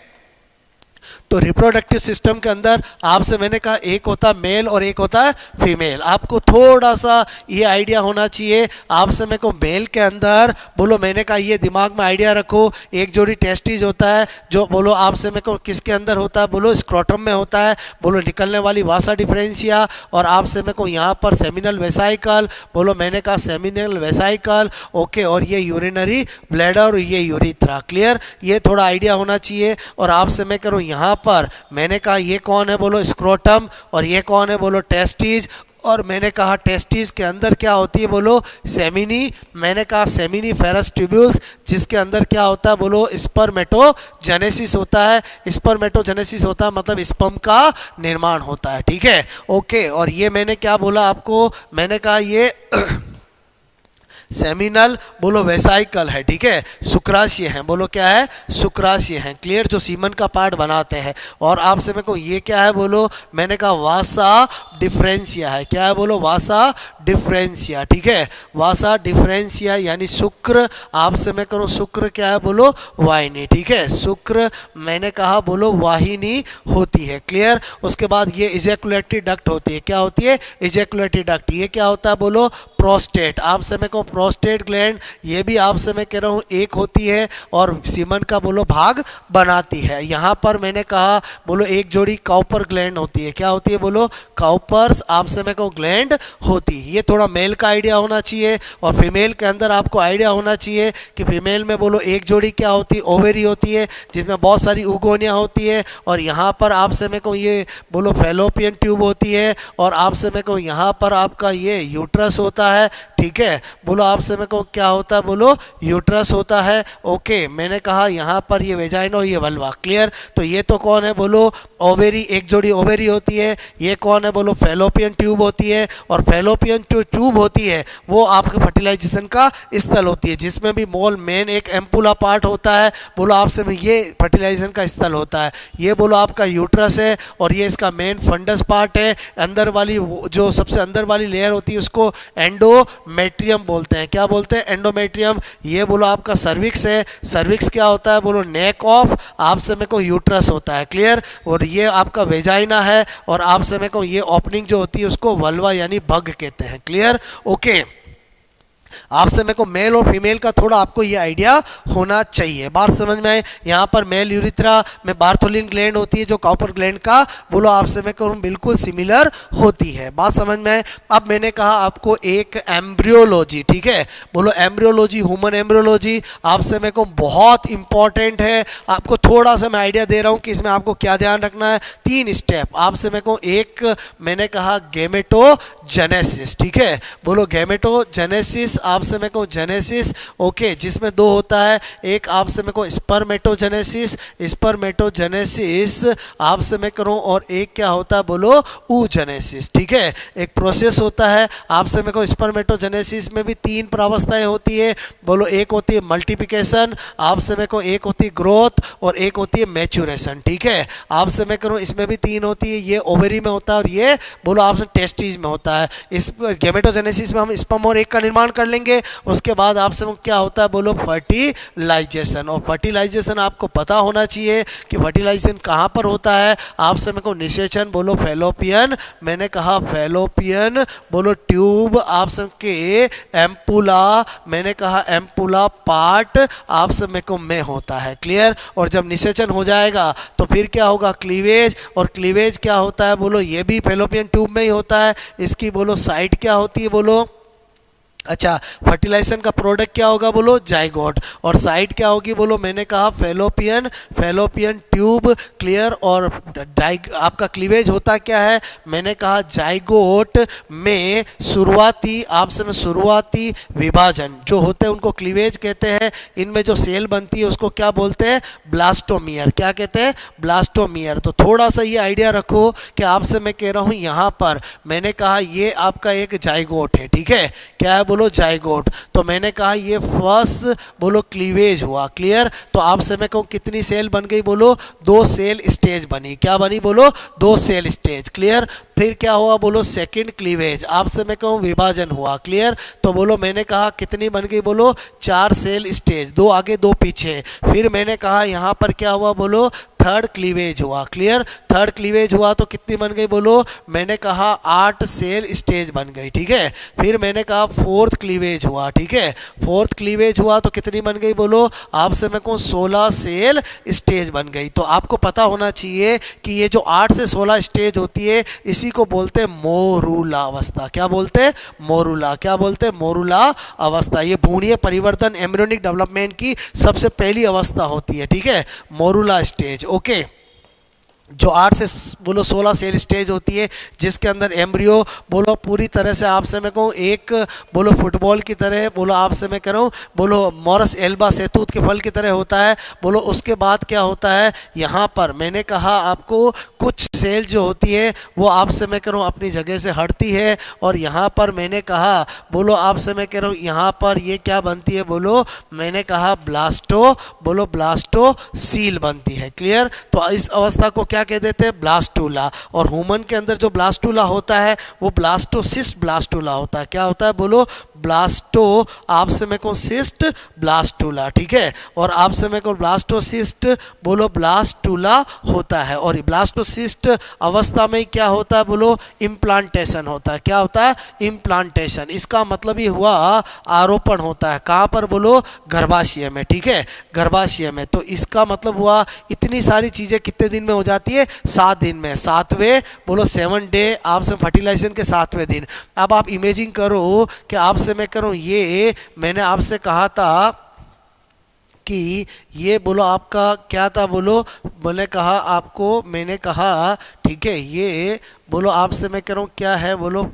तो रिप्रोडक्टिव सिस्टम के अंदर आपसे मैंने कहा एक होता है मेल और एक होता है फीमेल। आपको थोड़ा सा ये आइडिया होना चाहिए। आपसे मेरे को मेल के अंदर बोलो मैंने कहा ये दिमाग में आइडिया रखो, एक जोड़ी टेस्टिज होता है जो बोलो आपसे मेरे को किसके अंदर होता है बोलो स्क्रोटम में होता है बोलो निकलने वाली वासा डिफरेंशिया। और आपसे मेरे को यहाँ पर सेमिनल वेसाइकल बोलो मैंने कहा सेमिनल वेसाइकल। ओके, और ये यूरिनरी ब्लैडर और ये यूरिथ्रा। क्लियर? ये थोड़ा आइडिया होना चाहिए। और आपसे मैं करूँ यहाँ पर मैंने कहा ये कौन है बोलो स्क्रोटम और ये कौन है बोलो टेस्टिज। और मैंने कहा टेस्टिस के अंदर क्या होती है बोलो सेमिनी, मैंने कहा सेमिनी फेरस ट्यूब्यूल्स, जिसके अंदर क्या होता है बोलो स्पर्मेटोजेनेसिस होता है। स्पर्मेटोजेनेसिस होता है मतलब स्पर्म का निर्माण होता है। ठीक है, ओके। और ये मैंने क्या बोला आपको, मैंने कहा ये सेमिनल बोलो वेसाइकल है। ठीक है, शुक्राशय है बोलो क्या है, शुक्राशय है। क्लियर? जो सीमन का पार्ट बनाते हैं। और आपसे मेरे को ये क्या है बोलो, मैंने कहा वासा डिफरेंशिया है। क्या है बोलो, वासा डिफरेंशिया। ठीक है, वासा डिफरेंशिया यानी शुक्र। आपसे मैं करूँ शुक्र क्या है बोलो, वाहिनी। ठीक है, शुक्र मैंने कहा बोलो वाहिनी होती है। क्लियर? उसके बाद ये इजैकुलेटरी डक्ट होती है। क्या होती है, इजैकुलेटरी डक्ट। ये क्या होता है बोलो, प्रोस्टेट, आपसे मैं कहूँ प्रोस्टेट ग्लैंड, ये भी आपसे मैं कह रहा हूँ एक होती है और सीमन का बोलो भाग बनाती है। यहाँ पर मैंने कहा बोलो एक जोड़ी काउपर ग्लैंड होती है, क्या होती है बोलो, काउपर्स आपसे मैं कहूँ ग्लैंड होती है। ये थोड़ा मेल का आइडिया होना चाहिए और फीमेल के अंदर आपको आइडिया होना चाहिए कि फीमेल में बोलो एक जोड़ी क्या होती है, ओवेरी होती है जिसमें बहुत सारी उगोनिया होती है, और यहाँ पर आपसे मैं कहूँ ये बोलो फैलोपियन ट्यूब होती है, और आपसे मैं कहूँ यहाँ पर आपका ये यूट्रस होता है, ठीक है। बोलो आपसे मैं कहूँ क्या होता है, बोलो यूट्रस होता है, ओके। मैंने कहा यहाँ पर ये वेजाइना और ये वल्वा, क्लियर। तो ये तो कौन है बोलो, ओवेरी, एक जोड़ी ओवेरी होती है। ये कौन है बोलो, फैलोपियन ट्यूब होती है, और फैलोपियन जो ट्यूब होती है वो आपके फर्टिलाइजेशन का स्थल होती है, जिसमें भी मोल मेन एक एम्पुला पार्ट होता है, बोलो आपसे में ये फर्टिलाइजेशन का स्थल होता है। ये बोलो आपका यूट्रस है और ये इसका मेन फंडस पार्ट है। अंदर वाली जो सबसे अंदर वाली लेयर होती है उसको एंडोमेट्रियम बोलते हैं, क्या बोलते हैं, एंडोमेट्रियम। ये बोलो आपका सर्विक्स है, सर्विक्स क्या होता है बोलो, नेक ऑफ आपसे में को यूट्रस होता है, क्लियर। और ये आपका वेजाइना है, और आपसे में को ये ओपनिंग जो होती है उसको वल्वा यानी भग कहते हैं, क्लियर, ओके। आपसे मेरे को मेल और फीमेल का थोड़ा आपको ये आइडिया होना चाहिए, बात समझ में आए। यहाँ पर मेल यूरिथ्रा में बार्थोलिन ग्लैंड होती है जो काउपर ग्लैंड का बोलो आपसे मैं कहूँ बिल्कुल सिमिलर होती है, बात समझ में आए। अब मैंने कहा आपको एक एम्ब्रियोलॉजी, ठीक है, बोलो एम्ब्रियोलॉजी, ह्यूमन एम्ब्रियोलॉजी आपसे मैं कहूँ बहुत इंपॉर्टेंट है। आपको थोड़ा सा मैं आइडिया दे रहा हूँ कि इसमें आपको क्या ध्यान रखना है। 3 स्टेप आपसे मैं कहूँ, एक मैंने कहा गैमेटोजेनेसिस, ठीक है, बोलो गैमेटोजेनेसिस आपसे मैं कहूँ जेनेसिस, ओके, जिसमें 2 होता है, एक आपसे मैं कहूँ स्पर्मेटोजेनेसिस, स्पर्मेटोजेनेसिस आपसे मैं करूँ, और एक क्या होता है बोलो oogenesis, ठीक है। एक प्रोसेस होता है आपसे मैं कहूँ स्पर्मेटोजेनेसिस में भी 3 प्रावस्थाएं होती है, बोलो एक होती है मल्टीप्लिकेशन, आपसे मैं कहूँ एक होती है ग्रोथ, और एक होती है मैच्योरेशन, ठीक है। आपसे मैं करूँ इसमें भी 3 होती है, ये ओवरी में होता है और ये बोलो आपसे टेस्टिस में होता है। इस गैमेटोजेनेसिस में हम स्पर्म और एग का निर्माण कर लेंगे, उसके बाद आपसे क्या होता है बोलो फर्टिलाइजेशन। और फर्टिलाइजेशन आपको पता होना चाहिए कि फर्टिलाइजेशन कहाँ पर होता है। आपसे मेरे को निषेचन बोलो फैलोपियन, मैंने कहा फैलोपियन बोलो ट्यूब, आपसे के एम्पुला, मैंने कहा एम्पुला पार्ट आपसे मेरे को में होता है, क्लियर। और जब निषेचन हो जाएगा तो फिर क्या होगा, क्लीवेज, और क्लीवेज क्या होता है बोलो, ये भी फैलोपियन ट्यूब में ही होता है। इसकी बोलो साइट क्या होती है बोलो, अच्छा, फर्टिलाइजेशन का प्रोडक्ट क्या होगा बोलो जाइगोट, और साइड क्या होगी बोलो, मैंने कहा फैलोपियन ट्यूब, क्लियर। और आपका क्लीवेज होता क्या है, मैंने कहा जाइगोट में शुरुआती आपसे में शुरुआती विभाजन जो होते हैं उनको क्लीवेज कहते हैं। इनमें जो सेल बनती है उसको क्या बोलते हैं, ब्लास्टोमियर, क्या कहते हैं, ब्लास्टोमियर। तो थोड़ा सा ये आइडिया रखो कि आपसे मैं कह रहा हूँ यहाँ पर मैंने कहा ये आपका एक जाइगोट है, ठीक है, क्या है बोलो जाइगोट। तो मैंने कहा ये फर्स्ट बोलो क्लीवेज हुआ, क्लियर। तो आपसे मैं कहूँ कितनी सेल बन गई बोलो, 2 सेल स्टेज बनी, क्या बनी बोलो, 2 सेल स्टेज, क्लियर। फिर क्या हुआ बोलो सेकंड क्लीवेज, आपसे मैं कहूँ विभाजन हुआ, क्लियर। तो बोलो मैंने कहा कितनी बन गई बोलो 4 सेल स्टेज, 2 आगे 2 पीछे। फिर मैंने कहा यहाँ पर क्या हुआ बोलो थर्ड क्लीवेज हुआ, क्लियर। थर्ड क्लीवेज हुआ तो कितनी बन गई बोलो, मैंने कहा 8 सेल स्टेज बन गई, ठीक है। फिर मैंने कहा 4th क्लीवेज हुआ, ठीक है। 4th क्लीवेज हुआ तो कितनी बन गई बोलो, आपसे मैं कहूँ 16 सेल स्टेज बन गई। तो आपको पता होना चाहिए कि ये जो 8 से 16 स्टेज होती है इसी को बोलते हैं मोरूला अवस्था, क्या बोलते हैं, मोरूला, क्या बोलते हैं, मोरूला अवस्था। ये भ्रूणीय परिवर्तन एम्ब्रियोनिक डेवलपमेंट की सबसे पहली अवस्था होती है, ठीक है, मोरूला स्टेज, ओके। जो 8 से बोलो 16 सेल स्टेज होती है जिसके अंदर एम्ब्रियो बोलो पूरी तरह से आपसे मैं कहूँ एक बोलो फुटबॉल की तरह बोलो आपसे मैं कह रहा हूँ बोलो मॉरस एल्बा सहतूत के फल की तरह होता है बोलो। उसके बाद क्या होता है, यहाँ पर मैंने कहा आपको कुछ सेल जो होती है वो आपसे मैं कह रहा हूँ अपनी जगह से हटती है, और यहाँ पर मैंने कहा बोलो आपसे मैं कह रहा हूँ यहाँ पर ये क्या बनती है बोलो, मैंने कहा ब्लास्टो बोलो ब्लास्टो सील बनती है, क्लियर। तो इस अवस्था को क्या कह देते हैं, ब्लास्टो ब्लास्टूला, और ह्यूमन के अंदर जो ब्लास्टूला होता है वो ब्लास्टोसिस्ट ब्लास्टूला होता है। क्या होता है बोलो? ब्लास्टो आपसे मैं कहूँ सिस्ट ब्लास्टूला, ठीक है, और आपसे मैं कहूँ ब्लास्टोसिस्ट बोलो ब्लास्टूला होता है। और ब्लास्टोसिस्ट अवस्था में क्या होता है बोलो? इम्प्लांटेशन होता है। क्या होता है? इम्प्लांटेशन। इसका मतलब ये हुआ आरोपण होता है। कहाँ पर बोलो? गर्भाशय में, ठीक है, गर्भाशय में। तो इसका मतलब हुआ इतनी सारी चीज़ें कितने दिन में हो जाती है? 7 दिन में। 7वें बोलो 7 डे आपसे फर्टिलाइजेशन के 7वें दिन। अब आप इमेजिन करो कि आपसे मैं करूं, ये मैंने आपसे कहा था कि ये बोलो आपका क्या था बोलो? मैंने कहा आपको, मैंने कहा ठीक है, ये बोलो आपसे मैं कह रहा हूँ क्या है बोलो?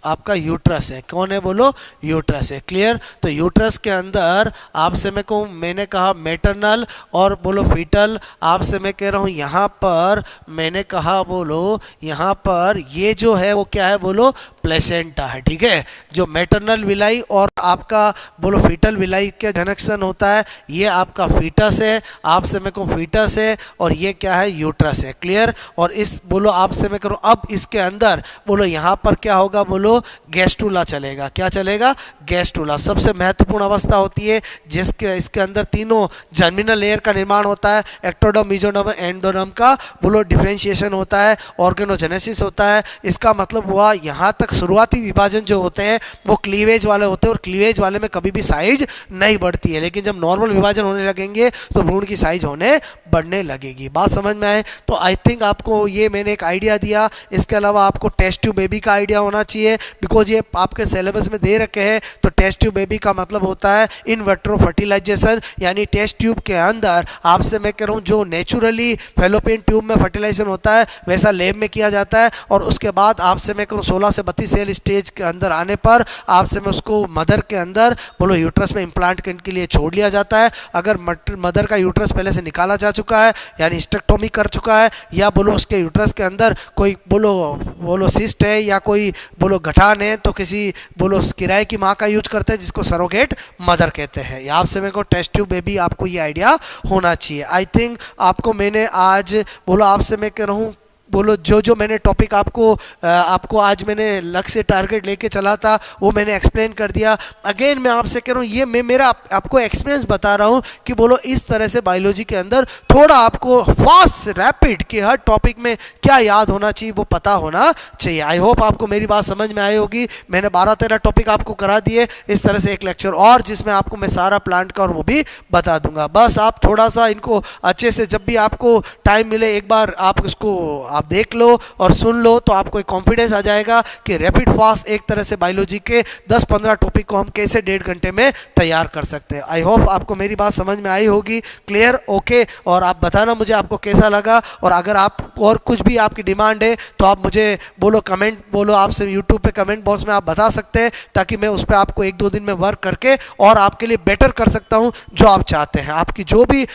आपका यूट्रस है। कौन है बोलो? यूट्रस है। क्लियर? तो यूट्रस के अंदर आपसे मैं कहूँ, मैंने कहा मैटरनल और बोलो फीटल, आपसे मैं कह रहा हूँ यहाँ पर मैंने कहा बोलो यहाँ पर ये जो है वो क्या है बोलो? प्लेसेंटा है, ठीक है। जो मैटरनल विलाई और आपका बोलो फीटल विलाई के कनेक्शन होता है, ये आपका फीटस है, आपसे मैं कहूँ फीटस है, और ये क्या है? यूट्रस है। क्लियर? और इस बोलो आपसे मैं करूँ, अब इसके अंदर बोलो यहाँ पर क्या होगा बोलो? गैस्ट्रुला चलेगा। क्या चलेगा? गैस्ट्रुला। सबसे महत्वपूर्ण अवस्था होती है जिसके इसके अंदर तीनों जर्मिनल लेयर का निर्माण होता है, एक्टोडर्म, मेसोडर्म, एंडोडर्म का बोलो डिफरेंशिएशन होता है, ऑर्गेनोजेनेसिस होता है। इसका मतलब हुआ यहाँ तक शुरुआती विभाजन जो होते हैं वो क्लीवेज वाले होते हैं, और क्लीवेज वाले में कभी भी साइज नहीं बढ़ती है, लेकिन जब नॉर्मल विभाजन होने लगेंगे तो भ्रूण की साइज होने बढ़ने लगेगी। बात समझ में आए? तो आई थिंक आपको ये मैंने एक आइडिया दिया। इसके अलावा आपको टेस्ट ट्यूब बेबी का आइडिया होना चाहिए, बिकॉज ये आपके सिलेबस में दे रखे हैं। तो टेस्ट ट्यूब बेबी का मतलब होता है इन विट्रो फर्टिलाइजेशन, यानी टेस्ट ट्यूब के अंदर आपसे मैं कह रहा हूँ जो नेचुरली फैलोपियन ट्यूब में फर्टिलाइजेशन होता है वैसा लैब में किया जाता है, और उसके बाद आपसे मैं कहूँ 16 से 32 सेल स्टेज के अंदर आने पर आपसे मैं उसको मदर के अंदर बोलो यूट्रस में इम्प्लांट करने के लिए छोड़ लिया जाता है। अगर मदर का यूट्रस पहले से निकाला जा चुका है, यानी हिस्टेक्टोमी कर चुका है, या बोलो उसके यूट्रस के अंदर कोई बोलो सिस्ट है या कोई बोलो गठान है, तो किसी बोलो किराए की माँ का यूज करते हैं जिसको सरोगेट मदर कहते हैं। या आपसे मेरे को टेस्ट ट्यूब बेबी आपको ये आइडिया होना चाहिए। आई थिंक आपको मैंने आज बोलो आपसे मैं कह रहा हूँ बोलो जो मैंने टॉपिक आपको आज मैंने लक्ष्य टारगेट लेके चला था वो मैंने एक्सप्लेन कर दिया। अगेन मैं आपसे कह रहा हूँ ये मैं मेरा आपको एक्सपीरियंस बता रहा हूँ कि बोलो इस तरह से बायोलॉजी के अंदर थोड़ा आपको फास्ट रैपिड कि हर टॉपिक में क्या याद होना चाहिए वो पता होना चाहिए। आई होप आपको मेरी बात समझ में आई होगी। मैंने 12-13 टॉपिक आपको करा दिए, इस तरह से एक लेक्चर और जिसमें आपको मैं सारा प्लांट का और वो भी बता दूंगा। बस आप थोड़ा सा इनको अच्छे से जब भी आपको टाइम मिले एक बार आप इसको आप देख लो और सुन लो तो आपको एक कॉन्फिडेंस आ जाएगा कि रैपिड फास्ट एक तरह से बायोलॉजी के 10-15 टॉपिक को हम कैसे 1.5 घंटे में तैयार कर सकते हैं। आई होप आपको मेरी बात समझ में आई होगी। क्लियर? ओके। और आप बताना मुझे आपको कैसा लगा, और अगर आप और कुछ भी आपकी डिमांड है तो आप मुझे बोलो कमेंट बोलो आपसे यूट्यूब पे कमेंट बॉक्स में आप बता सकते हैं, ताकि मैं उस पर आपको 1-2 दिन में वर्क करके और आपके लिए बेटर कर सकता हूँ जो आप चाहते हैं। आपकी जो भी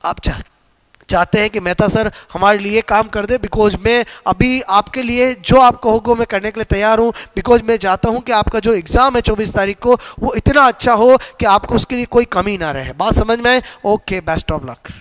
आप चाहते हैं कि मेहता सर हमारे लिए काम कर दे, बिकॉज मैं अभी आपके लिए जो आप कहोगे मैं करने के लिए तैयार हूं, बिकॉज मैं चाहता हूं कि आपका जो एग्ज़ाम है 24 तारीख को वो इतना अच्छा हो कि आपको उसके लिए कोई कमी ना रहे। बात समझ में आए? Okay, best of luck.